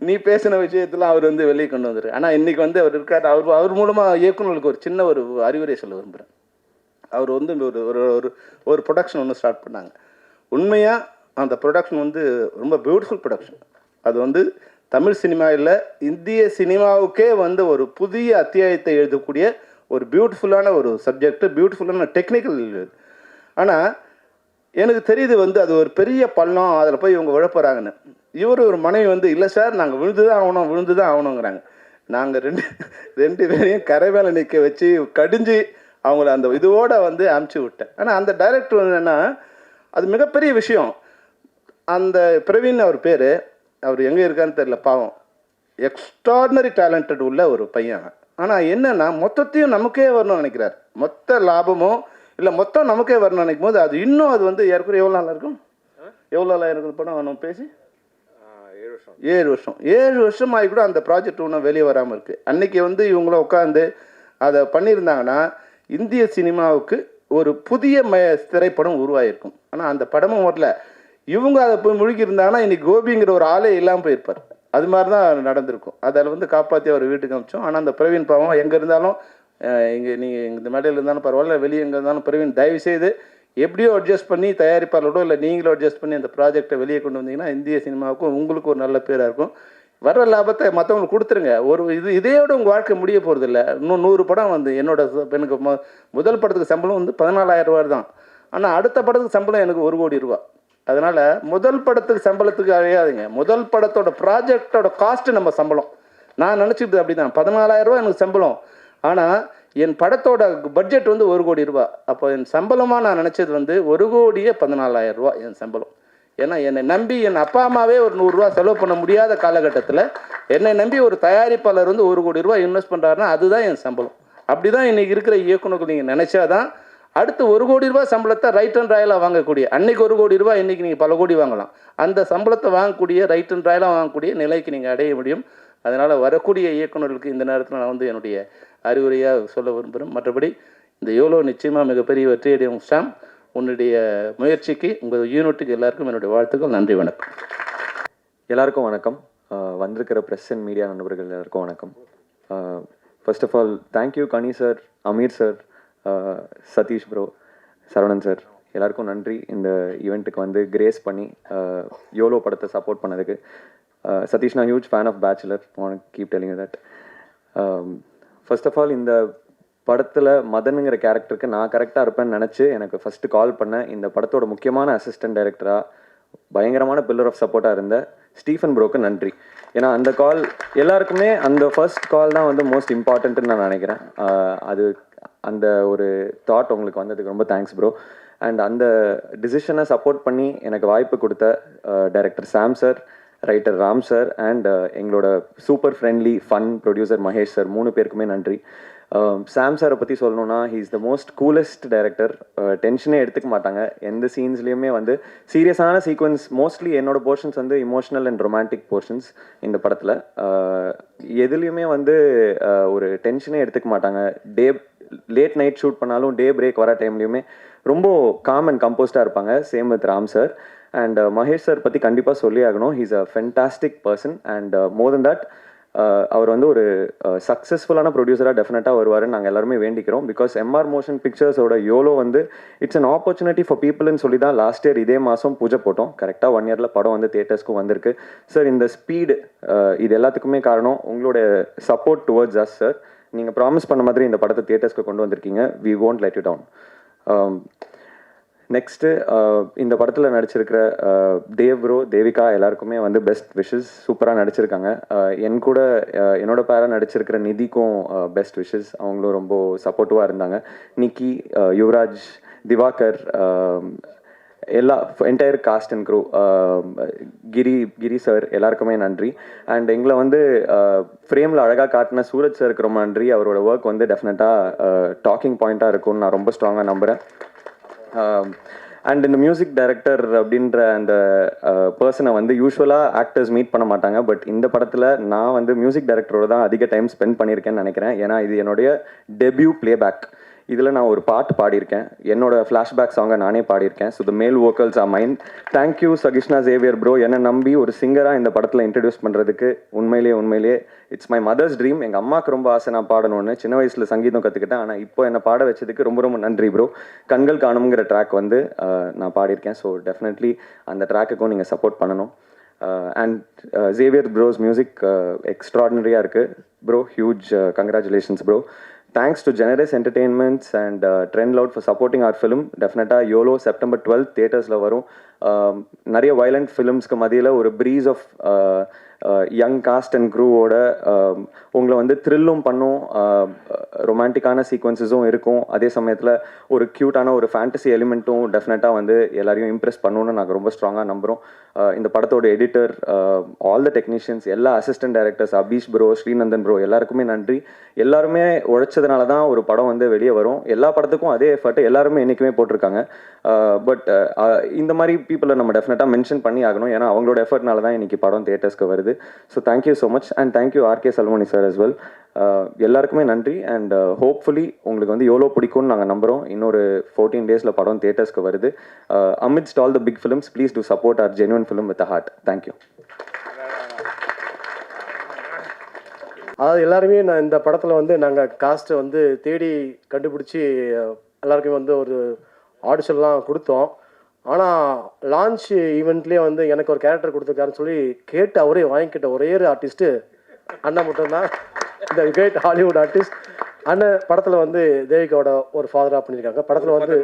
நீ பேசின விஷயத்தில் அவர் வந்து வெளியே கொண்டு வந்துரு. ஆனால் இன்றைக்கி வந்து அவர் இருக்கார். அவர் மூலமாக இயக்குநர்களுக்கு ஒரு சின்ன ஒரு அறிவுரை சொல்ல விரும்புகிறேன். அவர் வந்து ஒரு ப்ரொடக்ஷன் ஒன்று ஸ்டார்ட் பண்ணாங்க. உண்மையாக அந்த ப்ரொடக்ஷன் வந்து ரொம்ப பியூட்டிஃபுல் ப்ரொடக்ஷன். அது வந்து தமிழ் சினிமா இல்லை, இந்திய சினிமாவுக்கே வந்து ஒரு புதிய அத்தியாயத்தை எழுதக்கூடிய ஒரு பியூட்டிஃபுல்லான ஒரு சப்ஜெக்ட், பியூட்டிஃபுல்லான டெக்னிக்கல். ஆனால் எனக்கு தெரியுது வந்து அது ஒரு பெரிய பள்ளம், அதில் போய் இவங்க விழப்போகிறாங்கன்னு. ஒரு மனைவி வந்து இல்லை சார் நாங்கள் விழுந்து தான் ஆகணுங்கிறாங்க. நாங்கள் ரெண்டு பேரையும் கரை மேலே நிற்க வச்சு கடிஞ்சு அவங்கள அந்த இதோடு வந்து அமுச்சு விட்டேன். ஆனால் அந்த டைரக்டர் வந்து என்னென்னா, அது மிகப்பெரிய விஷயம். அந்த பிரவீன் அவர் பேர், அவர் எங்கே இருக்கான்னு தெரியல, பாவம், எக்ஸ்ட்ராடினரி டேலண்டட் உள்ள ஒரு பையன். ஆனால் என்னென்னா மொத்தத்தையும் நமக்கே வரணும்னு நினைக்கிறார். மொத்த லாபமும் இல்லை மொத்தம் நமக்கே வரணும்னு நினைக்கும் போது அது இன்னும் அது வந்து ஏற்கனவே எவ்வளோ நாளாக இருக்கும், எவ்வளோ நாளாக இருக்குது படம் நம்ம பேசி 7 வருஷம் ஆகி கூட அந்த ப்ராஜெக்ட் ஒன்றும் வெளியே வராமல் இருக்குது. அன்றைக்கி வந்து இவங்கள உட்காந்து அதை பண்ணியிருந்தாங்கன்னா இந்திய சினிமாவுக்கு ஒரு புதிய திரைப்படம் உருவாகிருக்கும். ஆனால் அந்த படமும் வரல. இவங்க அதை போய் முழுக்கியிருந்தாங்கன்னா இன்றைக்கி கோபிங்கிற ஒரு ஆளே இல்லாமல் போயிருப்பார். அது மாதிரி தான் நடந்திருக்கும். அதில் வந்து காப்பாற்றி அவர் வீட்டுக்கு அனுப்பிச்சோம். ஆனால் அந்த பிரவீன் பாவம் எங்கே இருந்தாலும், இங்கே நீங்கள் இந்த மேடையில் இருந்தாலும் பரவாயில்ல, வெளியே எங்கே இருந்தாலும் பிரவீன் தயவுசெய்து எப்படியோ அட்ஜஸ்ட் பண்ணி தயாரிப்பாளரோட இல்லை நீங்களும் அட்ஜஸ்ட் பண்ணி அந்த ப்ராஜெக்டை வெளியே கொண்டு வந்தீங்கன்னா இந்திய சினிமாவுக்கும் உங்களுக்கு ஒரு நல்ல பேராக இருக்கும். வர்ற லாபத்தை மற்றவங்களுக்கு கொடுத்துருங்க. இதையோட உங்கள் வாழ்க்கை முடிய போகிறதில்ல. இன்னும் 100 படம் வந்து எனக்கு முதல் படத்துக்கு சம்பளம் வந்து 14,000 ரூபா தான். ஆனால் அடுத்த படத்துக்கு சம்பளம் எனக்கு 1 கோடி ரூபா. அதனால் முதல் படத்துக்கு சம்பளத்துக்கு அழையாதுங்க. முதல் படத்தோட ப்ராஜெக்டோட காஸ்ட்டு நம்ம சம்பளம். நான் நினச்சிக்கிட்டு அப்படி தான், 14,000 ரூபா எனக்கு சம்பளம். ஆனால் என் படத்தோட பட்ஜெட் வந்து 1 கோடி ரூபா. அப்போ என் சம்பளமாக நான் நினச்சது வந்து 1,14,000 ரூபா என் சம்பளம். ஏன்னா என்னை நம்பி என் அப்பா அம்மாவே ஒரு 100 ரூபா செலவு பண்ண முடியாத காலகட்டத்தில் என்னை நம்பி ஒரு தயாரிப்பாளர் வந்து 1 கோடி ரூபாய் இன்வெஸ்ட் பண்ணுறாருன்னா அதுதான் என் சம்பளம். அப்படி தான் இன்றைக்கி இருக்கிற இயக்குநர்கள் நீங்கள் நினச்சாதான் அடுத்து 1 கோடி ரூபாய் சம்பளத்தை ரைட் அண்ட் ராயலாக வாங்கக்கூடிய, அன்னைக்கு 1 கோடி ரூபாய் இன்றைக்கி நீங்கள் பல கோடி வாங்கலாம், அந்த சம்பளத்தை வாங்கக்கூடிய ரைட் அண்ட் ராயலாக வாங்கக்கூடிய நிலைக்கு நீங்கள் அடைய முடியும். அதனால் வரக்கூடிய இயக்குநர்களுக்கு இந்த நேரத்தில் நான் வந்து என்னுடைய அறிவுரையாக சொல்ல விரும்புகிறேன். மற்றபடி இந்த யோலோ நிச்சயமாக மிகப்பெரிய வெற்றியடையும். சாம், உன்னுடைய முயற்சிக்கு, உங்கள் யூனிட்டுக்கு எல்லாருக்கும் என்னுடைய வாழ்த்துக்கள். நன்றி, வணக்கம். எல்லாருக்கும் வணக்கம். வந்திருக்கிற ப்ரெஸ் அண்ட் மீடியா நண்பர்கள் எல்லாருக்கும் வணக்கம். First of all thank you Kani sir, Ameer sir, Sathish bro, Saravanan sir, எல்லாருக்கும் நன்றி இந்த ஈவெண்ட்டுக்கு வந்து கிரேஸ் பண்ணி யோலோ படத்தை சப்போர்ட் பண்ணதுக்கு. சதீஷ், நான் huge fan of Bachelor, want keep telling you that. First of all இந்த படத்தில் மதனுங்கிற கேரக்டருக்கு நான் கரெக்டாக இருப்பேன்னு நினச்சி எனக்கு ஃபஸ்ட்டு கால் பண்ண இந்த படத்தோட முக்கியமான அசிஸ்டன்ட் டைரக்டராக பயங்கரமான பில்லர் ஆஃப் சப்போர்ட்டாக இருந்த ஸ்டீஃபன் ப்ரோக்கு நன்றி. ஏன்னா அந்த கால் எல்லாருக்குமே அந்த ஃபர்ஸ்ட் கால் தான் வந்து மோஸ்ட் இம்பார்ட்டன்ட்டுன்னு நான் நினைக்கிறேன். அது அந்த ஒரு தாட் உங்களுக்கு வந்ததுக்கு ரொம்ப தேங்க்ஸ் ப்ரோ. அண்ட் அந்த டிசிஷனை சப்போர்ட் பண்ணி எனக்கு வாய்ப்பு கொடுத்த director Sam sir, writer Ram sir and எங்களோட super friendly fun producer Mahesh sir, 3 பேருக்குமே நன்றி. சாம் சாரை பற்றி சொல்லணும்னா he is the most coolest director. டென்ஷனே எடுத்துக்க மாட்டாங்க எந்த சீன்ஸ்லேயுமே. வந்து சீரியஸான சீக்வன்ஸ், மோஸ்ட்லி என்னோட போர்ஷன்ஸ் வந்து இமோஷனல் அண்ட் ரொமான்டிக் போர்ஷன்ஸ் இந்த படத்தில். எதுலேயுமே வந்து ஒரு டென்ஷனே எடுத்துக்க மாட்டாங்க. லேட் நைட் ஷூட் பண்ணாலும் டே பிரேக் வர டைம்லையுமே ரொம்ப காம் அண்ட் கம்போஸ்டாக இருப்பாங்க. Same with Ram sir. And Mahesh sir பற்றி கண்டிப்பாக சொல்லி ஆகணும். He's a fantastic person and more then that அவர் வந்து ஒரு சக்ஸஸ்ஃபுல்லான ப்ரொடியூசராக டெஃபினட்டாக வருவாருன்னு நாங்கள் எல்லாருமே வேண்டிக்கிறோம். பிகாஸ் எம்ஆர் மோஷன் பிக்சர்ஸோட யோலோ வந்து இட்ஸ் அன் ஆப்பர்ச்சுனிட்டி ஃபார் பீப்புள்னு சொல்லி தான் லாஸ்ட் இயர் இதே மாதம் பூஜை போட்டோம். கரெக்டாக 1 இயரில் படம் வந்து தியேட்டர்ஸ்க்கும் வந்திருக்கு. சார் இந்த ஸ்பீடு இது எல்லாத்துக்குமே காரணம் உங்களோட சப்போர்ட் டுவர்ட்ஸ் அஸ் சார். நீங்கள் ப்ராமிஸ் பண்ண மாதிரி இந்த படத்தை தியேட்டர்ஸ்க்கு கொண்டு வந்திருக்கீங்க. We won't let you down. Next இந்த படத்தில் நடிச்சிருக்கிற தேவ் ப்ரோ, தேவிகா எல்லாருக்குமே வந்து பெஸ்ட் விஷஸ். சூப்பராக நடிச்சிருக்காங்க. என் கூட என்னோட பேராக நடிச்சிருக்கிற நிதிக்கும் பெஸ்ட் விஷஸ். அவங்களும் ரொம்ப சப்போர்ட்டிவாக இருந்தாங்க. நிக்கி, யுவராஜ், திவாகர், எல்லா entire cast and crew, Giri sir எல்லாருக்குமே நன்றி. அண்ட் எங்களை வந்து ஃப்ரேமில் அழகாக காட்டின சூரஜ் சாருக்கு ரொம்ப நன்றி. அவரோட ஒர்க் வந்து டெஃபினட்டாக டாக்கிங் பாயிண்ட்டாக இருக்கும்னு நான் ரொம்ப ஸ்ட்ராங்காக நம்புகிறேன். அண்ட் இந்த மியூசிக் டைரக்டர் அப்படின்ற அந்த பர்சனை வந்து யூஸ்வலாக ஆக்டர்ஸ் மீட் பண்ண மாட்டாங்க. பட் இந்த படத்தில் நான் வந்து மியூசிக் டைரக்டரோட தான் அதிக டைம் ஸ்பெண்ட் பண்ணியிருக்கேன்னு நினைக்கிறேன். ஏன்னா இது என்னுடைய டெபியூ பிளேபேக். இதில் நான் ஒரு பாட்டு பாடியிருக்கேன். என்னோட ஃப்ளாஷ்பேக் சாங்கை நானே பாடியிருக்கேன். So the male vocals are mind. Thank you Sakishna Xavier bro, என்னை நம்பி ஒரு சிங்கராக இந்த படத்தில் இன்ட்ரடியூஸ் பண்ணுறதுக்கு. உண்மையிலேயே இட்ஸ் மை மதர்ஸ் ட்ரீம். எங்கள் அம்மாவுக்கு ரொம்ப ஆசை நான் பாடணும்னு. சின்ன வயசில் சங்கீதம் கற்றுக்கிட்டேன். ஆனால் இப்போ என்னை பாட வச்சதுக்கு ரொம்ப ரொம்ப நன்றி ப்ரோ. கண்கள் காணுங்கிற ட்ராக் வந்து நான் பாடியிருக்கேன். ஸோ டெஃபினெட்லி அந்த ட்ராக்குக்கும் நீங்கள் சப்போர்ட் பண்ணணும். அண்ட் ஜேவியர் ப்ரோஸ் மியூசிக் எக்ஸ்ட்ராடினரியாக இருக்குது bro. Huge congratulations bro. Thanks to Generous Entertainments and Trend Loud for supporting our film. Definitely YOLO September 12th தியேட்டர்ஸில் வரும். நிறைய வயலண்ட் ஃபிலிம்ஸ்க்கு மத்தியில் ஒரு breeze of young cast and க்ரூவோட உங்களை வந்து த்ரில்லும் பண்ணும், ரொமான்டிக்கான சீக்வன்சஸும் இருக்கும். அதே சமயத்தில் ஒரு க்யூட்டான ஒரு ஃபேண்டசி எலிமெண்ட்டும் டெஃபினட்டாக வந்து எல்லாரையும் இம்ப்ரெஸ் பண்ணணும்னு நாங்கள் ரொம்ப ஸ்ட்ராங்காக நம்புகிறோம். இந்த படத்தோட எடிட்டர், ஆல் த டெக்னீஷியன்ஸ், எல்லா assistant directors, Abheesh bro, ஸ்ரீநந்தன் bro எல்லாருக்குமே நன்றி. எல்லாருமே உழைச்சதுனால தான் ஒரு படம் வந்து வெளியே வரும். எல்லா படத்துக்கும் அதே எஃபர்ட் எல்லாருமே என்றைக்குமே போட்டிருக்காங்க. பட் இந்த மாதிரி பீப்புளை நம்ம டெஃபினட்டாக மென்ஷன் பண்ணி ஆகணும். ஏன்னா அவங்களோட எஃபர்ட்னால தான் இன்றைக்கி படம் தியேட்டர்ஸ்க்கு வருது. So thank you so much and thank you RK Salmoni sir as well. எல்லாருக்குமே நன்றி. அண்ட் ஹோப்ஃபுல்லி உங்களுக்கு வந்து எவ்வளோ பிடிக்கும்னு நாங்கள் நம்புகிறோம். இன்னொரு 14 டேஸில் படம் தியேட்டர்ஸ்க்கு வருது. amidst all the big films, please do support our genuine film with a heart. Thank you. அதாவது எல்லாருமே நான் இந்த படத்தில் வந்து நாங்கள் காஸ்ட்டை வந்து தேடி கண்டுபிடிச்சி எல்லாருக்குமே வந்து ஒரு ஆடிஷன்லாம் கொடுத்தோம். ஆனால் லான்ச் ஈவெண்ட்லேயே வந்து எனக்கு ஒரு கேரக்டர் கொடுத்துருக்காருன்னு சொல்லி கேட்டு அவரே வாங்கிக்கிட்ட ஒரே ஒரு ஆர்டிஸ்ட்டு அண்ணன் மட்டும்தான். இந்த கிரேட் ஹாலிவுட் ஆர்டிஸ்ட் அண்ணன் படத்தில் வந்து தேவிகாவோட ஒரு ஃபாதராக பண்ணியிருக்காங்க. படத்தில் வந்து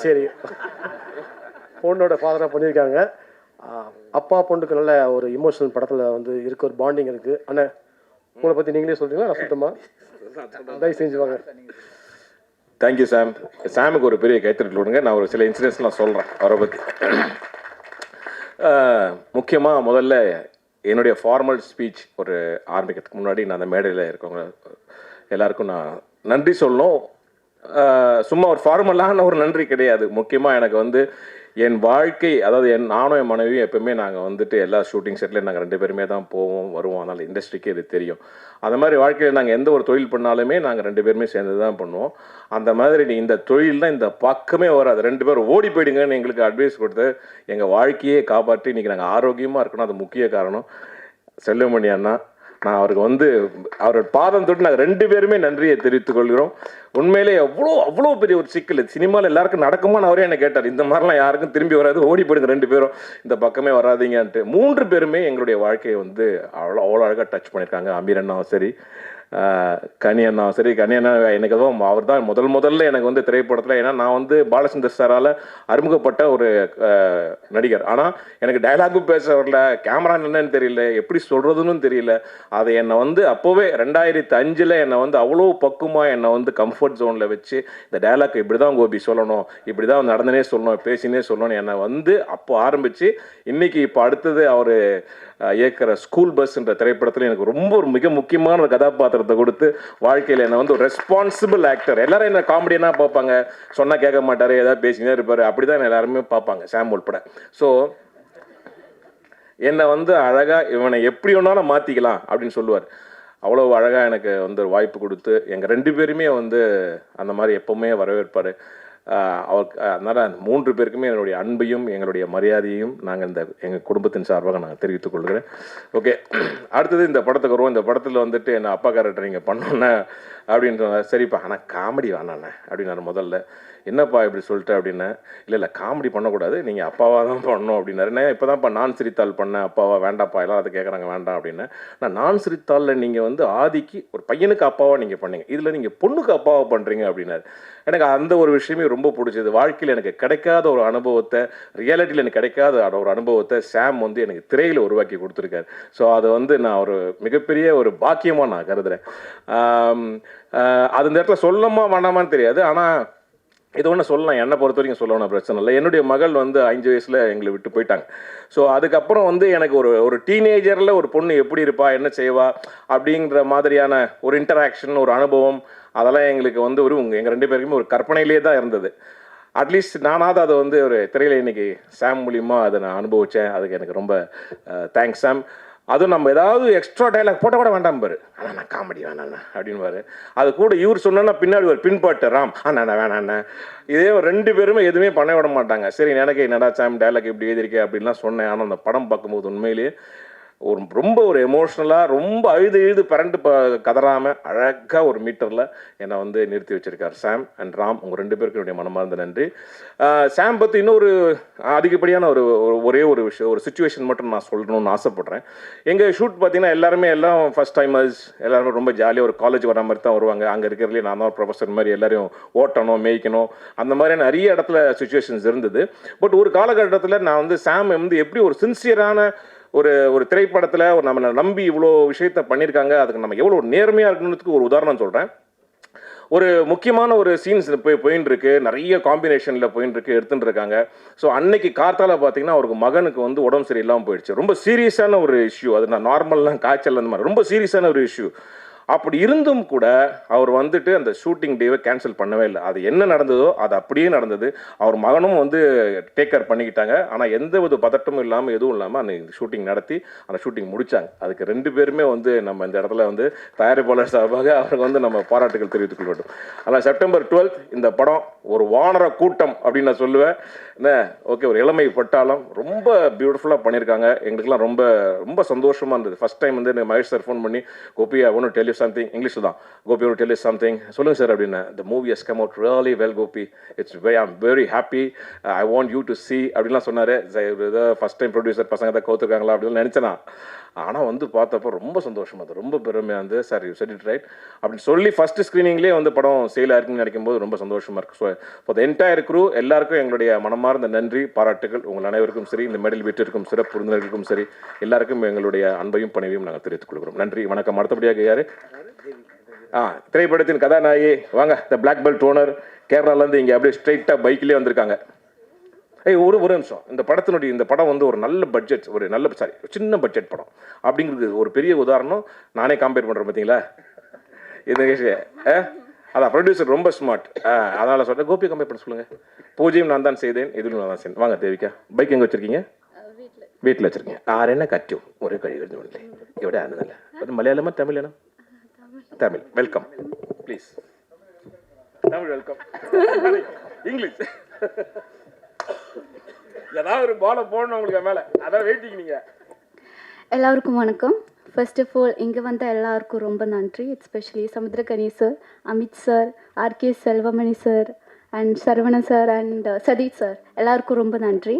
சரி பொண்ணோட ஃபாதராக பண்ணியிருக்காங்க. அப்பா பொண்ணுக்கு நல்ல ஒரு இமோஷனல் படத்தில் வந்து இருக்க ஒரு பாண்டிங் இருக்குது. அண்ணன் உங்களை பற்றி நீங்களே சொல்கிறீங்களா? நான் சுத்தமாக தயவு செஞ்சுவாங்க. தேங்க்யூ சாம். சாமுக்கு ஒரு பெரிய கைத்தறல் விடுங்க. நான் ஒரு சில இன்சிடென்ட்ஸ்லாம் சொல்கிறேன் அவரை பற்றி. முக்கியமாக முதல்ல என்னுடைய ஃபார்மல் ஸ்பீச் ஒரு ஆரம்பிக்கிறதுக்கு முன்னாடி நான் அந்த மேடையில் இருக்கவங்க எல்லாருக்கும் நான் நன்றி சொல்லணும். சும்மா ஒரு ஃபார்மலான ஒரு நன்றி கிடையாது. முக்கியமாக எனக்கு வந்து என் வாழ்க்கை, அதாவது நானும் என் மனைவியும் எப்பவுமே நாங்கள் வந்துட்டு எல்லா ஷூட்டிங் செட்லேயும் நாங்கள் 2 பேருமே தான் போவோம் வருவோம். அதனால் இண்டஸ்ட்ரிக்கே இது தெரியும். அந்த மாதிரி வாழ்க்கையில் நாங்கள் எந்த ஒரு தொழில் பண்ணாலுமே நாங்கள் 2 பேருமே சேர்ந்து தான் பண்ணுவோம். அந்த மாதிரி இந்த தொழில் தான் இந்த பக்கமே வராது. 2 பேரும் ஓடி போயிடுங்கன்னு எங்களுக்கு அட்வைஸ் கொடுத்து எங்கள் வாழ்க்கையே காப்பாற்றி இன்றைக்கி நாங்கள் ஆரோக்கியமாக இருக்கணும். அது முக்கிய காரணம் செல்வமணி அண்ணா. நான் அவருக்கு வந்து அவரோட பாதம் தொட்டு நாங்கள் 2 பேருமே நன்றியை தெரிவித்துக் கொள்கிறோம். உண்மையிலே அவ்வளோ பெரிய ஒரு சிக்கல் சினிமாவில் எல்லாருக்கும் நடக்குமான்னு அவரே என்ன கேட்டார். இந்த மாதிரிலாம் யாருக்கும் திரும்பி வராது, ஓடி போயிடுங்க 2 பேரும், இந்த பக்கமே வராதிங்கன்ட்டு. 3 பேருமே எங்களுடைய வாழ்க்கையை வந்து அவ்வளோ அழகாக டச் பண்ணியிருக்காங்க. அமீர் அண்ணாவும் சரி, கனி அண்ணாவும் சரி. கனி அண்ணா எனக்கு எதுவும் அவர் தான் முதல்ல எனக்கு வந்து திரைப்படத்தில், ஏன்னா நான் வந்து பாலச்சந்தர் சாரால் அறிமுகப்பட்ட ஒரு நடிகர். ஆனால் எனக்கு டைலாகும் பேச வரல, கேமரா என்னன்னு தெரியல, எப்படி சொல்கிறதுன்னு தெரியல. அதை என்னை வந்து அப்போவே 2005 என்னை வந்து அவ்வளோ பக்குவமாக என்னை வந்து கம்ஃபர்ட் ஜோனில் வச்சு இந்த டைலாக் இப்படி தான் கோபி சொல்லணும், இப்படி தான் நடந்தனே சொல்லணும், பேசினே சொல்லணும் என்னை வந்து அப்போ ஆரம்பித்து இன்னைக்கு இப்போ அடுத்தது அவர் இயக்கிற ஸ்கூல் பஸ்ன்ற திரைப்படத்தில் எனக்கு ரொம்ப ஒரு மிக முக்கியமான ஒரு கதாபாத்திரத்தை கொடுத்து வாழ்க்கையில் என்னை வந்து ஒரு ரெஸ்பான்சிபிள் ஆக்டர். எல்லாரும் என்ன காமெடியனாக பார்ப்பாங்க, சொன்னால் கேட்க மாட்டார், ஏதாவது பேசினே இருப்பார், அப்படி தான் எல்லாருமே பார்ப்பாங்க, சாம் உட்பட. ஸோ என்னை வந்து அழகாக இவனை எப்படி வேணாலும் மாற்றிக்கலாம் அப்படின்னு சொல்லுவார். அவ்வளோ அழகாக எனக்கு வந்து ஒரு வாய்ப்பு கொடுத்து எங்கள் 2 பேருமே வந்து அந்த மாதிரி எப்போவுமே வரவேற்பார். அவருக்கு அதனால் 3 பேருக்குமே என்னுடைய அன்பையும் எங்களுடைய மரியாதையும் நாங்கள் எங்கள் குடும்பத்தின் சார்பாக நான் தெரிவித்துக் கொள்கிறேன். ஓகே, அடுத்தது இந்த படத்துக்கு வருவோம். இந்த படத்தில் வந்துட்டு என்ன அப்பா கேரக்டர் நீங்கள் பண்ணோன்னே அப்படின்னு சொன்னார். சரிப்பா, ஆனால் காமெடி வேணாண்ணே அப்படின்னாரு. முதல்ல என்னப்பா இப்படி சொல்லிட்டு அப்படின்னா, இல்லை காமெடி பண்ணக்கூடாது, நீங்கள் அப்பாவாக தான் பண்ணணும் அப்படின்னாரு. நான் இப்போ தான்ப்பா நான் சிரித்தாள் பண்ணேன், அப்பாவா வேண்டாப்பா, எல்லாம் அதை கேட்குறாங்க வேண்டாம் அப்படின்னு. நான் சிரித்தாளில் நீங்கள் வந்து ஆதிக்கு ஒரு பையனுக்கு அப்பாவாக நீங்கள் பண்ணீங்க, இதில் நீங்கள் பொண்ணுக்கு அப்பாவாக பண்ணுறீங்க அப்படின்னாரு. எனக்கு அந்த ஒரு விஷயமே ரொம்ப பிடிச்சது. வாழ்க்கையில் எனக்கு கிடைக்காத ஒரு அனுபவத்தை, ரியாலிட்டியில் எனக்கு கிடைக்காத ஒரு அனுபவத்தை சாம் வந்து எனக்கு திரையில் உருவாக்கி கொடுத்துருக்காரு. ஸோ அதை வந்து நான் ஒரு மிகப்பெரிய ஒரு பாக்கியமாக நான் கருதுகிறேன். அது இந்த இடத்துல சொல்லமா வேண்டாமான்னு தெரியாது, ஆனால் இது ஒன்று சொல்லலாம். என்னை பொறுத்த வரைக்கும் சொல்லணும், பிரச்சனை இல்லை. என்னுடைய மகள் வந்து 5 வயசில் எங்களை விட்டு போயிட்டாங்க. ஸோ அதுக்கப்புறம் வந்து எனக்கு ஒரு டீனேஜரில் ஒரு பொண்ணு எப்படி இருப்பா, என்ன செய்வா அப்படிங்கிற மாதிரியான ஒரு இன்டராக்ஷன், ஒரு அனுபவம், அதெல்லாம் எங்களுக்கு வந்து எங்கள் 2 பேருக்குமே ஒரு கற்பனையிலே தான் இருந்தது. அட்லீஸ்ட் நானாவது அதை வந்து ஒரு திரையில் இன்னைக்கு சாம் மூலியமாக அதை நான் அனுபவித்தேன். அதுக்கு எனக்கு ரொம்ப தேங்க்ஸ் சாம். அதுவும் நம்ம ஏதாவது எக்ஸ்ட்ரா டைலாக் போட்டால் கூட வேண்டாம் பாரு, ஆனால் நான் காமெடி வேணாண்ணா அப்படின்வாரு. அது கூட இவர் சொன்னா பின்னாடி ஒரு பின்பாட்டு ராம் அண்ணா வேணாண்ணா. இதே 2 பேருமே எதுவுமே பண்ண விட மாட்டாங்க. சரி எனக்கு என்னடா சாம் டைலாக் இப்படி எழுதியிருக்கேன் அப்படின்லாம் சொன்னேன். ஆனால் அந்த படம் பார்க்கும்போது உண்மையிலேயே ரொம்ப ஒரு எமோஷ்னலாக ரொம்ப அழுது பரண்டு கதறாமல் அழகாக ஒரு மீட்டரில் என்னை வந்து நிறுத்தி வச்சிருக்கார் சாம் அண்ட் ராம். உங்கள் 2 பேருக்கு என்னுடைய மனமார்ந்த நன்றி. சாம் பற்றி இன்னொரு அதிகப்படியான ஒரே ஒரு விஷயம், ஒரு சுச்சுவேஷன் மட்டும் நான் சொல்லணும்னு ஆசைப்பட்றேன். எங்கள் ஷூட் பார்த்தீங்கன்னா எல்லாம் ஃபஸ்ட் டைமர்ஸ், எல்லாருமே ரொம்ப ஜாலியாக ஒரு காலேஜ் வர மாதிரி தான் வருவாங்க. அங்கே இருக்கிறதுலேயே நான் தான் ப்ரொஃபஸர் மாதிரி எல்லாரையும் ஓட்டணும், மேய்க்கணும், அந்த மாதிரியான நிறைய இடத்துல சுச்சுவேஷன்ஸ் இருந்தது. பட் ஒரு காலகட்டத்தில் நான் வந்து சாம் வந்து எப்படி ஒரு சின்சியரான ஒரு திரைப்படத்தில் நம்மளை நம்பி இவ்வளோ விஷயத்த பண்ணியிருக்காங்க, அதுக்கு நம்ம எவ்வளோ நேர்மையாக இருக்கணுன்றதுக்கு ஒரு உதாரணம் சொல்கிறேன். ஒரு முக்கியமான ஒரு சீன்ஸ் போயின்னு இருக்கு, நிறைய காம்பினேஷனில் போயின்னு இருக்கு, எடுத்துட்டு இருக்காங்க. ஸோ அன்னைக்கு கார்த்தால பார்த்தீங்கன்னா அவருக்கு மகனுக்கு வந்து உடம்பு சரியில்லாமல் போயிடுச்சு. ரொம்ப சீரியஸான ஒரு இஷ்யூ. அது நான் நார்மல்லாம் காய்ச்சல் அந்த மாதிரி ரொம்ப சீரியஸான ஒரு இஷ்யூ. அப்படி இருந்தும் கூட அவர் வந்துட்டு அந்த ஷூட்டிங் டேவை கேன்சல் பண்ணவே இல்லை. அது என்ன நடந்ததோ அது அப்படியே நடந்தது. அவர் மகனும் வந்து டேக் கேர் பண்ணிக்கிட்டாங்க. ஆனால் எந்த ஒரு பதட்டமும் இல்லாமல் எதுவும் இல்லாமல் அந்த ஷூட்டிங் நடத்தி அந்த ஷூட்டிங் முடித்தாங்க. அதுக்கு 2 பேருமே வந்து நம்ம இந்த இடத்துல வந்து தயாரிப்பாளர் சார்பாக அவருக்கு வந்து நம்ம பாராட்டுகள் தெரிவித்துக் கொள்ள வேண்டும். ஆனால் செப்டம்பர் 12 இந்த படம் ஒரு வானர கூட்டம் அப்படின்னு நான் சொல்லுவேன். என்ன ஓகே, ஒரு இளமை பட்டாலும் ரொம்ப பியூட்டிஃபுல்லாக பண்ணியிருக்காங்க. எங்களுக்குலாம் ரொம்ப ரொம்ப சந்தோஷமாக இருந்தது. ஃபஸ்ட் டைம் வந்து மகேஷ் சார் ஃபோன் பண்ணி, Gopi I want to tell you something, English தான், Gopi I want to tell you something, சொல்லுங்க சார் அப்படின்னா, the movie has come out really well Gopi, I'm very happy, I want you to see அப்படின்லாம் சொன்னார். First time producer பசங்க தான் கவுத்துருக்காங்களா அப்படின்னு நினச்சேனா, ஆனால் வந்து பார்த்தப்போ ரொம்ப சந்தோஷமாக இருந்தது, ரொம்ப பெருமையாக இருந்தது. Sir you said it right அப்படின்னு சொல்லி ஃபஸ்ட்டு ஸ்க்ரீனிங்லேயே வந்து படம் சேல் ஆயிருக்குன்னு நினைக்கும் போது ரொம்ப சந்தோஷமாக இருக்குது. So for the entire crew எல்லாருக்கும் எங்களுடைய மனமார்ந்த நன்றி, பாராட்டுகள். உங்கள் அனைவருக்கும் சரி, இந்த மெடல் வீட்டிற்கும் சிறப்பு விருந்தினர்களுக்கும் சரி, எல்லாருக்கும் எங்களுடைய அன்பையும் பணிவையும் நாங்கள் தெரிவித்துக் கொள்கிறோம். நன்றி, வணக்கம். அடுத்தபடியாக யார்? திரைப்படத்தின் கதாநாயகி வாங்க, த பிளாக் பெல்ட் ஓனர், கேரளாலேருந்து இங்கே அப்படியே ஸ்ட்ரைட்டாக பைக்கிலே வந்திருக்காங்க. ஒரு ஒரு நிமிஷம், இந்த படம் வந்து ஒரு நல்ல பட்ஜெட், ஒரு நல்ல சின்ன பட்ஜெட் படம் அப்படிங்கிறது ஒரு பெரிய உதாரணம். நானே கம்பேர் பண்ணுறேன் பார்த்தீங்களா இந்த விஷயம். அதான் ப்ரொடியூசர் ரொம்ப ஸ்மார்ட். அதனால் சொல்கிறேன், கோபி கம்பேர் பண்ண சொல்லுங்கள். பூஜையும் நான் தான் செய்தேன், இதுவும் நான் தான் செய்தேன். வாங்க தேவிக்கா, பைக் எங்கே வச்சுருக்கீங்க? வீட்டில் வச்சுருக்கீங்க. ஆரென்ன கட்டியோ ஒரே கழிவு எവിടെ ஆனதில்லை. அது மலையாளமா தமிழனா? Tamil. Welcome please. Tamil welcome. English ஏதாவது ஒரு பாலை போடணும் உங்களுக்கு மேலே, அதான் வெயிட்டிங். நீங்கள் எல்லாருக்கும் வணக்கம். ஃபர்ஸ்ட் ஆஃப் ஆல் இங்கே வந்த எல்லாருக்கும் ரொம்ப நன்றி. Especially Samuthirakani sir, Amit sir, RK Selvamani sir and Saravanan sir and Sathish sir, எல்லாருக்கும் ரொம்ப நன்றி.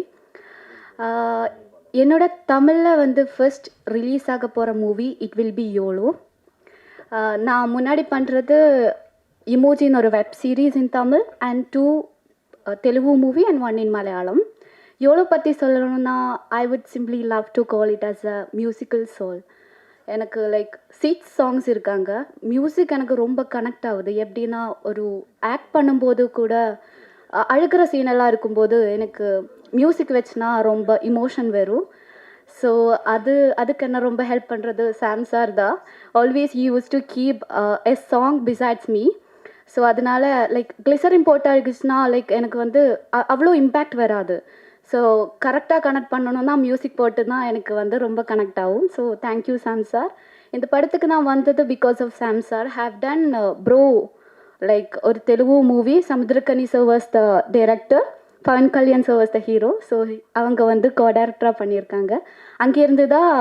என்னோட தமிழில் வந்து ஃபர்ஸ்ட் ரிலீஸ் ஆக போகிற movie it will be YOLO. நான் முன்னாடி பண்ணுறது இமோஜின்னு ஒரு web series in Tamil and 2 Telugu movie and 1 in Malayalam. YOLO பற்றி சொல்லணும்னா I would simply love to call it as a musical soul. எனக்கு லைக் 6 சாங்ஸ் இருக்காங்க. மியூசிக் எனக்கு ரொம்ப கனெக்ட் ஆகுது. எப்படின்னா ஒரு ஆக்ட் பண்ணும்போது கூட அழுகிற சீனெல்லாம் இருக்கும்போது எனக்கு மியூசிக் வச்சுனா ரொம்ப இமோஷன் வரும். ஸோ அதுக்கு என்ன ரொம்ப ஹெல்ப் பண்ணுறது சாம் சார் தான். Always use to keep a song besides me. So அதனால லைக் கிளிசரின் போட்டால் இருக்குச்சுன்னா லைக் எனக்கு வந்து அவ்வளோ இம்பேக்ட் வராது. ஸோ கரெக்டாக கனெக்ட் பண்ணணுன்னா மியூசிக் போட்டு தான் எனக்கு வந்து ரொம்ப கனெக்ட் ஆகும். So thank you Sam sir. இந்த படத்துக்கு நான் வந்தது because of Sam sir. Have done bro like ஒரு Telugu movie, Samuthirakani sir was the director, Pawan Kalyan sir was the hero. So அவங்க வந்து கோ-டைரக்டராக பண்ணியிருக்காங்க. அங்கேருந்து தான்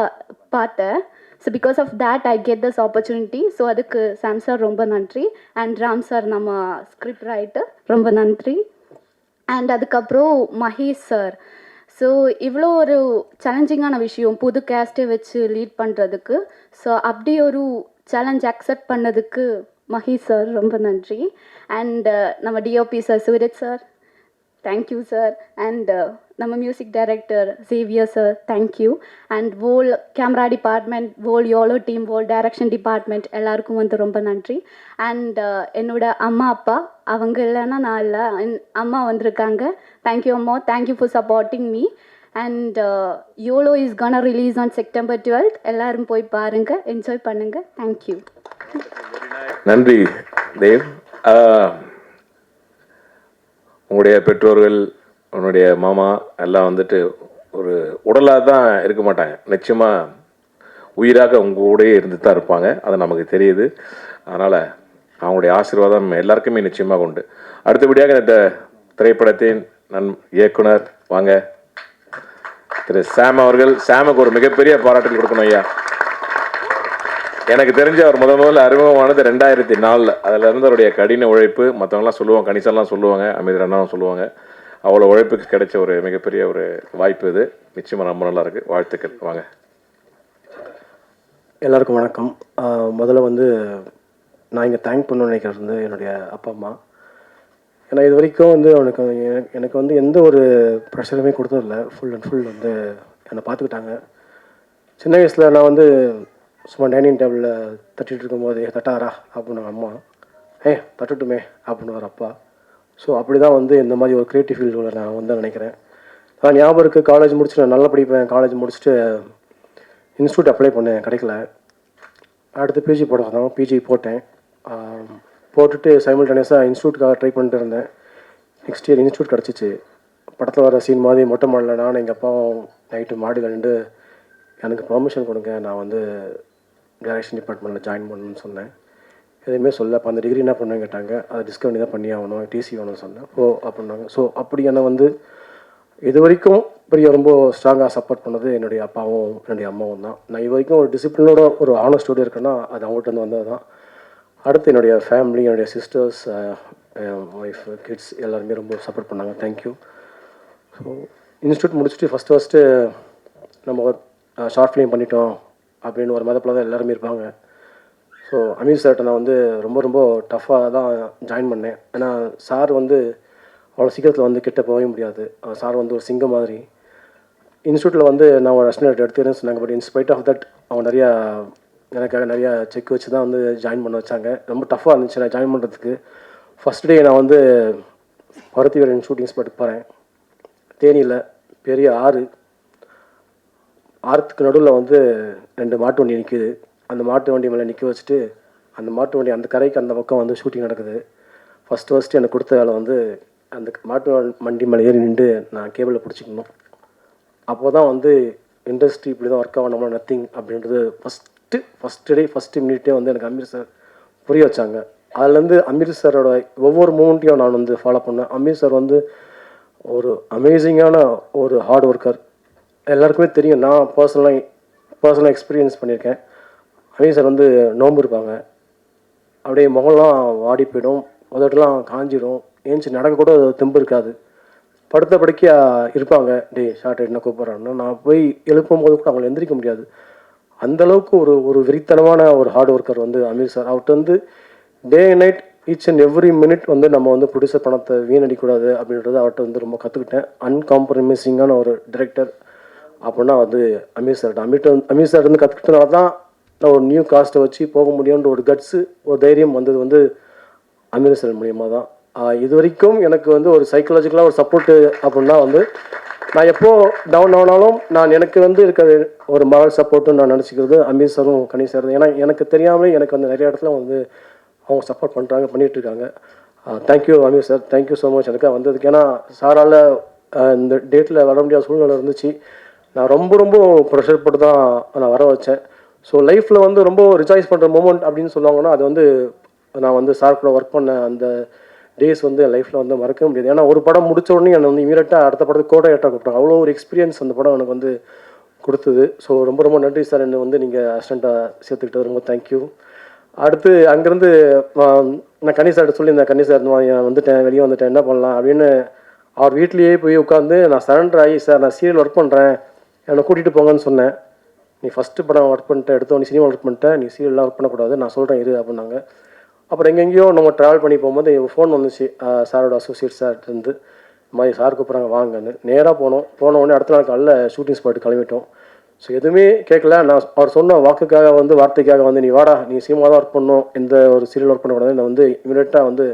பார்த்தேன். So because of that I get this opportunity. So அதுக்கு சாம் சார் ரொம்ப நன்றி. அண்ட் ராம் சார் நம்ம ஸ்கிரிப்ட் ரைட்டர் ரொம்ப நன்றி. அண்ட் அதுக்கப்புறம் மகேஷ் சார். ஸோ இவ்வளோ ஒரு சேலஞ்சிங்கான விஷயம் புது கேஸ்ட்டை வச்சு லீட் பண்ணுறதுக்கு. ஸோ அப்படி ஒரு சேலஞ்ச் அக்செப்ட் பண்ணதுக்கு மகேஷ் சார் ரொம்ப நன்றி. அண்ட் நம்ம DOP sir Suraj sir, thank you sir. And நம்ம music director Xavier sir, thank you. And whole camera department, whole YOLO team, whole direction department எல்லாருக்கும் வந்து ரொம்ப நன்றி. அண்ட் என்னோட அம்மா அப்பா, அவங்க இல்லைன்னா நான் இல்லை, அம்மா வந்திருக்காங்க. தேங்க்யூ அம்மா, thank you for supporting me. And YOLO is gonna release on September 12th. எல்லாரும் போய் பாருங்கள், என்ஜாய் பண்ணுங்கள். தேங்க்யூ. நன்றி தேவ். உங்களுடைய பெற்றோர்கள், உன்னுடைய மாமா எல்லாம் வந்துட்டு ஒரு உடலாக தான் இருக்க மாட்டாங்க, நிச்சயமாக உயிராக உங்கள் கூடயே இருந்து தான் இருப்பாங்க. அது நமக்கு தெரியுது. அதனால் அவங்களுடைய ஆசீர்வாதம் எல்லாருக்குமே நிச்சயமாக உண்டு. அடுத்தபடியாக இந்த திரைப்படத்தின் இயக்குனர் வாங்க திரு சாம் அவர்கள். சாமுக்கு ஒரு மிகப்பெரிய பாராட்டுகள் கொடுக்கணும் ஐயா. எனக்கு தெரிஞ்ச அவர் முதல்ல அறிமுகமானது 2004. அதில் இருந்து அவருடைய கடின உழைப்பு, மற்றவங்களாம் சொல்லுவாங்க, கணிசெல்லாம் சொல்லுவாங்க, அமீர் அண்ணாவும் சொல்லுவாங்க. அவ்வளோ உழைப்புக்கு கிடைச்ச ஒரு மிகப்பெரிய ஒரு வாய்ப்பு இது. நிச்சயமாக ரொம்ப நல்லா இருக்குது. வாழ்த்துக்கள். வாங்க. எல்லாருக்கும் வணக்கம். முதல்ல வந்து நான் இங்கே தேங்க் பண்ணணும்னு நினைக்கிறது வந்து என்னுடைய அப்பா அம்மா. ஏன்னா இது வரைக்கும் வந்து எனக்கு வந்து எந்த ஒரு ப்ரெஷருமே கொடுத்ததில்ல. ஃபுல் அண்ட் ஃபுல் வந்து என்னை பார்த்துக்கிட்டாங்க. சின்ன வயசில் நான் வந்து சும்மா டைனிங் டேபிளில் தட்டிகிட்டு இருக்கும்போது தட்டாரா அப்படின்னு அம்மா, தட்டட்டுமே அப்படின்னு ஒரு அப்பா. ஸோ அப்படி தான் வந்து இந்த மாதிரி ஒரு க்ரியேட்டிவ் ஃபீல்டில் நான் வந்து நினைக்கிறேன். நான் ஞாபகம் இருக்குது, காலேஜ் முடிச்சுட்டு நான் நல்லா படிப்பேன். காலேஜ் முடிச்சுட்டு இன்ஸ்டியூட் அப்ளை பண்ணேன், கிடைக்கல. அடுத்து பிஜி போட சொன்னாங்க, பிஜி போட்டேன். போட்டுட்டு சைமல்டேனியஸாக இன்ஸ்டியூட்டுக்காக ட்ரை பண்ணிட்டு இருந்தேன். நெக்ஸ்ட் இயர் இன்ஸ்டியூட் கிடச்சிச்சு. படத்தில் வர சீன் மாதிரி மொட்டை மாடல நானும் எங்கள் அப்பாவும் நைட்டு மாடியில் நின்று எனக்கு பெர்மிஷன் கொடுங்க, நான் வந்து டைரக்ஷன் டிபார்ட்மெண்ட்டில் ஜாயின் பண்ணணும்னு சொன்னேன். எதுவுமே சொல்ல. அப்போ அந்த டிகிரி என்ன பண்ணுன்னு கேட்டாங்க. அதை டிஸ்கவரி தான் பண்ணி ஆகணும், டிசி வேணும்னு சொன்னேன். அப்படின்னாங்க. ஸோ அப்படி என்னை வந்து இது வரைக்கும் ரொம்ப ஸ்ட்ராங்காக சப்போர்ட் பண்ணது என்னுடைய அப்பாவும் என்னுடைய அம்மாவும் தான். நான் இது வரைக்கும் ஒரு டிசிப்ளினோட ஒரு ஆனஸ்டோடு இருக்கேன்னா அது அவங்கள்ட்ட வந்தது தான். அடுத்து என்னுடைய ஃபேமிலி, என்னுடைய சிஸ்டர்ஸ், ஒய்ஃப், கிட்ஸ் எல்லாருமே ரொம்ப சப்போர்ட் பண்ணாங்க. தேங்க்யூ. ஸோ இன்ஸ்டியூட் முடிச்சுட்டு ஃபஸ்ட்டு நம்ம ஒரு ஷார்ட் ஃபிலிம் பண்ணிட்டோம் அப்படின்னு ஒரு மதப்பில் தான் எல்லாருமே இருப்பாங்க. ஸோ அமீர் சார்கிட்ட நான் வந்து ரொம்ப டஃப்பாக தான் ஜாயின் பண்ணேன். ஏன்னா சார் வந்து அவ்வளோ சீக்கிரத்தில் வந்து கிட்ட போகவே முடியாது. சார் வந்து ஒரு சிங்கம் மாதிரி. இன்ஸ்டியூட்டில் வந்து நான் ஒரு அசிஸ்டன்ட் எடுத்துக்கிறேன்னு சொன்னாங்க. பட் இன்ஸ்பைட் ஆஃப் தட் அவங்க எனக்காக நிறையா செக் வச்சு தான் வந்து ஜாயின் பண்ண வச்சாங்க. ரொம்ப டஃப்பாக இருந்துச்சு நான் ஜாயின் பண்ணுறதுக்கு. ஃபஸ்ட் டே நான் வந்து பருத்தி வீரன் ஷூட்டிங் ஸ்பாட்டுக்கு போகிறேன். தேனியில் பெரிய ஆறுக்கு நடுவில் வந்து 2 மாட்டு வண்டி நிற்கிது. அந்த மாட்டு வண்டி மேலே நிற்க வச்சுட்டு அந்த மாட்டு வண்டி அந்த கரைக்கு அந்த பக்கம் வந்து ஷூட்டிங் நடக்குது. ஃபஸ்ட்டு எனக்கு கொடுத்த வேலை வந்து அந்த மாட்டு வண்டி மேலே ஏறி நின்று நான் கேபிளை பிடிச்சிக்கணும். அப்போ தான் வந்து இண்டஸ்ட்ரி இப்படி தான் ஒர்க் ஆகணும்னா நத்திங் அப்படின்றது ஃபஸ்ட்டு மினிட்டே வந்து எனக்கு அமீர் சார் புரிய வச்சாங்க. அதுலேருந்து அமீர் சாரோட ஒவ்வொரு மூமெண்ட்டையும் நான் வந்து ஃபாலோ பண்ணேன். அமீர் சார் வந்து ஒரு அமேசிங்கான ஒரு ஹார்ட் ஒர்க்கர். எல்லாருக்குமே தெரியும், நான் பர்சனலாக எக்ஸ்பீரியன்ஸ் பண்ணியிருக்கேன். அமீர் சார் வந்து நோம்பு இருப்பாங்க, அப்படியே முகம்லாம் வாடி போயிடும், உதட்டெல்லாம் காஞ்சிடும், ஏஞ்சி நடக்க கூட தெம்பு இருக்காது, படுத்த படுக்கையாக இருப்பாங்க. டே ஷார்ட் என்ன கூப்பிட்றாங்கன்னா நான் போய் எழுப்பும் போது கூட அவங்களை எந்திரிக்க முடியாது. அந்தளவுக்கு ஒரு வெறித்தனமான ஒரு ஹார்ட் ஒர்க்கர் வந்து அமீர் சார். அவர்கிட்ட வந்து day and night each and every minute வந்து நம்ம வந்து ப்ரொடியூசர் பணத்தை வீணடிக்கூடாது அப்படின்றது அவர்கிட்ட வந்து ரொம்ப கற்றுக்கிட்டேன். அன்காம்ப்ரமைசிங்கான ஒரு டைரக்டர் அப்படின்னா வந்து அமீர் சார். அமீர் சார் வந்து கற்றுக்கிட்டனால தான் நான் ஒரு நியூ காஸ்ட்டை வச்சு போக முடியுன்ற ஒரு கட்ஸு, ஒரு தைரியம் வந்தது வந்து அமீர் சார் மூலியமாக தான். இது வரைக்கும் எனக்கு வந்து ஒரு சைக்கலாஜிக்கலாக ஒரு சப்போர்ட்டு அப்படின்னா வந்து நான் எப்போ டவுன் ஆனாலும் நான் எனக்கு வந்து இருக்கிற ஒரு மகள் சப்போர்ட்டுன்னு நான் நினச்சிக்கிறது அமீர் சாரும் கனி சார். ஏன்னா எனக்கு தெரியாமலே எனக்கு வந்து நிறைய இடத்துல வந்து அவங்க சப்போர்ட் பண்ணிகிட்ருக்காங்க. Thank you Ameer sir, thank you so much எனக்காக வந்ததுக்கு. ஏன்னா சாரால் இந்த டேட்டில் வர முடியாத சூழ்நிலை இருந்துச்சு. நான் ரொம்ப ப்ரெஷர் போட்டு தான் நான் வர வச்சேன். ஸோ லைஃப்பில் வந்து ரொம்ப ரிச்சாய்ஸ் பண்ணுற மூமெண்ட் அப்படின்னு சொல்லுவாங்கன்னா அது வந்து நான் வந்து சார் கூட ஒர்க் பண்ண அந்த டேஸ் வந்து என் லைஃப்பில் வந்து மறக்க முடியாது. ஏன்னா ஒரு படம் முடித்த உடனே என்னை வந்து இமீடியட்டாக அடுத்த படத்துக்கு கோடையாட்டாக கூப்பிட்டாங்க. அவ்வளோ ஒரு எக்ஸ்பீரியன்ஸ் அந்த படம் எனக்கு வந்து கொடுத்தது. ஸோ ரொம்ப நன்றி சார், என்னை வந்து நீங்கள் அசிஸ்டண்ட்டாக சேர்த்துக்கிட்டது ரொம்ப தேங்க்யூ. அடுத்து அங்கேருந்து நான் கனி சார்கிட்ட சொல்லியிருந்தேன், கனி சார் வந்துட்டேன், வெளியே வந்துட்டேன், என்ன பண்ணலாம் அப்படின்னு. அவர் வீட்லேயே போய் உட்காந்து நான் சரண்டர் ஆகி, சார் நான் சீரியல் ஒர்க் பண்ணுறேன், என்னை கூட்டிகிட்டு போங்கன்னு சொன்னேன். நீ ஃபஸ்ட்டு படம் ஒர்க் பண்ணிட்டேன், எடுத்தோம், நீ சினிமா ஒர்க் பண்ணிட்டேன், நீ சீரியல்லாம் ஒர்க் பண்ணக்கூடாது, நான் சொல்கிறேன் இரு அப்படின்னாங்க. அப்புறம் எங்கெங்கேயோ நம்ம ட்ராவல் பண்ணி போகும்போது ஃபோன் வந்துச்சு சாரோட அசோசியேட் சார்ட்டு. மாதிரி சார் கூப்பிட்றாங்க வாங்கன்னு. நேராக போன உடனே அடுத்த நாள் காலையில் ஷூட்டிங் ஸ்பாட்டு கிளம்பிட்டோம். ஸோ எதுவுமே கேட்கல. நான் அவர் சொன்ன வார்த்தைக்காக வந்து நீ வாடா, நீ சினிமா தான் ஒர்க் பண்ணணும், எந்த ஒரு சீரியல் ஒர்க் பண்ணக்கூடாது, நான் வந்து இமீடியட்டாக வந்து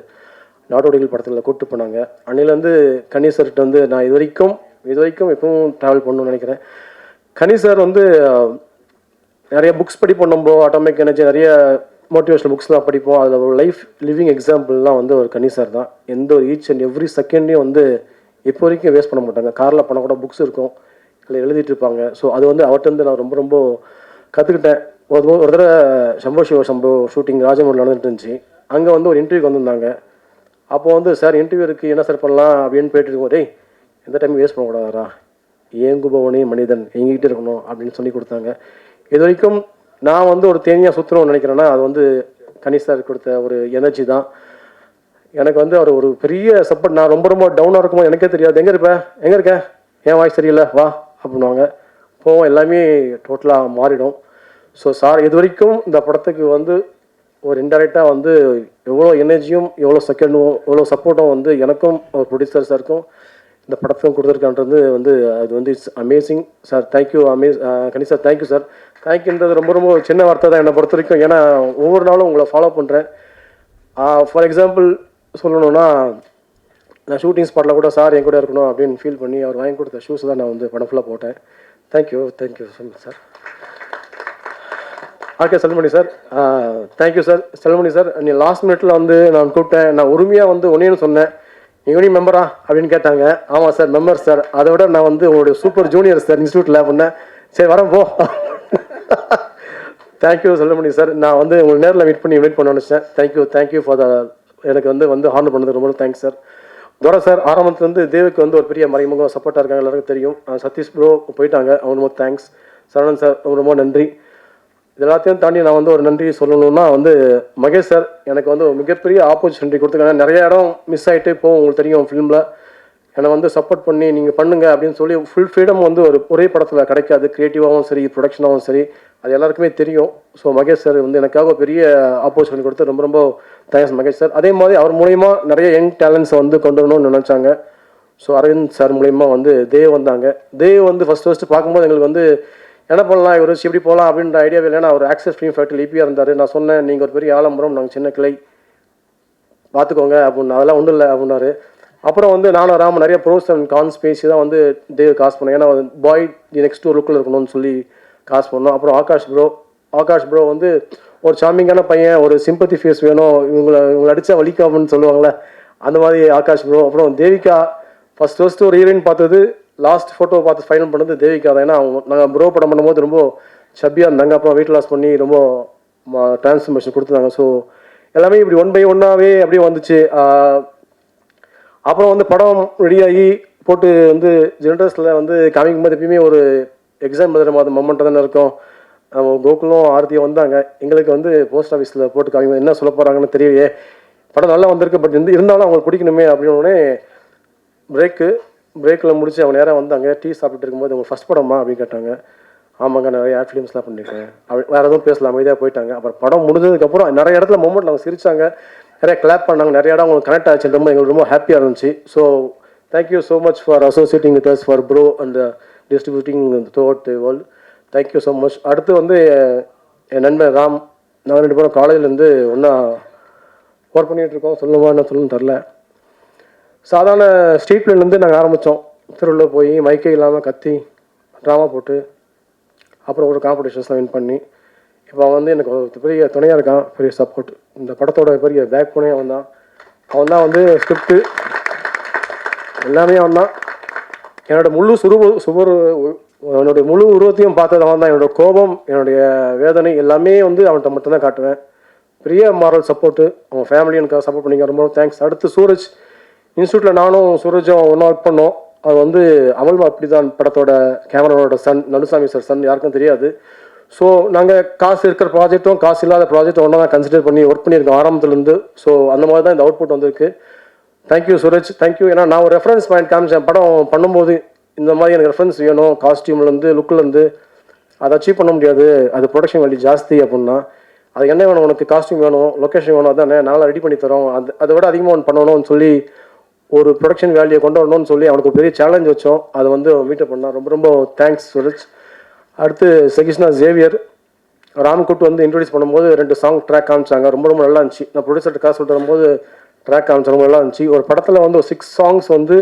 நாடோடிகள் படத்தில் கூப்பிட்டு போனாங்க. அன்னிலேருந்து கனி சார்கிட்ட வந்து நான் இது வரைக்கும் எப்பவும் ட்ராவல் பண்ணணும்னு நினைக்கிறேன். கனி சார் வந்து நிறைய புக்ஸ் படிப்போம், நம்ம ஆட்டோமேட்டிக் எனர்ஜி நிறைய மோட்டிவேஷனல் புக்ஸ்லாம் படிப்போம். அதில் ஒரு லைஃப் லிவிங் எக்ஸாம்பிள்லாம் வந்து ஒரு கனி சார் தான். எந்த ஒரு ஈச் அண்ட் எவ்ரி செகண்டையும் வந்து இப்போ வரைக்கும் வேஸ்ட் பண்ண மாட்டாங்க. காரில் போனால் கூட புக்ஸ் இருக்கும், இல்லை எழுதிட்டு இருப்பாங்க. ஸோ அது வந்து அவர்கிட்ட நான் ரொம்ப கற்றுக்கிட்டேன். ஒரு தடவை சம்போ ஷூட்டிங் ராஜமௌலியில் நடந்துட்டு இருந்துச்சு. அங்கே வந்து ஒரு இன்டர்வியூக்கு வந்திருந்தாங்க. அப்போ வந்து சார் இன்டர்வியூ இருக்குது, என்ன சார் பண்ணலாம் அப்படின்னு போயிட்டு இருக்கோம். டேய் எந்த டைம் வேஸ்ட் பண்ணக்கூடாதா, ஏங்குபவனே மனிதன் எங்கிட்ட இருக்கணும் அப்படின்னு சொல்லி கொடுத்தாங்க. இது வரைக்கும் நான் வந்து ஒரு தேனியாக சுற்றணும்னு நினைக்கிறேன்னா அது வந்து கனி சார் கொடுத்த ஒரு எனர்ஜி தான். எனக்கு வந்து அவர் ஒரு பெரிய சப்போர்ட். நான் ரொம்ப டவுனாக இருக்கும்போது எனக்கே தெரியாது, எங்கே இருக்கேன், ஏன் வாய்ஸ் சரியில்லை வா அப்படின்வாங்க. போவோம், எல்லாமே டோட்டலாக மாறிடும். ஸோ சார் இது வரைக்கும் இந்த படத்துக்கு வந்து ஒரு இன்டெரக்டாக வந்து எவ்வளோ எனர்ஜியும் எவ்வளோ செகண்டும் எவ்வளோ சப்போர்ட்டும் வந்து எனக்கும் ஒரு ப்ரொடியூசர் சாருக்கும் இந்த படத்துக்கும் கொடுத்துருக்கான்றது வந்து அது வந்து it's amazing sir. Thank you Kani sir, thank you sir. தேங்க்யூன்றது ரொம்ப சின்ன வார்த்தை தான் என்னை பொறுத்த வரைக்கும். ஏன்னா ஒவ்வொரு நாளும் உங்களை ஃபாலோ பண்ணுறேன். ஃபார் எக்ஸாம்பிள் சொல்லணுன்னா நான் ஷூட்டிங் ஸ்பாட்டில் கூட சார் என் கூட இருக்கணும் அப்படின்னு ஃபீல் பண்ணி அவர் வாங்கி கொடுத்த ஷூஸ் தான் நான் வந்து படம் ஃபுல்லாக போட்டேன். Thank you so much sir. Okay Selmani sir, thank you sir. Selmani sir, நீ லாஸ்ட் மினிட்ல வந்து நான் கூப்பிட்டேன், நான் உரிமையாக வந்து ஒன்னேன்னு சொன்னேன். நீங்கள் மெம்பரா அப்படின்னு கேட்டாங்க. ஆமாம் சார் மெம்பர் சார். அதை விட நான் வந்து உங்களுடைய சூப்பர் ஜூனியர் சார் இன்ஸ்டியூட்டில் பண்ணேன். சரி வரேன் போ. Thank you Selmani sir. நான் வந்து உங்களுக்கு நேரில் மீட் பண்ண நினச்சேன். தேங்க்யூ ஃபார் எனக்கு வந்து ஹார்னர் பண்ணது ரொம்ப தேங்க்ஸ் சார். துரை சார் ஆரம்பத்துலேருந்து தேவுக்கு வந்து ஒரு பெரிய மறைமுகம் சப்போர்ட்டாக இருக்காங்க, எல்லாருக்கும் தெரியும். சதீஷ் ப்ரோ போயிட்டாங்க, அவங்க ரொம்ப தேங்க்ஸ். சரவணன் சார் ரொம்ப நன்றி. இது எல்லாத்தையும் தாண்டி நான் வந்து ஒரு நன்றி சொல்லணும்னா வந்து மகேஷ் சார் எனக்கு வந்து ஒரு மிகப்பெரிய ஆப்பர்ச்சுனிட்டி கொடுத்துருக்காங்க. நிறைய இடம் மிஸ் ஆகிட்டு போகும், உங்களுக்கு தெரியும் ஃபிலிமில். என்னை வந்து சப்போர்ட் பண்ணி நீங்கள் பண்ணுங்கள் அப்படின்னு சொல்லி ஃபுல் ஃப்ரீடம் வந்து ஒரே படத்தில் கிடைக்காது. க்ரியேட்டிவாகவும் சரி, ப்ரொடக்ஷனாகவும் சரி, அது எல்லாருக்குமே தெரியும். ஸோ மகேஷ் சார் வந்து எனக்காக பெரிய ஆப்பர்ச்சுனிட்டி கொடுத்து ரொம்ப தேங்க்ஸ் மகேஷ் சார். அதே மாதிரி அவர் மூலயமா நிறைய யங் டேலண்ட்ஸை வந்து கொண்டு வரணும்னு நினச்சாங்க. ஸோ அரவிந்த் சார் மூலயமா வந்து தேவ் வந்தாங்க. தேவ் வந்து ஃபஸ்ட்டு பார்க்கும்போது எங்களுக்கு வந்து என்ன பண்ணலாம், இவர் வச்சு எப்படி போகலாம் அப்படின்ற ஐடியாவே இல்லைன்னா அவர் ஆக்சஸ் ஃபிலிம் ஃபேக்டரி ஈபியாக இருந்தார். நான் சொன்னேன் நீங்கள் ஒரு பெரிய ஆலம்பரம், நாங்கள் சின்ன கிளை பார்த்துக்கோங்க அப்படின்னு. அதெல்லாம் ஒன்றும் இல்லை அப்படின்னாரு. அப்புறம் வந்து நானும் ராம நிறைய ப்ரோஸ் அண்ட் கான்ஸ் பேசி தான் வந்து தேவ் காசு பண்ணேன். ஏன்னா பாய் நெக்ஸ்ட் ஒரு லுக்கில் இருக்கணும்னு சொல்லி காசு பண்ணோம். அப்புறம் ஆகாஷ் ப்ரோ வந்து ஒரு சாமிங்கான பையன், ஒரு சிம்பத்தி ஃபேஸ் வேணும், இவங்களை அடித்தா வலிக்காமன்னு சொல்லுவாங்களே அந்த மாதிரி ஆகாஷ் ப்ரோ. அப்புறம் தேவிகா ஃபஸ்ட்டு ஒரு ஹீரோயின் பார்த்தது, லாஸ்ட் ஃபோட்டோ பார்த்து ஃபைனல் பண்ணது தேவிகா தான். ஏன்னா அவங்க நாங்கள் ப்ரோ படம் பண்ணும்போது ரொம்ப சப்பியாக இருந்தாங்க. அப்புறம் வெயிட் லாஸ் பண்ணி ரொம்ப டிரான்ஸ்ஃபர்மேஷன் கொடுத்துருந்தாங்க. ஸோ எல்லாமே இப்படி 1 by 1ஆகவே அப்படியே வந்துச்சு. அப்புறம் வந்து படம் ரெடியாகி போட்டு வந்து ஜென்ரஸில் வந்து காமிக்கும் போது எப்பயுமே ஒரு எக்ஸாம் எழுதுகிற மாதிரி மொமெண்ட்டாக தானே இருக்கும். கோகுலும் ஆர்த்தியும் வந்தாங்க. எங்களுக்கு வந்து போஸ்ட் ஆஃபீஸில் போட்டு காமிக்கும் என்ன சொல்ல போகிறாங்கன்னு தெரியலையே, படம் நல்லா வந்திருக்கு, பட் இருந்தாலும் அவங்களுக்கு பிடிக்கணுமே அப்படின்னோடனே பிரேக்கில் முடிச்சு அவங்க நேராக வந்தாங்க. டீ சாப்பிட்டு இருக்கும்போது அவங்க ஃபஸ்ட் படமா அப்படின்னு கேட்டாங்க. ஆமாங்க, நிறைய ஆட் ஃபிலிம்ஸ்லாம் பண்ணியிருக்கேன். வேறு எதுவும் பேசலாம், அமைதியாக போயிட்டாங்க. அப்புறம் படம் முடிஞ்சதுக்கப்புறம் நிறைய இடத்துல மொமெண்ட் அவங்க சிரிச்சாங்க, நிறைய கிளாப் பண்ணாங்க, நிறைய இடம் அவங்களுக்கு கனெக்ட் ஆச்சு. ரொம்ப எங்களுக்கு ரொம்ப ஹாப்பியாக இருந்துச்சு. So thank you so much for associating with us for bro and distributing through out the world. Thank you so much. அடுத்து வந்து என் நண்பன் ராம், நாங்கள் 2 பேரும் காலேஜ்லேருந்து ஒன்றா ஒர்க் பண்ணிகிட்ருக்கோம். சொல்லுமா என்ன சொல்லணும்னு தெரில. சாதாரண ஸ்ட்ரீட் பிளேலேருந்து நாங்கள் ஆரம்பித்தோம். திருவள்ளூர் போய் மைக்கே இல்லாமல் கத்தி ட்ராமா போட்டு அப்புறம் ஒரு காம்படிஷன்ஸ்லாம் வின் பண்ணி இப்போ அவன் வந்து எனக்கு ஒரு பெரிய துணையாக இருக்கான், பெரிய சப்போர்ட். இந்த படத்தோட பெரிய பேக் போனே அவன் தான் வந்து ஸ்கிரிப்டு எல்லாமே அவன் தான். என்னோடய என்னுடைய முழு உருவத்தையும் பார்த்தது அவன் தான். என்னோடய கோபம், என்னுடைய வேதனை எல்லாமே வந்து அவன்கிட்ட மட்டும்தான் காட்டுவேன். பெரிய மாரல் சப்போர்ட்டு. அவன் ஃபேமிலி எனக்கு சப்போர்ட் பண்ணிக்க ரொம்ப தேங்க்ஸ். அடுத்து சூரஜ் இன்ஸ்டியூட்டில் நானும் சூரஜும் ஒன்றா ஒர்க் பண்ணோம். அது வந்து அமல் அப்படி தான் படத்தோட கேமரானோட சன், நடுசாமி சார் சன், யாருக்கும் தெரியாது. ஸோ நாங்கள் காசு இருக்கிற ப்ராஜெக்ட்டும் காசு இல்லாத ப்ராஜெக்டும் ஒன்றா தான் கன்சிடர் பண்ணி ஒர்க் பண்ணியிருக்கோம் ஆரம்பத்துலேருந்து. ஸோ அந்த மாதிரி தான் இந்த அவுட்புட் வந்திருக்கு. Thank you Sooraj, thank you. ஏன்னா நான் ஒரு ரெஃபரன்ஸ் பாயிண்ட் காமிச்சேன் படம் பண்ணும்போது, இந்த மாதிரி எனக்கு ரெஃபரன்ஸ் வேணும், காஸ்டியூம்லேருந்து லுக்லேருந்து. அதை அச்சீவ் பண்ண முடியாது, அது ப்ரொடக்ஷன் வேல்யூ ஜாஸ்தி அப்படின்னா. அது என்ன வேணும் உனக்கு, காஸ்டியூம் வேணும், லொக்கேஷன் வேணும், அதானே நாங்கள் ரெடி பண்ணி தரோம், அதை விட அதிகமாக ஒன்று பண்ணணும்னு சொல்லி ஒரு ப்ரொடக்ஷன் வேல்யூ கொண்டு வரணும்னு சொல்லி அவனுக்கு ஒரு பெரிய சேலஞ்ச் வச்சோம். அதை வந்து மீட்டப் பண்ணான். ரொம்ப ரொம்ப தேங்க்ஸ் சூரஜ். அடுத்து சகிஷ்ணா ஜேவியர், ராம்குட் வந்து இன்ட்ரடியூஸ் பண்ணும்போது 2 சாங் ட்ராக் காமிச்சாங்க. ரொம்ப நல்லா இருந்துச்சு. நான் ப்ரொடியூசர்கிட்ட காசு சொல்லிட்டு வரும்போது ட்ராக் காமிச்சா ரொம்ப நல்லா இருந்துச்சு. ஒரு படத்தில் வந்து ஒரு 6 சாங்ஸ் வந்து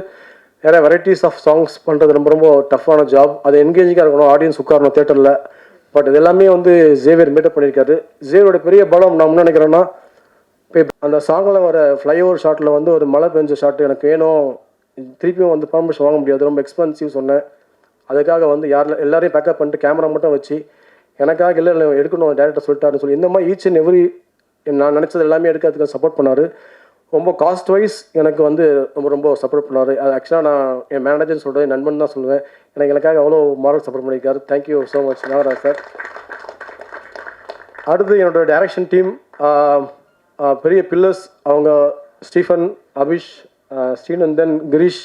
நிறைய வெரைட்டிஸ் ஆஃப் சாங்ஸ் பண்ணுறது ரொம்ப டஃப்பான ஜாப். அது என்கேஜிங்காக இருக்கணும், ஆடியன்ஸ் உட்காரணும் தேட்டரில். பட் இது எல்லாமே வந்து ஜேவியர் மீட்டப் பண்ணியிருக்காரு. ஜேவியரோட பெரிய பலம் நான் என்ன நினைக்கிறேன்னா, இப்போ அந்த சாங்கில் வர ஃப்ளைஓவர் ஷாட்டில் வந்து ஒரு மழை பெஞ்ச ஷாட் எனக்கு வேணும், திருப்பியும் வந்து பர்மிஷன் வாங்க முடியாது, ரொம்ப எக்ஸ்பென்சிவ் சொன்னேன். அதுக்காக வந்து எல்லாரையும் பேக்கப் பண்ணிட்டு கேமரா மட்டும் வச்சு எனக்காக இல்லை எடுக்கணும் டேரக்டர் சொல்லிட்டாருன்னு சொல்லி இந்த மாதிரி ஈச் அண்ட் எவ்ரி நான் நினச்சது எல்லாமே எடுக்கிறதுக்கு சப்போர்ட் பண்ணார். ரொம்ப காஸ்ட் வைஸ் எனக்கு வந்து ரொம்ப சப்போர்ட் பண்ணார். அது ஆக்சுவலாக நான் என் மேனேஜர்னு சொல்கிறது நண்பன் தான் சொல்லுவேன். எனக்காக அவ்வளோ மாரல் சப்போர்ட் பண்ணியிருக்காரு. Thank you so much Nagaraj sir. அடுத்து என்னோட டைரக்ஷன் டீம் பெரிய பில்லர்ஸ் அவங்க ஸ்டீஃபன், அபிஷ், ஸ்ரீநந்தன், கிரீஷ்,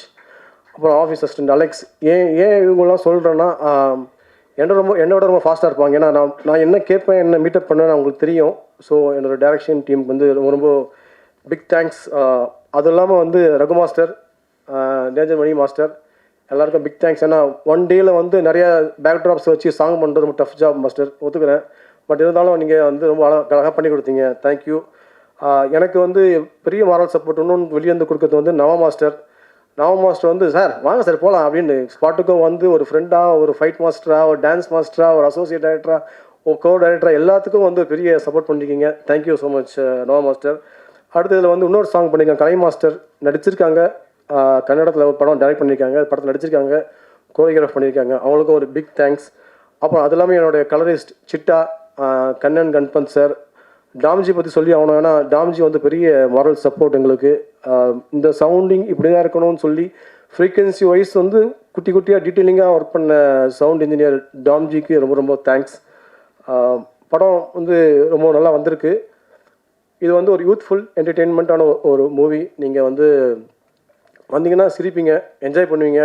அப்புறம் ஆஃபீஸ் அசிஸ்டன்ட் அலெக்ஸ். ஏன் இவங்களாம் சொல்கிறேன்னா என்னோட ரொம்ப ஃபாஸ்ட்டாக இருப்பாங்க. ஏன்னா நான் என்ன கேட்பேன், என்ன மீட்டப் பண்ணேன்னு அவங்களுக்கு தெரியும். ஸோ என்னோடய டைரக்ஷன் டீமுக்கு வந்து ரொம்ப பிக் தேங்க்ஸ். அது இல்லாமல் வந்து ரகு மாஸ்டர், டேஞ்சர் மணி மாஸ்டர் எல்லாருக்கும் பிக் தேங்க்ஸ். ஏன்னா 1 டேயில் வந்து நிறையா பேக் ட்ராப்ஸ் வச்சு சாங் பண்ணுறது ரொம்ப டஃப் ஜாப் மாஸ்டர், ஒத்துக்கிறேன். பட் இருந்தாலும் நீங்கள் வந்து ரொம்ப அழகாக பண்ணி கொடுத்தீங்க. தேங்க்யூ. எனக்கு வந்து பெரிய மாரல் சப்போர்ட் இன்னொன்று வெளியே வந்து கொடுக்குறது வந்து நவ மாஸ்டர் வந்து சார் வாங்க சார் போகலாம் அப்படின்னு ஸ்பாட்டுக்கும் வந்து ஒரு ஃப்ரெண்டாக, ஒரு ஃபைட் மாஸ்டராக, ஒரு டான்ஸ் மாஸ்டராக, ஒரு அசோசியேட் டைரக்டராக, ஒரு கோ டைரக்டராக எல்லாத்துக்கும் வந்து பெரிய சப்போர்ட் பண்ணியிருக்கீங்க. தேங்க்யூ ஸோ மச் நவ மாஸ்டர். அடுத்ததில் வந்து இன்னொரு சாங் பண்ணியிருக்காங்க, கலை மாஸ்டர் நடிச்சிருக்காங்க, கன்னடத்தில் ஒரு படம் டைரக்ட் பண்ணியிருக்காங்க, படத்தில் நடிச்சிருக்காங்க, கோரியோகிராஃப் பண்ணியிருக்காங்க, அவங்களுக்கும் ஒரு பிக் தேங்க்ஸ். அப்புறம் அது எல்லாமே என்னுடைய கலரிஸ்ட் சிட்டா, கண்ணன் கண்பந்த் சார். டாம்ஜி பற்றி சொல்லி ஆகணும். ஏன்னா டாம்ஜி வந்து பெரிய மாரல் சப்போர்ட் எங்களுக்கு. இந்த சவுண்டிங் இப்படி தான் இருக்கணும்னு சொல்லி ஃப்ரீக்வன்சி வைஸ் வந்து குட்டி குட்டியாக டீட்டெயிலிங்காக ஒர்க் பண்ண சவுண்ட் இன்ஜினியர் டாம்ஜிக்கு ரொம்ப ரொம்ப தேங்க்ஸ். படம் வந்து ரொம்ப நல்லா வந்திருக்கு. இது வந்து ஒரு யூத்ஃபுல் என்டர்டெயின்மெண்ட்டான ஒரு மூவி. நீங்கள் வந்து வந்தீங்கன்னா சிரிப்பீங்க, என்ஜாய் பண்ணுவீங்க.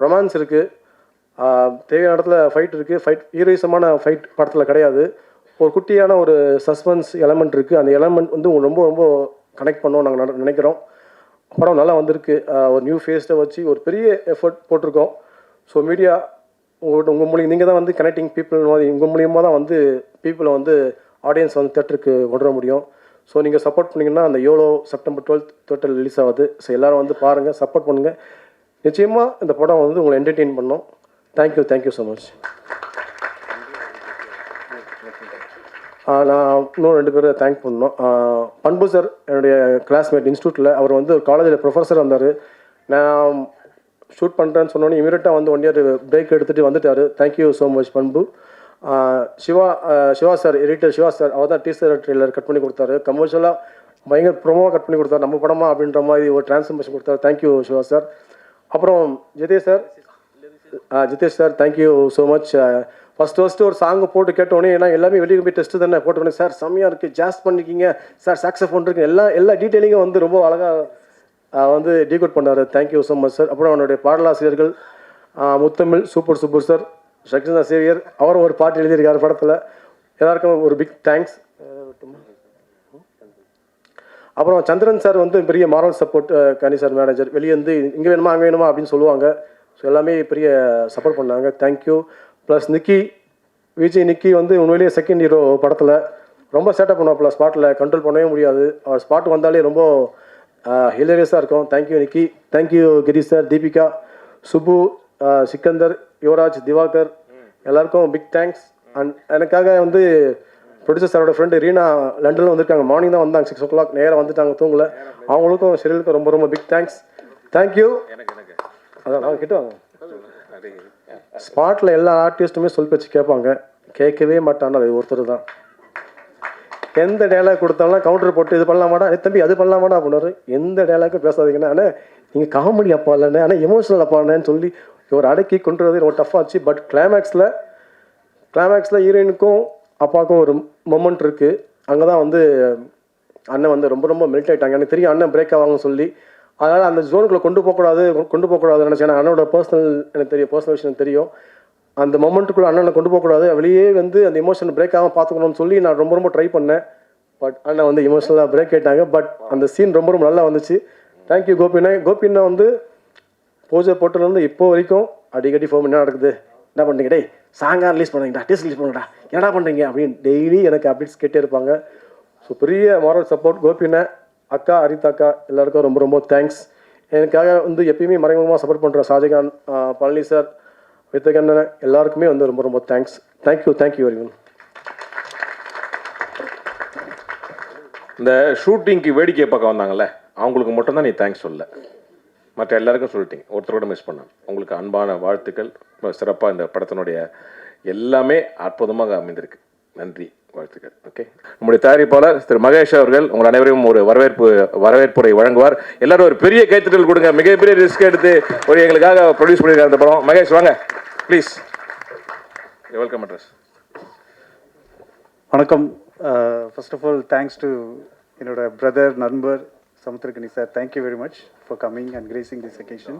ரொமான்ஸ் இருக்குது, தேவையான இடத்துல ஃபைட் இருக்குது. ஃபைட் ஹீரோயிசமான ஃபைட் படத்தில் கிடையாது. ஒரு குட்டியான ஒரு சஸ்பென்ஸ் எலமெண்ட் இருக்குது. அந்த எலமெண்ட் வந்து ரொம்ப ரொம்ப கனெக்ட் பண்ணோம் நாங்கள் நினைக்கிறோம். படம் நல்லா வந்திருக்கு. ஒரு நியூ ஃபேஸை வச்சு ஒரு பெரிய எஃபர்ட் போட்டிருக்கோம். ஸோ மீடியா உங்கள் மூலியம் நீங்கள் தான் வந்து கனெக்டிங் பீப்புள் மாதிரி, உங்கள் மூலியமாக தான் வந்து பீப்புளை வந்து ஆடியன்ஸ் வந்து தேட்டருக்கு கொண்டு வர முடியும். ஸோ நீங்கள் சப்போர்ட் பண்ணிங்கன்னா அந்த YOLO September 12th theatre release ஆகுது. ஸோ எல்லோரும் வந்து பாருங்கள், சப்போர்ட் பண்ணுங்கள். நிச்சயமாக இந்த படம் வந்து உங்களை என்டர்டெயின் பண்ணோம். Thank you so much. நான் இன்னும் 2 பேரை தேங்க் பண்ணணும். பண்பு சார் என்னுடைய கிளாஸ்மேட் இன்ஸ்டியூட்டில், அவர் வந்து ஒரு காலேஜில் ப்ரொஃபஸர் வந்தார். நான் ஷூட் பண்ணுறேன்னு சொன்னோன்னே இமீடியட்டாக வந்து 1 இயர் பிரேக் எடுத்துகிட்டு வந்துட்டார். தேங்க்யூ ஸோ மச் பண்பு. Siva sir, editor Siva sir, அவர் தான் டீசர் ட்ரெய்லர் கட் பண்ணி கொடுத்தாரு. கமர்ஷியலாக பயங்கர ப்ரொமோவாக கட் பண்ணி கொடுத்தாரு, நம்ம படமா அப்படின்ற மாதிரி ஒரு டிரான்ஸ்ஃபர்மேஷன் கொடுத்தாரு. Thank you Siva sir. அப்புறம் Jitesh sir thank you so much. First ஒரு சாங்கை போட்டு கேட்டோடனே, ஏன்னா எல்லாமே வெளியே போய் டெஸ்ட்டு தானே போட்டோடனே, சார் செம்மையாக இருக்குது, ஜாஸ் பண்ணிக்கிங்க சார், சாக்ஸஃபோன் இருக்குது, எல்லா டீட்டெயிலிங்கும் வந்து ரொம்ப அழகாக வந்து டீகோட் பண்ணார். Thank you so much sir. அப்புறம் அவனுடைய பாடலாசிரியர்கள் முத்தமிழ் சூப்பர் சார், சக்சனா சேவியர், அவரும் ஒரு பாட்டு எழுதியிருக்காரு படத்தில். எல்லாருக்கும் ஒரு பிக் தேங்க்ஸ். அப்புறம் சந்திரன் சார் வந்து பெரிய மாரல் சப்போர்ட், கனி சார் மேனேஜர், வெளியே வந்து இங்கே வேணுமா அங்கே வேணுமா அப்படின்னு சொல்லுவாங்க. ஸோ எல்லாமே பெரிய சப்போர்ட் பண்ணாங்க. தேங்க்யூ. ப்ளஸ் விஜய் நிக்கி வந்து உண்மையிலேயே செகண்ட் ஹீரோ படத்தில் ரொம்ப சேட்டப் பண்ணுவாப்புல, ஸ்பாட்டில் கண்ட்ரோல் பண்ணவே முடியாது. அவர் ஸ்பாட் வந்தாலே ரொம்ப ஹிலேரியஸாக இருக்கும். தேங்க்யூ நிக்கி. தேங்க்யூ கிரீஷ் சார், தீபிகா, சுப்பு, சிக்கந்தர், யுவராஜ், திவாகர், எல்லாருக்கும் பிக் தேங்க்ஸ். அண்ட் எனக்காக வந்து ப்ரொடியூசர் சாரோட ஃப்ரெண்டு ரீனா லண்டனில் வந்திருக்காங்க. மார்னிங் தான் வந்தாங்க, 6 o'clock நேராக வந்துட்டாங்க, தூங்கல. அவங்களுக்கும் ஷெரியலுக்கும் ரொம்ப பிக் தேங்க்ஸ். தேங்க்யூ. அதான் நான் கிட்ட வாங்க. ஸ்பாட்டில் எல்லா ஆர்டிஸ்ட்டுமே சொல் பேச்சு கேட்பாங்க, கேட்கவே மாட்டான்னு அது ஒருத்தர் தான். எந்த டைலாக் கொடுத்தாலும் கவுண்டர் போட்டு இது பண்ணலாமாடா, தம்பி அது பண்ணலாமாடா அப்படின்னாரு. எந்த டைலாக்கும் பேசாதீங்கன்னா, ஆனால் நீங்கள் காமெடி அப்பா இல்லைண்ணே, ஆனால் எமோஷனல் அப்பாண்ணேன்னு சொல்லி ஒரு அடக்கி கொண்டு வரது ரொம்ப டஃப்பாச்சு. பட் கிளைமேக்ஸில் ஹீரோயினுக்கும் அப்பாவுக்கும் ஒரு மொமெண்ட் இருக்குது. அங்கே தான் வந்து அண்ணன் வந்து ரொம்ப மெல்ட் ஆகிட்டாங்க. எனக்கு தெரியும் அண்ணன் பிரேக் ஆவாங்கன்னு சொல்லி. அதனால் அந்த ஜோனுக்குள்ளே கொண்டு போகக்கூடாதுன்னு நினச்சேன். ஏன்னா அண்ணனோட பர்சனல் விஷயம் தெரியும். அந்த மொமெண்ட்டுக்குள்ளே அண்ணனை கொண்டு போகக்கூடாது, வெளியே வந்து அந்த எமோஷன் பிரேக் ஆகாமல் பார்த்துக்கணும்னு சொல்லி நான் ரொம்ப ட்ரை பண்ணேன். பட் அண்ணன் வந்து எமோஷனலாக பிரேக் ஆகிட்டாங்க. பட் அந்த சீன் ரொம்ப நல்லா வந்துச்சு. தேங்க்யூ கோபின்னா வந்து பூஜை போட்டுலேருந்து இப்போ வரைக்கும் அடிக்கடி ஃபோன் என்ன நடக்குது, என்ன பண்ணுறீங்க, டேய் சாங்காக ரிலீஸ் பண்ணுறீங்கடா, டேஸ்ட் ரிலீஸ் பண்ணுங்கடா, என்னடா பண்ணுறீங்க அப்படின்னு டெய்லி எனக்கு அப்டேட்ஸ் கேட்டே இருப்பாங்க. ஸோ பெரிய மாரல் சப்போர்ட் கோபினை, அக்கா அரிதாக்கா, எல்லாருக்கும் ரொம்ப தேங்க்ஸ். எனக்காக வந்து எப்பயுமே மறைமுகமாக சப்போர்ட் பண்ணுற ஷாஜகான், பழனி சார், வித்தகண்ணன், எல்லாருக்குமே வந்து ரொம்ப தேங்க்ஸ். Thank you very much. இந்த ஷூட்டிங்க்கு வேடிக்கை பார்க்க வந்தாங்கல்ல, அவங்களுக்கு மட்டும்தான் நீ தேங்க்ஸ் சொல்ல, மற்ற எல்லாருக்கும் சொல்லிட்டீங்க. ஒருத்தர் கூட மிஸ் பண்ணாங்க. உங்களுக்கு அன்பான வாழ்த்துக்கள். சிறப்பாக இந்த படத்தினுடைய எல்லாமே அற்புதமாக அமைந்திருக்கு. நன்றி, வாழ்த்துக்கள். ஓகே, நம்முடைய தயாரிப்பாளர் திரு மகேஷ் அவர்கள் உங்கள் அனைவரையும் ஒரு வரவேற்புரை வழங்குவார். எல்லாரும் ஒரு பெரிய கைத்தட்டல் கொடுங்க. மிகப்பெரிய ரிஸ்க் எடுத்து ஒரு எங்களுக்காக ப்ரொடியூஸ் பண்ணியிருக்காங்க அந்த படம். மகேஷ் வாங்க ப்ளீஸ். Welcome address. வணக்கம். First of all thanks to என்னோட பிரதர் நண்பர் Samuthirakani sir. Thank you very much for coming and gracing this occasion.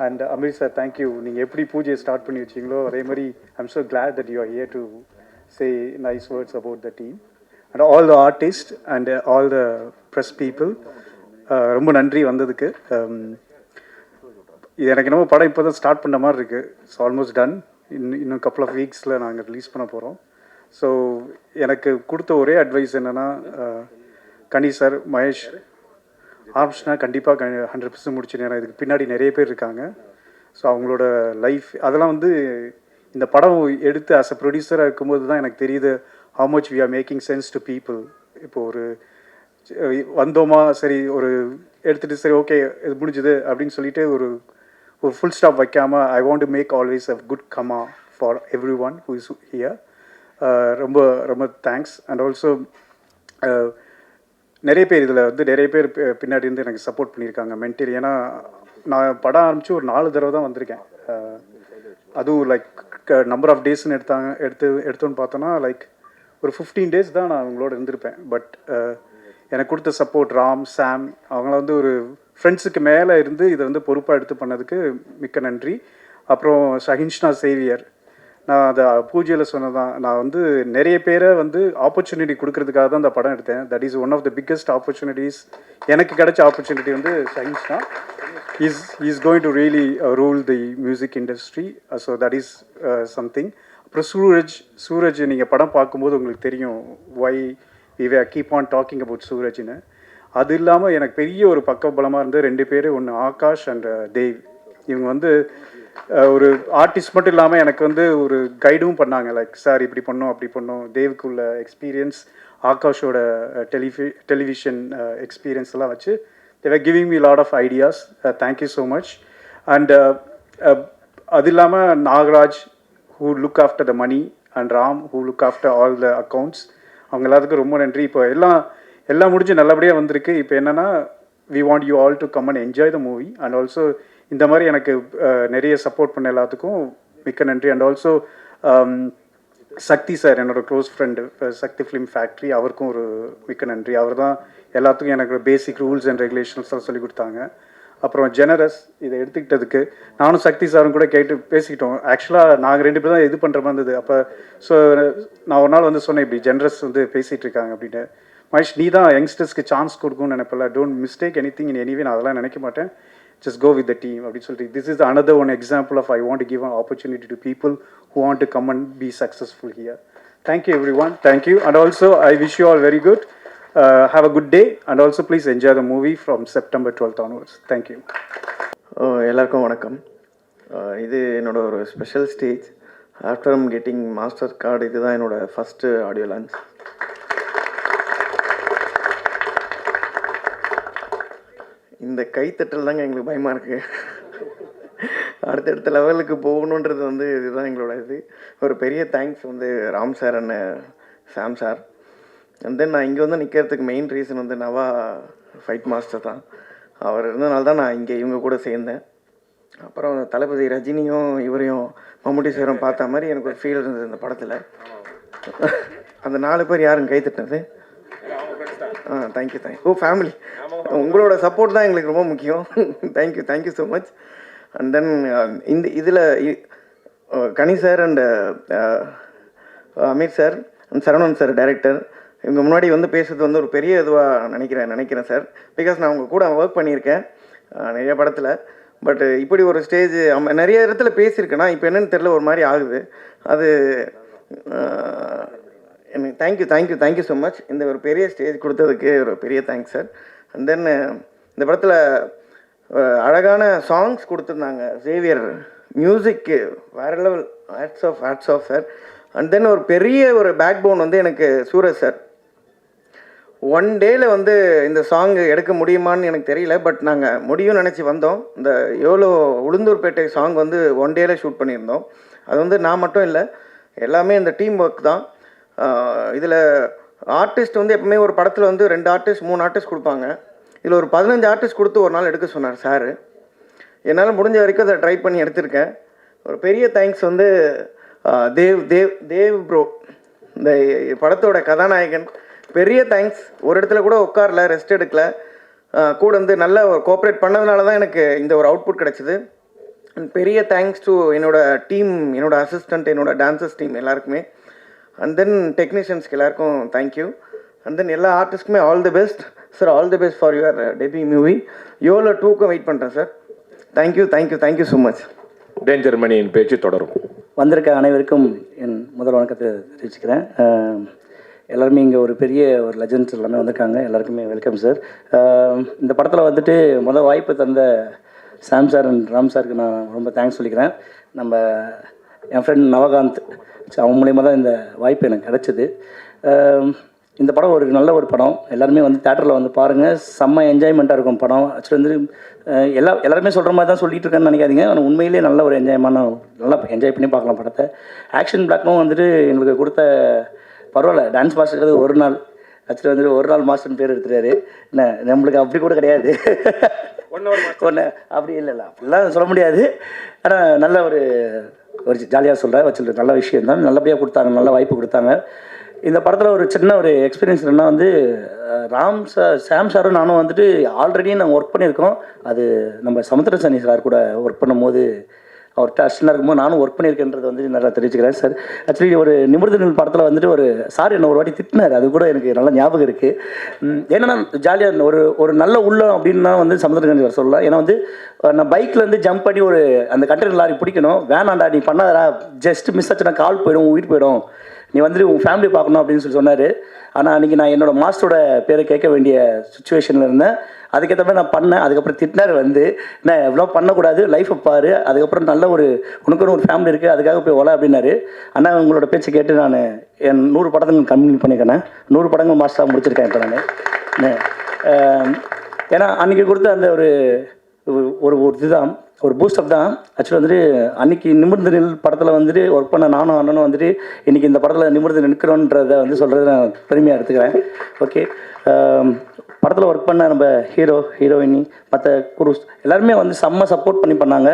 And Ameer sir, thank you. நீங்கள் எப்படி பூஜையை ஸ்டார்ட் பண்ணி வச்சிங்களோ அதே மாதிரி I'm so glad that you are here to say nice words about the team and all the artists and all the press people. ரொம்ப நன்றி வந்ததுக்கு. இது எனக்கு என்னமோ படம் இப்போ தான் ஸ்டார்ட் பண்ண மாதிரி இருக்குது. It's almost done. இன்னும் கப்புள் ஆஃப் வீக்ஸில் நாங்கள் ரிலீஸ் பண்ண போகிறோம். ஸோ எனக்கு கொடுத்த ஒரே அட்வைஸ் என்னென்னா, கனி சார், மகேஷ் ஆரம்பிச்சுனா கண்டிப்பாக 100% முடிச்சிடும். ஏன்னா இதுக்கு பின்னாடி நிறைய பேர் இருக்காங்க. ஸோ அவங்களோட லைஃப் அதெல்லாம் வந்து இந்த படம் எடுத்து ஆஸ் அ ப்ரொடியூசராக இருக்கும்போது தான் எனக்கு தெரியுது how much we are making sense to people. இப்போது ஒரு வந்தோமா, சரி ஒரு எடுத்துகிட்டு சரி ஓகே இது முடிஞ்சுது அப்படின்னு சொல்லிட்டு ஒரு ஃபுல் ஸ்டாப் வைக்காமல் I want to make always a good comma for everyone who is here. ரொம்ப தேங்க்ஸ். அண்ட் ஆல்சோ நிறைய பேர் இதில் வந்து நிறைய பேர் பின்னாடி இருந்து எனக்கு சப்போர்ட் பண்ணியிருக்காங்க மென்டலி. ஏன்னா நான் படம் ஆரம்பித்து ஒரு 4 தடவை தான் வந்திருக்கேன். அதுவும் லைக் நம்பர் ஆஃப் டேஸ்ன்னு எடுத்தோன்னு பார்த்தோன்னா லைக் ஒரு 15 days தான் நான் அவங்களோட இருந்திருப்பேன். பட் எனக்கு கொடுத்த சப்போர்ட் ராம், சாம், அவங்கள வந்து ஒரு ஃப்ரெண்ட்ஸுக்கு மேலே இருந்து இதை வந்து பொறுப்பாக எடுத்து பண்ணதுக்கு மிக்க நன்றி. அப்புறம் ஷஹின்ஷ்னா சேவியர், நான் அதை பூஜையில் சொன்னதான், நான் வந்து நிறைய பேரை வந்து ஆப்பர்ச்சுனிட்டி கொடுக்கறதுக்காக தான் இந்த படம் எடுத்தேன். That is one of the biggest opportunities. எனக்கு கிடைச்ச ஆப்பர்ச்சுனிட்டி வந்து ஷஹின்ஷ்னா. He's going to really rule the music industry. So that is something. அப்புறம் சூரஜ் நீங்கள் படம் பார்க்கும்போது உங்களுக்கு தெரியும் why keep on talking about சூரஜ்னு. அது இல்லாமல் எனக்கு பெரிய ஒரு பக்கபலமாக இருந்து 2 பேர், ஒன்று ஆகாஷ் அண்ட் தேவ். இவங்க வந்து ஒரு ஆர்டிஸ்ட் மட்டும் இல்லாமல் எனக்கு வந்து ஒரு கைடும் பண்ணாங்க. லைக் சார் இப்படி பண்ணோம் அப்படி பண்ணோம். தேவுக்குள்ள எக்ஸ்பீரியன்ஸ், ஆகாஷோட டெலிவிஷன் எக்ஸ்பீரியன்ஸ் எல்லாம் வச்சு they were giving me a lot of ideas. Thank you so much. And அது இல்லாமல் Nagaraj who look after the money and Ram who look after all the accounts, அவங்க எல்லாத்துக்கும் ரொம்ப நன்றி. இப்போ எல்லாம் முடிஞ்சு நல்லபடியாக வந்திருக்கு. இப்போ என்னென்னா we want you all to come and enjoy the movie and also இந்த மாதிரி எனக்கு நிறைய சப்போர்ட் பண்ண எல்லாத்துக்கும் மிக்க நன்றி. அண்ட் ஆல்சோ சக்தி சார், என்னோட க்ளோஸ் ஃப்ரெண்டு, சக்தி ஃபிலிம் ஃபேக்ட்ரி, அவருக்கும் ஒரு மிக்க நன்றி. அவர் தான் எல்லாத்துக்கும் எனக்கு பேசிக் ரூல்ஸ் அண்ட் ரெகுலேஷன்ஸ்லாம் சொல்லி கொடுத்தாங்க. அப்புறம் ஜெனரஸ் இதை எடுத்துக்கிட்டதுக்கு நானும் சக்தி சாரும் கூட கேட்டு பேசிக்கிட்டோம். ஆக்சுவலாக நாங்கள் 2 பேர் தான் இது பண்ணுற மாதிரி இருந்தது. அப்போ ஸோ நான் ஒரு நாள் வந்து சொன்னேன், இப்படி ஜெனரஸ் வந்து பேசிகிட்டு இருக்காங்க அப்படின்னு. மகேஷ், நீ தான் யங்ஸ்டர்ஸ்க்கு சான்ஸ் கொடுக்கும்னு நினைப்பல, don't mistake any thing in anyway, நான் அதெல்லாம் நினைக்க மாட்டேன், just go with the team அப்படின்னு சொல்லிட்டு. This is another one example of I want to give an opportunity to people who want to come and be successful here. Thank you everyone. Thank you. And also I wish you all very good. Have a good day and also please enjoy the movie from September 12th onwards. Thank you. எல்லாருக்கும் வணக்கம். இது என்னோட ஒரு special stage. After I'm getting master card, இதுதான் என்னோட first audio launch. இந்த கைத்தட்டல் தாங்க எங்களுக்கு பயமாக இருக்குது. அடுத்தடுத்த லெவலுக்கு போகணுன்றது வந்து இதுதான் எங்களோட இது. ஒரு பெரிய தேங்க்ஸ் வந்து Ram sir and Sam sir. And தென் நான் இங்கே வந்து நிற்கிறதுக்கு மெயின் ரீசன் வந்து நவா ஃபைட் மாஸ்டர் தான். அவர் இருந்தனால தான் நான் இங்கே இவங்க கூட சேர்ந்தேன். அப்புறம் தளபதி ரஜினியும் இவரையும் மம்முட்டி சாரும் பார்த்த மாதிரி எனக்கு ஒரு ஃபீல் இருந்தது இந்த படத்தில். அந்த 4 பேர் யாருங்க கைத்தட்டினது? தேங்க்யூ. ஓ ஃபேமிலி, உங்களோட சப்போர்ட் தான் எங்களுக்கு ரொம்ப முக்கியம். Thank you so much. And then இந்த இதில் Kani sir and Ameer sir and Saravanan sir director, இவங்க முன்னாடி வந்து பேசுறது வந்து ஒரு பெரிய இதுவாக நினைக்கிறேன் சார். பிகாஸ் நான் அவங்க கூட ஒர்க் பண்ணியிருக்கேன் நிறைய படத்தில். பட் இப்படி ஒரு ஸ்டேஜ் நிறைய இடத்துல பேசியிருக்கேன்னா இப்போ என்னென்னு தெரில, ஒரு மாதிரி ஆகுது அது. எனக்கு தேங்க்யூ ஸோ மச். இந்த ஒரு பெரிய ஸ்டேஜ் கொடுத்ததுக்கு ஒரு பெரிய தேங்க்ஸ் சார். அண்ட் தென் இந்த படத்தில் அழகான சாங்ஸ் கொடுத்துருந்தாங்க. சேவியர் மியூசிக்கு வேறு level, hats off sir. And then ஒரு பெரிய ஒரு பேக் போன் வந்து எனக்கு சூரஜ் சார். 1 டேயில் வந்து இந்த சாங் எடுக்க முடியுமான்னு எனக்கு தெரியல, பட் நாங்கள் முடியும்னு நினச்சி வந்தோம். இந்த எவ்வளோ உளுந்தூர்பேட்டை சாங் வந்து 1 டேயில் ஷூட் பண்ணியிருந்தோம். அது வந்து நான் மட்டும் இல்லை, எல்லாமே இந்த டீம் ஒர்க் தான். இதில் ஆர்டிஸ்ட் வந்து எப்பவுமே ஒரு படத்தில் வந்து 2 ஆர்டிஸ்ட் 3 ஆர்டிஸ்ட் கொடுப்பாங்க. இதில் ஒரு 15 ஆர்டிஸ்ட் கொடுத்து ஒரு நாள் எடுக்க சொன்னார் சார். என்னால் முடிஞ்ச வரைக்கும் அதை ட்ரை பண்ணி எடுத்திருக்கேன். ஒரு பெரிய தேங்க்ஸ் வந்து தேவ் ப்ரோ, இந்த படத்தோட கதாநாயகன். பெரிய தேங்க்ஸ். ஒரு இடத்துல கூட உட்காரல, ரெஸ்ட் எடுக்கல, கூட வந்து நல்லா கோஆப்ரேட் பண்ணதுனால தான் எனக்கு இந்த ஒரு அவுட்புட் கிடச்சிது. அண்ட் பெரிய தேங்க்ஸ் டு என்னோட டீம், என்னோட அசிஸ்டண்ட், என்னோட டான்சர்ஸ் டீம் எல்லாருக்குமே. அண்ட் தென் டெக்னீஷியன்ஸ்க்கு எல்லாருக்கும் தேங்க்யூ. அண்ட் தென் எல்லா ஆர்டிஸ்ட்டுக்குமே all the best sir. All the best for your debut movie. YOLO 2க்கும் வெயிட் பண்ணுறேன் sir. Thank you so much. Danger மணியின் பேச்சு தொடரும். வந்திருக்க அனைவருக்கும் என் முதல் வணக்கத்தை தெரிவிச்சுக்கிறேன். எல்லாருமே இங்கே ஒரு பெரிய ஒரு லெஜண்ட்ஸ் எல்லாமே வந்திருக்காங்க. எல்லாருக்குமே வெல்கம் சார். இந்த படத்தில் வந்துட்டு முதல் வாய்ப்பு தந்த சாம் சார் அண்ட் ராம் சாருக்கு நான் ரொம்ப தேங்க்ஸ் சொல்லிக்கிறேன். நம்ம என் ஃப்ரெண்ட் நவகாந்த், அவன் மூலியமாக தான் இந்த வாய்ப்பு எனக்கு கிடச்சிது. இந்த படம் ஒரு நல்ல ஒரு படம். எல்லாருமே வந்து தேட்டரில் வந்து பாருங்கள், செம்ம என்ஜாய்மெண்ட்டாக இருக்கும் படம். ஆக்சுவலி வந்து எல்லாருமே சொல்கிற மாதிரி தான் சொல்லிட்டு இருக்கேன்னு நினைக்காதீங்க. ஆனால் உண்மையிலேயே நல்ல ஒரு நல்லா என்ஜாய் பண்ணி பார்க்கலாம் படத்தை. ஆக்ஷன் பிளாக்னும் வந்துட்டு எங்களுக்கு கொடுத்த பரவாயில்ல, டான்ஸ் மாஸ்டர் ஒரு நாள் ஆக்சுவலி வந்துட்டு ஒரு நாள் மாஸ்டர்னு பேர் எடுத்துட்டாரு. என்ன நம்மளுக்கு அப்படி கூட கிடையாது, ஒன்று அப்படி இல்லை அப்படிலாம் சொல்ல முடியாது. ஆனால் நல்ல ஒரு ஜாலியாக சொல்கிறேன் வச்சுட்டு நல்ல விஷயம் தான். நல்லபடியாக கொடுத்தாங்க, நல்ல வாய்ப்பு கொடுத்தாங்க. இந்த படத்தில் ஒரு சின்ன ஒரு எக்ஸ்பீரியன்ஸ் என்னன்னா வந்து சாம் சாரும் நானும் வந்துட்டு ஆல்ரெடி நாங்கள் ஒர்க் பண்ணியிருக்கோம். அது நம்ம சமுத்திரசனி சார் கூட ஒர்க் பண்ணும்போது அவர்கிட்ட அசிஸ்டண்டாக இருக்கும்போது நானும் ஒர்க் பண்ணியிருக்கேன்றது வந்து நல்லா தெரிவிச்சுக்கிறேன் சார். ஆக்சுவலி ஒரு நிமிர்தல் படத்தில் வந்துட்டு ஒரு சார் என்ன ஒரு வாட்டி திட்டினார், அது கூட எனக்கு நல்ல ஞாபகம் இருக்குது. ஏன்னா ஜாலியாக ஒரு நல்ல உள்ளம் அப்படின்னா வந்து சமுத்திரசனி சார் சொல்லலாம். ஏன்னா வந்து நான் பைக்கில் ஜம்ப் பண்ணி ஒரு அந்த கண்டெய்னர் லாரி பிடிக்கணும், வேணாண்டா நீ பண்ணாதடா, ஜஸ்ட் மிஸ் ஆச்சுன்னா கால் போயிடும், உயிர் போயிடும், நீ வந்துட்டு உன் ஃபேமிலி பார்க்கணும் அப்படின்னு சொல்லி சொன்னார். ஆனால் அன்றைக்கி நான் என்னோடய மாஸ்டரோட பேரை கேட்க வேண்டிய சுச்சுவேஷனில் இருந்தேன். அதுக்கேற்ற மாதிரி நான் பண்ணேன். அதுக்கப்புறம் திட்டினார் வந்து, நான் எவ்வளோ பண்ணக்கூடாது, லைஃப்பை பாரு, அதுக்கப்புறம் நல்ல ஒரு உனக்குன்னு ஒரு ஃபேமிலி இருக்குது, அதுக்காக போய் ஒலை அப்படின்னாரு. ஆனால் உங்களோட பேச்சை கேட்டு நான் என் 100 படங்கள் கம்ப்ளீட் பண்ணிக்கிறேன். 100 படங்கள் மாஸ்டராக முடிச்சிருக்கேன் இப்போ நான். ஏன்னா அன்றைக்கி கொடுத்த அந்த ஒரு ஒரு இதுதான் ஒரு பூஸ்டப் தான். ஆக்சுவலாக வந்துட்டு அன்றைக்கி நிமிர்ந்து நில் படத்தில் வந்துட்டு ஒர்க் பண்ண நானும் அண்ணனும் வந்துட்டு இன்றைக்கி இந்த படத்தில் நிமிர்ந்து நிற்கிறோன்றதை வந்து சொல்கிறது நான் பெருமையாக எடுத்துக்கிறேன். ஓகே, படத்தில் ஒர்க் பண்ண நம்ம ஹீரோயினி மற்ற குரூஸ் எல்லாருமே வந்து செம்ம சப்போர்ட் பண்ணாங்க.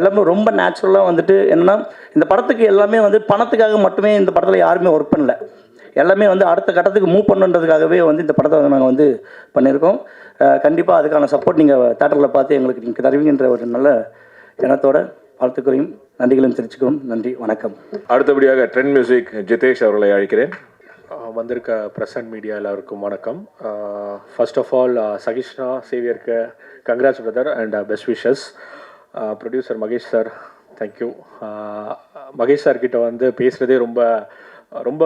எல்லாமே ரொம்ப நேச்சுரலாக வந்துட்டு என்னென்னா இந்த படத்துக்கு எல்லாமே வந்து பணத்துக்காக மட்டுமே இந்த படத்தில் யாருமே ஒர்க் பண்ணல. எல்லாமே வந்து அடுத்த கட்டத்துக்கு மூவ் பண்ணுன்றதுக்காகவே வந்து இந்த படத்தை வந்து நாங்கள் வந்து பண்ணியிருக்கோம். கண்டிப்பாக அதுக்கான சப்போர்ட் நீங்கள் தேட்டரில் பார்த்து எங்களுக்கு நீங்கள் தருவீங்கன்ற ஒரு நல்ல எண்ணத்தோட வாழ்த்துக்களையும் நன்றிகளையும் தெரிவிச்சுக்கிறோம். நன்றி, வணக்கம். அடுத்தபடியாக ட்ரெண்ட் மியூசிக் ஜிதேஷ் அவர்களை அழைக்கிறேன். வந்திருக்க ப்ரெஸ் அண்ட் மீடியா எல்லாருக்கும் வணக்கம். ஃபர்ஸ்ட் ஆஃப் ஆல் சகிஷ்ணா சேவியருக்கு congrats brother and best wishes. Producer Mahesh sir, thank you. Mahesh சார்கிட்ட வந்து பேசுகிறதே ரொம்ப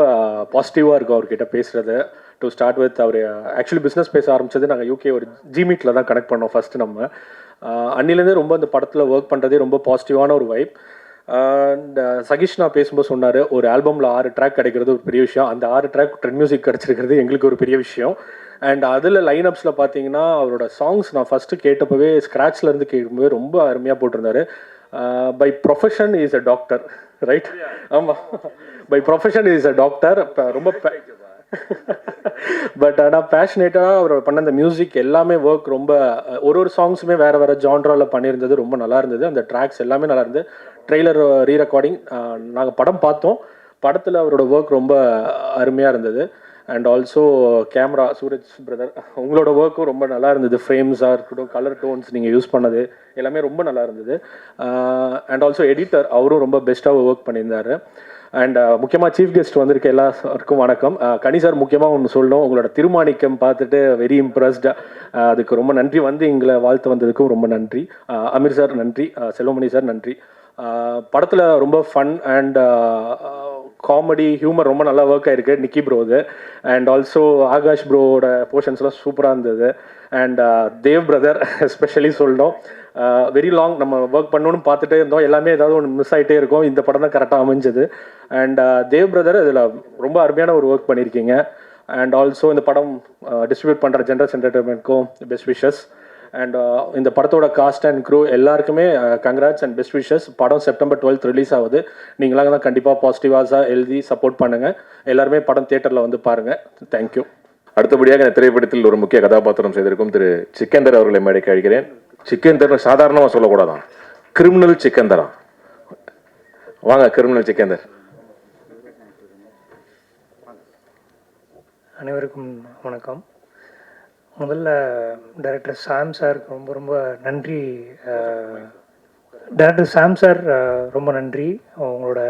பாசிட்டிவாக இருக்கும் அவர்கிட்ட பேசுகிறது. டு ஸ்டார்ட் வித், அவர் ஆக்சுவலி பிஸ்னஸ் பேச ஆரம்பித்தது நாங்கள் யூகே ஒரு ஜிமீட்டில் தான் கனெக்ட் பண்ணோம் ஃபஸ்ட்டு. நம்ம அன்னிலேருந்தே ரொம்ப இந்த படத்தில் ஒர்க் பண்ணுறதே ரொம்ப பாசிட்டிவான ஒரு வைப். அண்ட் சகிஷ்ணா பேசும்போது சொன்னார், ஒரு ஆல்பமில் 6 ட்ராக் கிடைக்கிறது ஒரு பெரிய விஷயம். அந்த 6 ட்ராக் ட்ரெண்ட் மியூசிக் கிடச்சிருக்கிறது எங்களுக்கு ஒரு பெரிய விஷயம். அண்ட் அதில் லைனப்ஸில் பார்த்தீங்கன்னா அவரோட சாங்ஸ் நான் ஃபஸ்ட்டு கேட்டப்பவே ஸ்க்ராட்ச்லேருந்து கேட்கும்போது ரொம்ப அருமையாக போட்டிருந்தாரு. By profession is a doctor, right? ஆமாம், by profession is a doctor. ரொம்ப பட் ஆனால் பேஷனேட்டாக அவர் பண்ண அந்த மியூசிக் எல்லாமே ஒர்க் ரொம்ப ஒரு சாங்ஸுமே வேறு ஜான்ராவில் பண்ணியிருந்தது, ரொம்ப நல்லா இருந்தது. அந்த ட்ராக்ஸ் எல்லாமே நல்லா இருந்தது. ட்ரெய்லர் ரீரெக்கார்டிங் நாங்கள் படம் பார்த்தோம். படத்தில் அவரோட ஒர்க் ரொம்ப அருமையாக இருந்தது. And also camera Sooraj brother, உங்களோட ஒர்க்கும் ரொம்ப நல்லா இருந்தது. ஃப்ரேம்ஸாக இருக்கட்டும், கலர் டோன்ஸ் நீங்கள் யூஸ் பண்ணது எல்லாமே ரொம்ப நல்லா இருந்தது. அண்ட் ஆல்சோ எடிட்டர், அவரும் ரொம்ப பெஸ்ட்டாக ஒர்க் பண்ணியிருந்தார். அண்ட் முக்கியமாக சீஃப் கெஸ்ட் வந்திருக்க எல்லாருக்கும் வணக்கம். கனி சார் முக்கியமாக ஒன்று சொல்லணும், உங்களோட திருமாணிக்கம் பார்த்துட்டு வெரி இம்ப்ரெஸ்டு. அதுக்கு ரொம்ப நன்றி. வந்து எங்களை வாழ்த்து வந்ததுக்கும் ரொம்ப நன்றி. அமீர் சார் நன்றி. செல்வமணி சார் நன்றி. படத்தில் ரொம்ப ஃபன் அண்ட் காமெடி ஹியூமர் ரொம்ப நல்லா ஒர்க் ஆகிருக்கு நிக்கி ப்ரோது. அண்ட் ஆல்சோ ஆகாஷ் ப்ரோவோட போர்ஷன்ஸ்லாம் சூப்பராக இருந்தது. அண்ட் தேவ் பிரதர் எஸ்பெஷலி சொல்லணும், வெரி லாங் நம்ம ஒர்க் பண்ணணும்னு பார்த்துட்டே இருந்தோம். எல்லாமே ஏதாவது ஒன்று மிஸ் ஆகிட்டே இருக்கும். இந்த படம் தான் கரெக்டாக அமைஞ்சது. அண்ட் தேவ் பிரதர் இதில் ரொம்ப அருமையான ஒரு ஒர்க் பண்ணியிருக்கீங்க. அண்ட் ஆல்சோ இந்த படம் டிஸ்ட்ரிபியூட் பண்ணுற ஜென்ரல்ஸ் என்டர்டைன்மெண்ட்க்கும் பெஸ்ட் விஷஸ். அண்ட் இந்த படத்தோட காஸ்ட் அண்ட் க்ரூ எல்லாருக்குமே கங்க்ராட்ஸ் அண்ட் பெஸ்ட் விஷஸ். படம் செப்டம்பர் 12th ரிலீஸ் ஆகுது. நீங்களாம் தான் கண்டிப்பாக பாசிட்டிவாக எழுதி சப்போர்ட் பண்ணுங்கள். எல்லாருமே படம் தியேட்டரில் வந்து பாருங்கள். தேங்க்யூ. அடுத்தபடியாக இந்த திரைப்படத்தில் ஒரு முக்கிய கதாபாத்திரம் செய்திருக்கும் திரு சிக்கந்தர் அவர்களை மேடைக்கு அழைக்கிறேன். சிக்கந்தர் சாதாரணமாக சொல்லக்கூடாதான், கிரிமினல் சிக்கந்தரா. வாங்க, கிரிமினல் சிக்கந்தர். அனைவருக்கும் வணக்கம். முதல்ல டைரக்டர் சாம் சாருக்கு ரொம்ப நன்றி. டைரக்டர் சாம் சார் ரொம்ப நன்றி. உங்களோட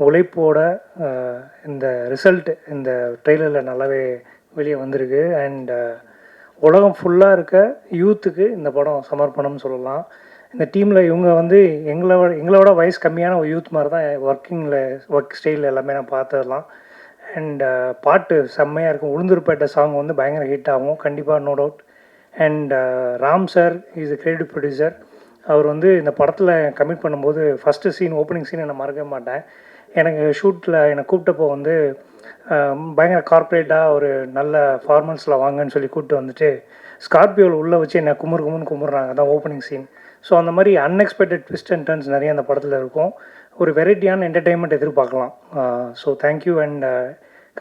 உழைப்போட இந்த ரிசல்ட் இந்த ட்ரெய்லரில் நல்லாவே வெளியே வந்திருக்கு. அண்ட் உலகம் ஃபுல்லாக இருக்க யூத்துக்கு இந்த படம் சமர்ப்பணம்னு சொல்லலாம். இந்த டீமில் இவங்க வந்து எங்களோட வயசு கம்மியான ஒரு யூத் மாதிரி தான் ஒர்க் ஸ்டைல் எல்லாமே நான் பார்த்ததெல்லாம். அண்ட் பாட்டு செம்மையாக இருக்கும். உளுந்தூர்பேட்டை சாங் வந்து பயங்கர ஹிட் ஆகும் கண்டிப்பாக, no doubt. And Ram sir is a credit producer. அவர் வந்து இந்த படத்தில் கமிட் பண்ணும்போது ஃபஸ்ட்டு சீன், ஓப்பனிங் சீன் நான் மறக்கவே மாட்டேன். எனக்கு ஷூட்டில் என்னை கூப்பிட்டப்போ வந்து பயங்கர கார்ப்பரேட்டாக ஒரு நல்ல ஃபார்மல்ஸில் வாங்கன்னு சொல்லி கூப்பிட்டு வந்துட்டு ஸ்கார்பியோவில் உள்ளே வச்சு என்னை கும்பிட்றாங்க. அதான் ஓப்பனிங் சீன். ஸோ அந்த மாதிரி அன்எக்ஸ்பெக்டட் ட்விஸ்ட் அண்ட் டர்ன்ஸ் நிறைய அந்த படத்தில் இருக்கும். ஒரு வெரைட்டியான என்டர்டெயின்மெண்ட் எதிர்பார்க்கலாம். So thank you and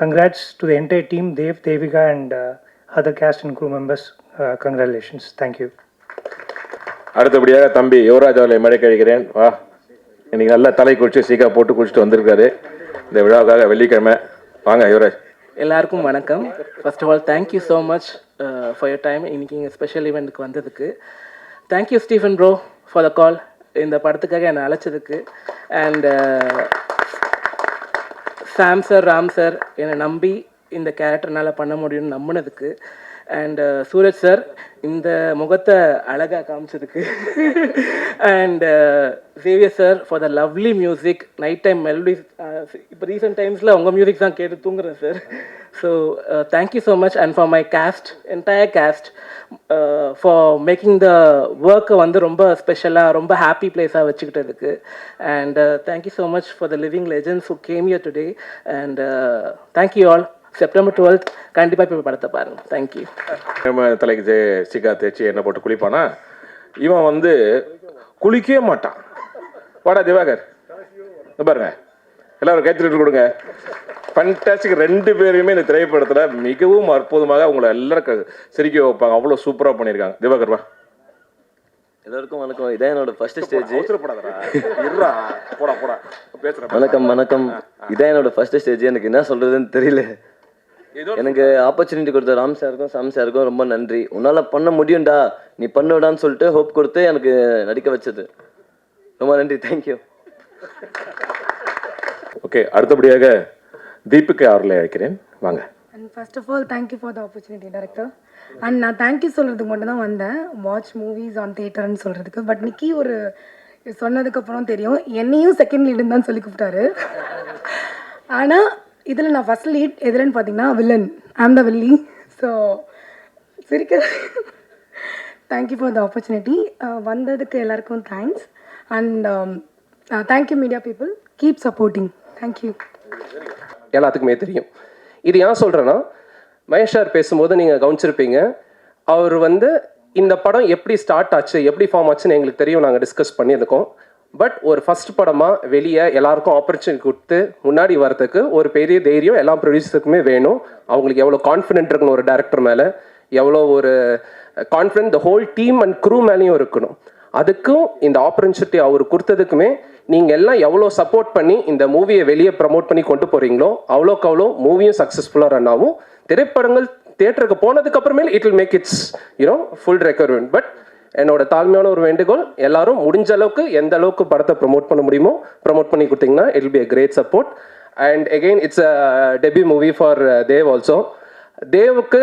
congrats to the entire team, Devika and other cast and crew members. Congratulations. Thank you. அடுத்தபடியாக தம்பி யுவராஜ் அவர்களை மேடை கழிக்கிறேன். வா, இன்னைக்கு நல்லா தலை குளிச்சு சீக்கா போட்டு குளிச்சுட்டு வந்திருக்காரு இந்த விழாவுக்காக, வெள்ளிக்கிழமை. வாங்க யுவராஜ். எல்லாருக்கும் வணக்கம். First of all thank you so much for your time. இன்றைக்கி இங்கே ஸ்பெஷல் ஈவெண்ட்டுக்கு வந்ததுக்கு thank you Stephen bro for the call. இந்த படத்துக்காக என்னை அழைச்சதுக்கு. And Sam sir, Ram sir என்னை நம்பி இந்த கேரக்டர்னால் பண்ண முடியும்னு நம்பினதுக்கு. அண்ட் சூரஜ் சார் இந்த முகத்தை அழகாக காமிச்சதுக்கு and Xavier sir for the lovely music night time melodies. இப்போ ரீசெண்ட் டைம்ஸில் உங்கள் மியூசிக் தான் கேட்டு தூங்குறேன் sir. So thank you so much and for my cast entire cast for making the ஒர்க்கை வந்து ரொம்ப ஸ்பெஷலாக ரொம்ப ஹாப்பி பிளேஸாக வச்சுக்கிட்டதுக்கு. And thank you so much for the living legends who came here today. And thank you all. September 12th கண்டிப்பாக இப்போ படத்தை பாருங்கள். தேங்க்யூ. நம்ம தலைக்கு சிக்கா தேய்ச்சி எண்ணெய் போட்டு குளிப்பானா, இவன் வந்து குளிக்கவே மாட்டான். வாடா திவாகர், பாருங்க எல்லாரும் கைத்தறிட்டு கொடுங்க. ஃபண்டாஸ்டிக். 2 பேரையுமே இந்த திரைப்படத்தில் மிகவும் அற்புதமாக அவங்கள எல்லாரும் சிரிக்க வைப்பாங்க. அவ்வளோ சூப்பராக பண்ணியிருக்காங்க. திவாகர் வா. எல்லாருக்கும் வணக்கம். இதான் என்னோட ஃபர்ஸ்ட் ஸ்டேஜ். பேசுகிறேன். வணக்கம். இதான் என்னோட ஃபர்ஸ்ட் ஸ்டேஜ். எனக்கு என்ன சொல்றதுன்னு தெரியல. எனக்கு ஆப்பர்ச்சுனிட்டி கொடுத்த ராம் சாருக்கும் சாம் சாருக்கும் ரொம்ப நன்றி. உன்னால பண்ண முடியும்டா, நீ பண்ணுடான்னு சொல்லிட்டு ஹோப் கொடுத்து எனக்கு நடிக்க வச்சது. ரொம்ப நன்றி. தேங்க்யூ. ஓகே, அடுத்தபடியாக தீபிகா அவர்களை அழைக்கிறேன். வாங்க. And first of all thank you for the opportunity director. And நான் தேங்க்யூ சொல்கிறதுக்கு மட்டும் தான் வந்தேன், வாட்ச் மூவிஸ் ஆன் தியேட்டர்னு சொல்கிறதுக்கு. பட் நிக்கி ஒரு சொன்னதுக்கப்புறம் தெரியும் என்னையும் செகண்ட் லீடுன்னு தான் சொல்லி கூப்பிட்டாரு. ஆனால் இதில் நான் ஃபஸ்ட் லீட் எதுலன்னு பார்த்தீங்கன்னா வில்லன். ஐம் த வில்லி. ஸோ சிரிக்க தேங்க்யூ ஃபார் த ஆப்பர்ச்சுனிட்டி. வந்ததுக்கு எல்லாருக்கும் thanks. And thank you media people, keep supporting. Thank you. எல்லாத்துக்குமே தெரியும். இது ஏன் சொல்கிறேன்னா, மகேஷ் சார் பேசும்போது நீங்கள் கவனிச்சிருப்பீங்க, அவர் வந்து இந்த படம் எப்படி ஸ்டார்ட் ஆச்சு, எப்படி ஃபார்ம் ஆச்சுன்னு எங்களுக்கு தெரியும், நாங்கள் டிஸ்கஸ் பண்ணியிருக்கோம். பட் ஒரு ஃபஸ்ட் படமாக வெளியே எல்லாருக்கும் ஆப்பர்ச்சுனிட்டி கொடுத்து முன்னாடி வரதுக்கு ஒரு பெரிய தைரியம் எல்லா ப்ரொடியூசருக்குமே வேணும். அவங்களுக்கு எவ்வளோ கான்ஃபிடென்ட் இருக்கணும் ஒரு டேரக்டர் மேலே, எவ்வளோ ஒரு confident the whole team and crew மேலேயும் இருக்கணும். அதுக்கும் இந்த ஆப்பர்ச்சுனிட்டி அவர் கொடுத்ததுக்குமே நீங்கள் எல்லாம் எவ்வளோ சப்போர்ட் பண்ணி இந்த மூவியை வெளியே ப்ரமோட் பண்ணி கொண்டு போகிறீங்களோ அவ்வளோக்கு அவ்வளோ மூவியும் சக்ஸஸ்ஃபுல்லாக ரன் ஆகும். திரைப்படங்கள் தியேட்டருக்கு போனதுக்கு அப்புறமேல் it will make its full requirement. But என்னோட தாழ்மையான ஒரு வேண்டுகோள், எல்லாரும் முடிஞ்ச அளவுக்கு எந்த அளவுக்கு படத்தை ப்ரொமோட் பண்ண முடியுமோ ப்ரொமோட் பண்ணி கொடுத்தீங்கன்னா it will be a great support. And again it's a debut movie for Dev also. தேவுக்கு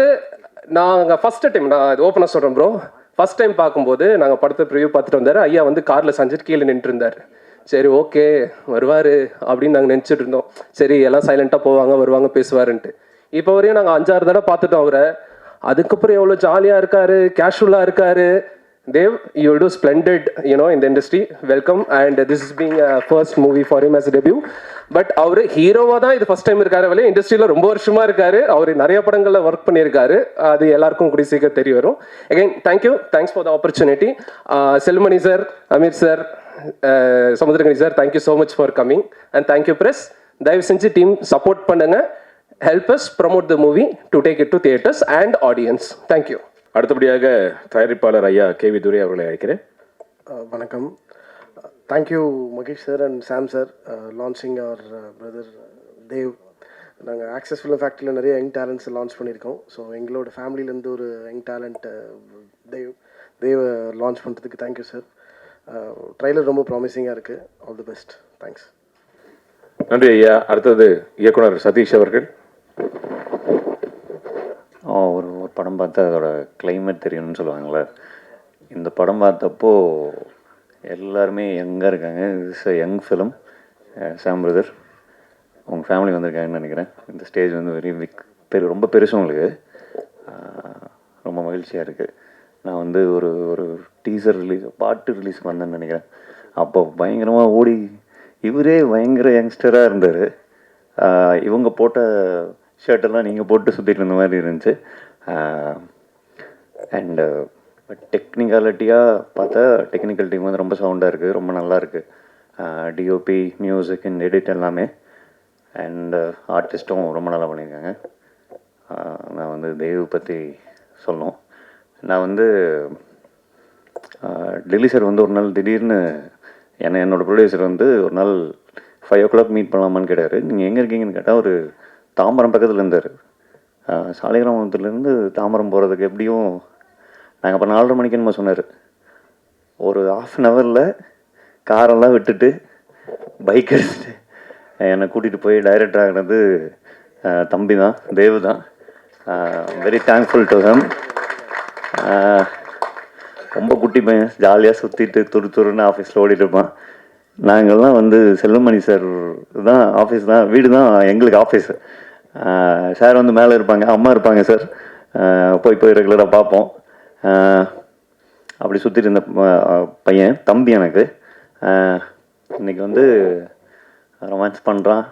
நாங்கள் ஃபஸ்ட்டு டைம், நான் ஓப்பனாக சொல்கிறேன் ப்ரோ, ஃபஸ்ட் டைம் பார்க்கும்போது நாங்கள் படத்தை ப்ரிவியூ பார்த்துட்டு வந்தார். ஐயா வந்து காரில் சஞ்சிட்டு கீழே நின்றுட்டு இருந்தார். சரி ஓகே வருவார் அப்படின்னு நாங்கள் நினச்சிட்டு இருந்தோம். சரி எல்லாம் சைலண்ட்டாக போவாங்க வருவாங்க பேசுவாருன்ட்டு. இப்போ வரையும் நாங்கள் 5-6 தடவை பார்த்துட்டோம் அவரை. அதுக்கப்புறம் எவ்வளோ ஜாலியாக இருக்கார், கேஷுவலாக இருக்கார். Dev, you will do splendid, in the industry. Welcome, and this is being a first movie for him as a debut. But அவர் ஹீரோவாக தான் இது ஃபஸ்ட் டைம் இருக்காரு. வெளியே இண்டஸ்ட்ரியில் ரொம்ப வருஷமாக இருக்காரு. அவர் நிறைய படங்களில் ஒர்க் பண்ணியிருக்காரு. அது எல்லாருக்கும் கூடிய சீக்கிரம் தெரிய வரும். Again thank you, thanks for the opportunity. Selmani sir, Ameer sir, Samuthirakani sir, thank you so much for coming. And thank you press. தயவு செஞ்சு டீம் சப்போர்ட் பண்ணுங்க. Help us promote the movie to take it to theatres and audience. Thank you. அடுத்தபடியாக தயாரிப்பாளர் ஐயா KV Durai அவர்களை அழைக்கிறேன். வணக்கம். Thank you Mahesh sir and Sam sir launching our brother Dev. நாங்கள் ஆக்சஸ் ஃபிலிம் ஃபேக்ட்ரியில் நிறைய யங் டேலண்ட்ஸ் லான்ச் பண்ணியிருக்கோம். ஸோ எங்களோட ஃபேமிலியிலேருந்து ஒரு யங் டேலண்ட் தேவை லான்ச் பண்ணுறதுக்கு தேங்க்யூ சார். ட்ரைலர் ரொம்ப ப்ராமிசிங்காக இருக்குது. All the best. தேங்க்ஸ். நன்றி ஐயா. அடுத்தது இயக்குனர் சதீஷ் அவர்கள். ஒரு படம் பார்த்தா அதோட கிளைமேட் தெரியணும்னு சொல்லுவாங்களே, இந்த படம் பார்த்தப்போ எல்லாருமே யங்காக இருக்காங்க. It's a young film. Sam brother, உங்கள் ஃபேமிலி வந்திருக்காங்கன்னு நினைக்கிறேன். இந்த ஸ்டேஜ் வந்து வெரி ரொம்ப பெருசு உங்களுக்கு. ரொம்ப மகிழ்ச்சியாக இருக்குது. நான் வந்து ஒரு டீசர் ரிலீஸ் பாட்டு ரிலீஸ் பண்ணேன்னு நினைக்கிறேன். அப்போ பயங்கரமாக ஓடி, இவரே பயங்கர யங்ஸ்டராக இருந்தார். இவங்க போட்ட ஷர்ட்டெல்லாம் நீங்கள் போட்டு சுற்றிட்டு இருந்த மாதிரி இருந்துச்சு. அண்டு டெக்னிக்காலிட்டியாக பார்த்தா டெக்னிக்கல் டீம் வந்து ரொம்ப சவுண்டாக இருக்குது, ரொம்ப நல்லா இருக்குது. டிஓபி, மியூசிக் அண்ட் எடிட் எல்லாமே. அண்டு ஆர்டிஸ்ட்டும் ரொம்ப நல்லா பண்ணியிருக்காங்க. நான் வந்து தேவ் பற்றி சொல்லணும். நான் வந்து டெல்லி சார் வந்து ஒரு நாள் திடீர்னு என்னோடய ப்ரொடியூசர் வந்து ஒரு நாள் 5 o'clock மீட் பண்ணலாமான்னு கேட்டார். நீங்கள் எங்கே இருக்கீங்கன்னு கேட்டால் ஒரு தாம்பரம் பக்கத்தில் இருந்தார். சாலிகிராமத்துலேருந்து தாம்பரம் போகிறதுக்கு எப்படியும் நாங்கள் அப்போ 4:30 மணிக்கு நம்ம சொன்னார். ஒரு 1/2 hourல காரெல்லாம் விட்டுட்டு பைக் எடுத்துட்டு என்னை கூட்டிகிட்டு போய் டைரக்டர் ஆகினது தம்பி தான், தேவ் தான். Very thankful to him. ரொம்ப குட்டி பையன், ஜாலியாக சுற்றிட்டு துருன்னு ஆஃபீஸில் ஓடிட்டு இருப்பான். நாங்கள்லாம் வந்து செல்வமணி சார் தான் ஆஃபீஸ் தான், வீடு தான் எங்களுக்கு ஆஃபீஸு. சார் வந்து மேலே இருப்பாங்க, அம்மா இருப்பாங்க சார். போய் ரெகுலராக பார்ப்போம். அப்படி சுற்றிட்டு இருந்த பையன் தம்பி எனக்கு. இன்றைக்கி வந்து ரொமான்ஸ் பண்ணுறான்,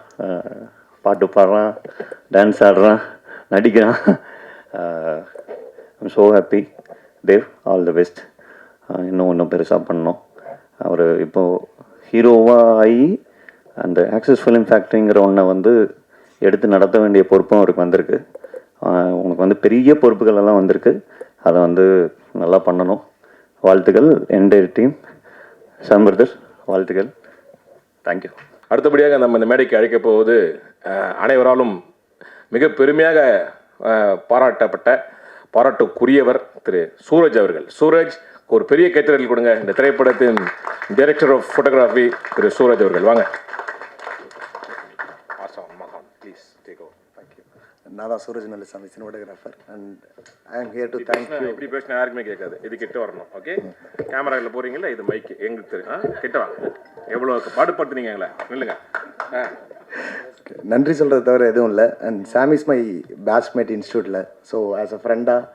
பாட்டு பாடுறான், டான்ஸ் ஆடுறான், நடிக்கிறான். I'm so happy. Dev, all the best. இன்னும் பெருசாக பண்ணோம். அவர் இப்போது ஹீரோவாக ஆகி அந்த ஆக்சிஸ் ஃபிலிம் ஃபேக்ட்ரிங்கிற ஒன்றை வந்து எடுத்து நடத்த வேண்டிய பொறுப்பும் அவருக்கு வந்திருக்கு. உனக்கு வந்து பெரிய பொறுப்புகள் எல்லாம் வந்திருக்கு. அதை வந்து நல்லா பண்ணணும். வாழ்த்துக்கள் என்டையர் டீம். சாம் பிரதர் வாழ்த்துக்கள். தேங்க்யூ. அடுத்தபடியாக நம்ம இந்த மேடைக்கு அழைக்கப் போவது அனைவராலும் மிக பெருமையாக பாராட்டுக்குரியவர் திரு சூரஜ் அவர்கள். சூரஜ், ஒரு பெரிய கைத்தறல் கொடுங்க. இந்த திரைப்படத்தின் டைரக்டர் ஆஃப் ஃபோட்டோகிராஃபி திரு சூரஜ் அவர்கள். வாங்க. நான் தான் Sooraj Nallasamy, cinematographer. And I am here to thank you. இப்படி பேசினா யாருக்குமே கேட்காது. இது கிட்ட வரணும். ஓகே, கேமராவில் போகிறீங்களா? இது மைக்கு எங்களுக்கு தெரியும். கிட்ட வாங்க. எவ்வளோ பாடுபடுத்துனீங்க எங்களை. இல்லைங்க, நன்றி சொல்கிறத தவிர எதுவும் இல்லை. And Sam is my batchmate இன்ஸ்டியூட்டில். ஸோ ஆஸ் அ ஃப்ரெண்டாக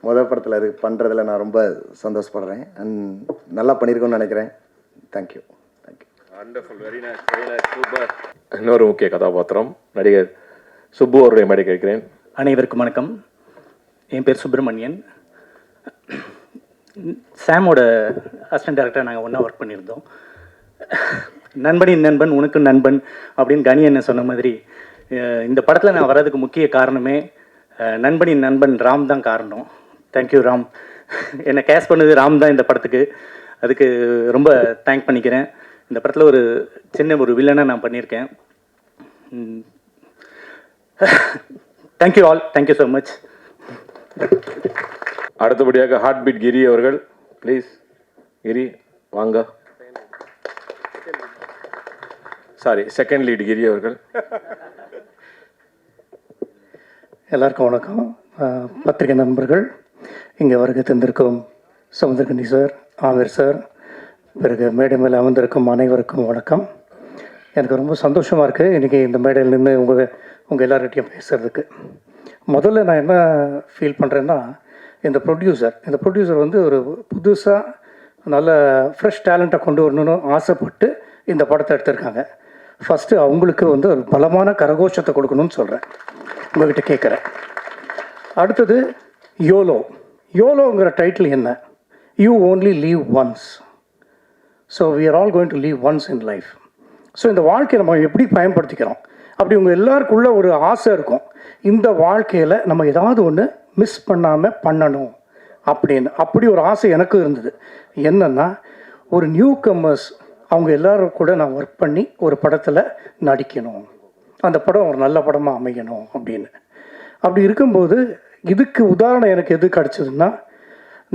முதல் படத்தில் பண்ணுறதுல நான் ரொம்ப சந்தோஷப்படுறேன். அண்ட் நல்லா பண்ணியிருக்கோன்னு நினைக்கிறேன். Thank you. Wonderful, very nice, very nice, super. இன்னொரு முக்கிய கதாபாத்திரம் நடிகர் சுப்பு அவருடைய மேடை கேட்கிறேன். அனைவருக்கும் வணக்கம். என் பேர் சுப்பிரமணியன். சாமோட அசிஸ்டன்ட் டைரக்டராக நாங்கள் ஒன்றா ஒர்க் பண்ணியிருந்தோம். நண்பனின் நண்பன் உனக்கு நண்பன் அப்படின்னு கனி என்ன சொன்ன மாதிரி இந்த படத்தில் நான் வர்றதுக்கு முக்கிய காரணமே நண்பனின் நண்பன் ராம் தான் காரணம். தேங்க்யூ ராம். என்னை கேஸ் பண்ணது ராம் தான் இந்த படத்துக்கு. அதுக்கு ரொம்ப தேங்க் பண்ணிக்கிறேன். இந்த படத்தில் ஒரு சின்ன ஒரு வில்லனாக நான் பண்ணியிருக்கேன். Thank you all. Thank you so much. அடுத்தபடியாக ஹார்ட் பீட் கிரி அவர்கள். ப்ளீஸ் கிரி வாங்க. சாரி, செகண்ட் லீட் கிரி அவர்கள். எல்லாருக்கும் வணக்கம். பத்திரிகை நண்பர்கள், இங்கே வருகை தந்திருக்கும் சமுத்திரகனி சார், ஆமீர் சார், பிறகு மேடை மேலே அமர்ந்திருக்கும் அனைவருக்கும் வணக்கம். எனக்கு ரொம்ப சந்தோஷமாக இருக்குது இன்றைக்கி இந்த மேடையில் நின்று உங்கள் எல்லார்கிட்டையும் பேசுகிறதுக்கு. முதல்ல நான் என்ன ஃபீல் பண்ணுறேன்னா, இந்த ப்ரொடியூசர் வந்து ஒரு புதுசாக நல்ல ஃப்ரெஷ் டேலண்ட்டை கொண்டு வரணும்னு ஆசைப்பட்டு இந்த படத்தை எடுத்திருக்காங்க. ஃபஸ்ட்டு அவங்களுக்கு வந்து ஒரு பலமான கரகோஷத்தை கொடுக்கணும்னு சொல்கிறேன், உங்கள்கிட்ட கேட்குறேன். அடுத்தது யோலோங்கிற டைட்டில் என்ன? You only live once. So we are all going to live once in life. So இந்த வாழ்க்கையை நம்ம எப்படி பயன்படுத்திக்கிறோம்? அப்படி உங்கள் எல்லாருக்குள்ள ஒரு ஆசை இருக்கும், இந்த வாழ்க்கையில் நம்ம ஏதாவது ஒன்று மிஸ் பண்ணாமல் பண்ணணும் அப்படின்னு. அப்படி ஒரு ஆசை எனக்கு இருந்தது. என்னென்னா, ஒரு நியூ கம்மர்ஸ் அவங்க எல்லோரும் கூட நான் ஒர்க் பண்ணி ஒரு படத்தில் நடிக்கணும், அந்த படம் ஒரு நல்ல படமாக அமையணும் அப்படின்னு. அப்படி இருக்கும்போது இதுக்கு உதாரணம் எனக்கு எது கிடச்சிதுன்னா,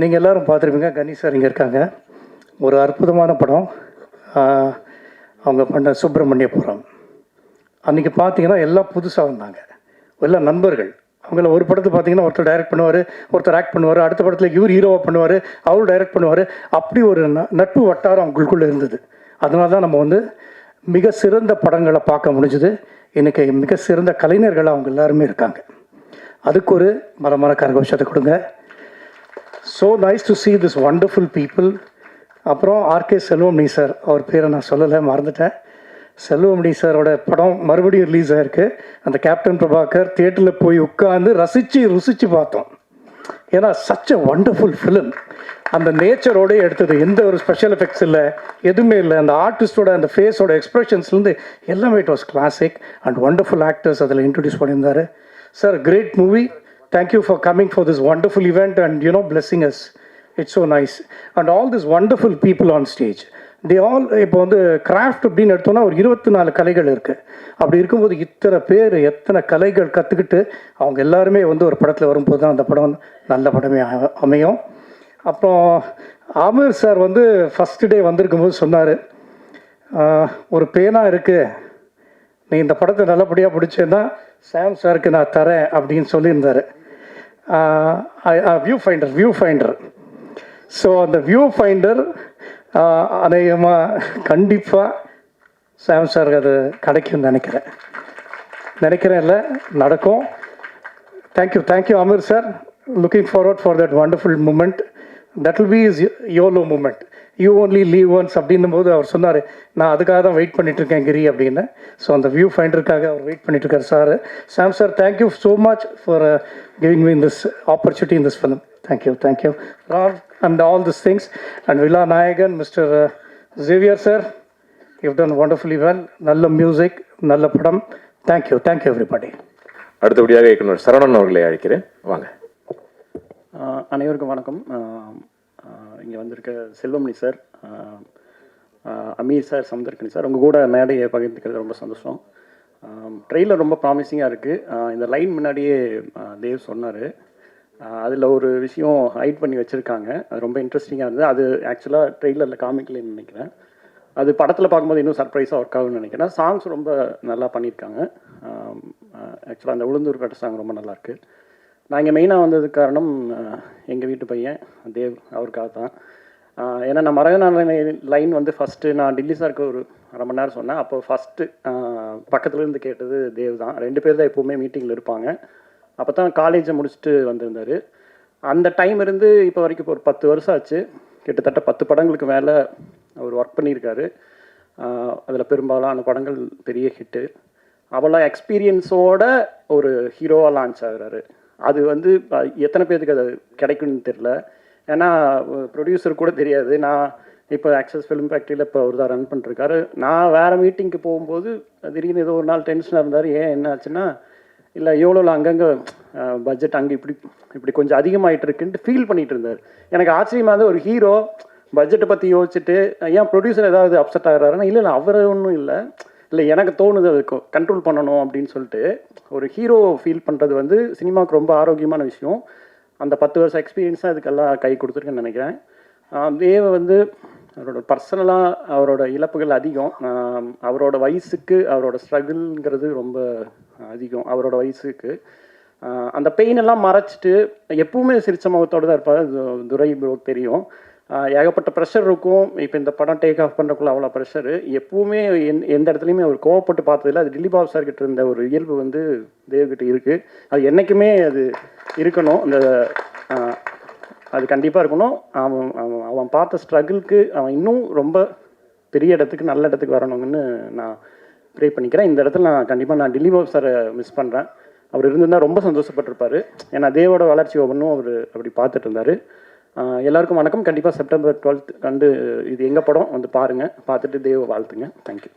நீங்கள் எல்லோரும் பார்த்துருப்பீங்க, கணேஷ் சார் இங்கே இருக்காங்க, ஒரு அற்புதமான படம் அவங்க பண்ண சுப்பிரமணியபுரம். அன்றைக்கி பார்த்தீங்கன்னா எல்லாம் புதுசாக வந்தாங்க, எல்லாம் நண்பர்கள். அவங்கள ஒரு படத்தை பார்த்தீங்கன்னா ஒருத்தர் டைரக்ட் பண்ணுவார், ஒருத்தர் ஆக்ட் பண்ணுவார், அடுத்த படத்தில் இவர் ஹீரோவாக பண்ணுவார், அவரும் டைரக்ட் பண்ணுவார். அப்படி ஒரு நட்பு வட்டாரம் அவங்களுக்குள்ளே இருந்தது. அதனால தான் நம்ம வந்து மிக சிறந்த படங்களை பார்க்க முடிஞ்சுது. இன்றைக்கி மிக சிறந்த கலைஞர்கள் அவங்க எல்லாருமே இருக்காங்க. அதுக்கு ஒரு மரமான கரகோஷத்தை கொடுங்க. So nice to see this wonderful people. அப்புறம் ஆர்கே செல்வமணி சார், அவர் பேரை நான் சொல்லலை, மறந்துட்டேன். செல்வமணி சாரோட படம் மறுபடியும் ரிலீஸ் ஆகிருக்கு. அந்த கேப்டன் பிரபாகர் தியேட்டரில் போய் உட்காந்து ருசித்து பார்த்தோம். ஏன்னா சச் அ வண்டர்ஃபுல் ஃபிலிம். அந்த நேச்சரோடு எடுத்தது, எந்த ஒரு ஸ்பெஷல் எஃபெக்ட்ஸ் இல்லை, எதுவுமே இல்லை. அந்த ஆர்டிஸ்டோட அந்த ஃபேஸோட எக்ஸ்ப்ரெஷன்ஸ்லேருந்து எல்லாமே it was classic. And wonderful actors அதில் இன்ட்ரடியூஸ் பண்ணியிருந்தார். Sir, great movie. Thank you for coming for this wonderful event and blessing us. It's so nice. And all these wonderful people on stage, they all, இப்போ வந்து craft அப்படின்னு எடுத்தோன்னா ஒரு 24 கலைகள் இருக்குது. அப்படி இருக்கும்போது இத்தனை பேர் எத்தனை கலைகள் கற்றுக்கிட்டு அவங்க எல்லாருமே வந்து ஒரு படத்தில் வரும்போது தான் அந்த படம் நல்ல படமே அமையும். அப்புறம் ஆமீர் சார் வந்து ஃபஸ்ட்டு டே வந்திருக்கும்போது சொன்னார், ஒரு பேனா இருக்குது, நீ இந்த படத்தை நல்லபடியாக பிடிச்சேன்னா சாம் சாருக்கு நான் தரேன் அப்படின்னு சொல்லியிருந்தார். View finder. ஸோ அந்த வியூ ஃபைண்டர் அநேகமாக கண்டிப்பாக சாம் சார் அது கிடைக்கும்னு நினைக்கிறேன் இல்லை நடக்கும். Thank you Ameer sir. Looking forward for that wonderful moment. That will be is YOLO moment. You only live once அப்படின்னும் போது அவர் சொன்னார், நான் அதுக்காக தான் வெயிட் பண்ணிட்டுருக்கேன் கிரி அப்படின்னு. ஸோ அந்த வியூ ஃபைண்டருக்காக அவர் வெயிட் பண்ணிட்டுருக்கார் sir. Sam sir, thank you so much for giving me this opportunity in this film. Thank you Rao and all this things. And விழா நாயகன் mister Xavier sir, you done wonderfully well. நல்ல music, நல்ல படம். Thank you everybody. அடுத்தபடியாக இயக்குனர் சரவணன் அவர்களை அழைக்கிறேன், வாங்க. அனைவருக்கும் வணக்கம். இங்கே வந்திருக்க Selvamani sir, Ameer sir, Samuthirakani sir, உங்கள் கூட மேடையை பகிர்ந்துக்கிறது ரொம்ப சந்தோஷம். ட்ரெயிலர் ரொம்ப ப்ராமிசிங்காக இருக்குது. இந்த லைன் முன்னாடியே தேவ் சொன்னார். அதில் ஒரு விஷயம் ஹைட் பண்ணி வச்சுருக்காங்க, அது ரொம்ப இன்ட்ரெஸ்டிங்காக இருந்தது. அது ஆக்சுவலாக ட்ரெய்லரில் காமிக்கலன்னு நினைக்கிறேன். அது படத்தில் பார்க்கும்போது இன்னும் சர்ப்ரைஸாக ஒர்க் ஆகும்னு நினைக்கிறேன். சாங்ஸ் ரொம்ப நல்லா பண்ணியிருக்காங்க. ஆக்சுவலாக அந்த உளுந்தூர் கட்ட சாங் ரொம்ப நல்லாயிருக்கு. நான் இங்கே மெயினாக வந்ததுக்கு காரணம் எங்கள் வீட்டு பையன் தேவ், அவருக்காக தான். ஏன்னா நான் மரகநாத லைன் வந்து ஃபஸ்ட்டு நான் டில்லி சாருக்கு ஒரு அரை மணி நேரம் சொன்னேன். அப்போ ஃபஸ்ட்டு பக்கத்துலேருந்து கேட்டது தேவ் தான். 2 பேர் தான் எப்போவுமே மீட்டிங்கில் இருப்பாங்க. அப்போ தான் காலேஜை முடிச்சுட்டு வந்திருந்தார். அந்த டைம் இருந்து இப்போ வரைக்கும் இப்போ ஒரு 10 வருஷம் ஆச்சு. கிட்டத்தட்ட 10 படங்களுக்கு மேலே அவர் ஒர்க் பண்ணியிருக்காரு. அதில் பெரும்பாலான படங்கள் பெரிய ஹிட்டு. அவ்வளோ எக்ஸ்பீரியன்ஸோட ஒரு ஹீரோவாக லான்ச் ஆகுறாரு. அது வந்து எத்தனை பேருக்கு அது கிடைக்கும்னு தெரில. ஏன்னா ப்ரொடியூசர் கூட தெரியாது. நான் இப்போ ஆக்சஸ் ஃபிலிம் ஃபேக்ட்ரியில் இப்போ ஒரு தான் ரன் பண்ணிருக்காரு. நான் வேறு மீட்டிங்க்கு போகும்போது திடீர்னு ஏதோ ஒரு நாள் டென்ஷனாக இருந்தார். ஏன் என்ன ஆச்சுன்னா, இல்லை எவ்வளோல அங்கங்கே பட்ஜெட் அங்கே இப்படி கொஞ்சம் அதிகமாகிட்டு இருக்குன்ட்டு ஃபீல் பண்ணிகிட்டு இருந்தார். எனக்கு ஆச்சரியமாக இருந்தது, ஒரு ஹீரோ பட்ஜெட்டை பற்றி யோசிச்சுட்டு ஏன் ப்ரொடியூசர் ஏதாவது அப்செட் ஆகிறாருன்னா, இல்லை அவர் ஒன்றும் இல்லை எனக்கு தோணுது அது கண்ட்ரோல் பண்ணணும் அப்படின்னு சொல்லிட்டு ஒரு ஹீரோ ஃபீல் பண்ணுறது வந்து சினிமாவுக்கு ரொம்ப ஆரோக்கியமான விஷயம். அந்த 10 வருஷம் எக்ஸ்பீரியன்ஸாக இதுக்கெல்லாம் கை கொடுத்துருக்குன்னு நினைக்கிறேன். தேவ வந்து அவரோட பர்சனலாக அவரோட இழப்புகள் அதிகம். அவரோட வயசுக்கு அவரோட ஸ்ட்ரகிள்ங்கிறது ரொம்ப அதிகம். அவரோட வயசுக்கு அந்த பெயின் எல்லாம் மறைச்சிட்டு எப்பவுமே சிரிச்ச முகத்தோடு தான் இருப்பார். துரை ப்ரோ தெரியும். ஏகப்பட்ட ப்ரெஷர் இருக்கும். இப்போ இந்த படம் டேக் ஆஃப் பண்ணுறக்குள்ள அவ்வளோ ப்ரெஷரு. எப்பவுமே எந்த இடத்துலையுமே அவர் கோவப்பட்டு பார்த்ததில்ல. அது டில்லி பாபு சார் கிட்ட இருந்த ஒரு இயல்பு வந்து தேவ்கிட்ட இருக்குது. அது என்றைக்குமே அது இருக்கணும். அந்த அது கண்டிப்பாக இருக்கணும். அவன் பார்த்த ஸ்ட்ரகிளுக்கு அவன் இன்னும் ரொம்ப பெரிய இடத்துக்கு நல்ல இடத்துக்கு வரணுங்கன்னு நான் ப்ரே பண்ணிக்கிறேன். இந்த இடத்துல நான் டில்லி பாபு சாரை மிஸ் பண்ணுறேன். அவர் இருந்திருந்தால் ரொம்ப சந்தோஷப்பட்டிருப்பார். ஏன்னா தேவோட வளர்ச்சி ஒவ்வொன்றும் அவர் அப்படி பார்த்துட்டு இருந்தார். எல்லாருக்கும் வணக்கம். கண்டிப்பாக செப்டம்பர் 12 கண்டு இது எங்கள் படம் வந்து பாருங்கள். பார்த்துட்டு தேவ வாழ்த்துங்க. தேங்க்யூ.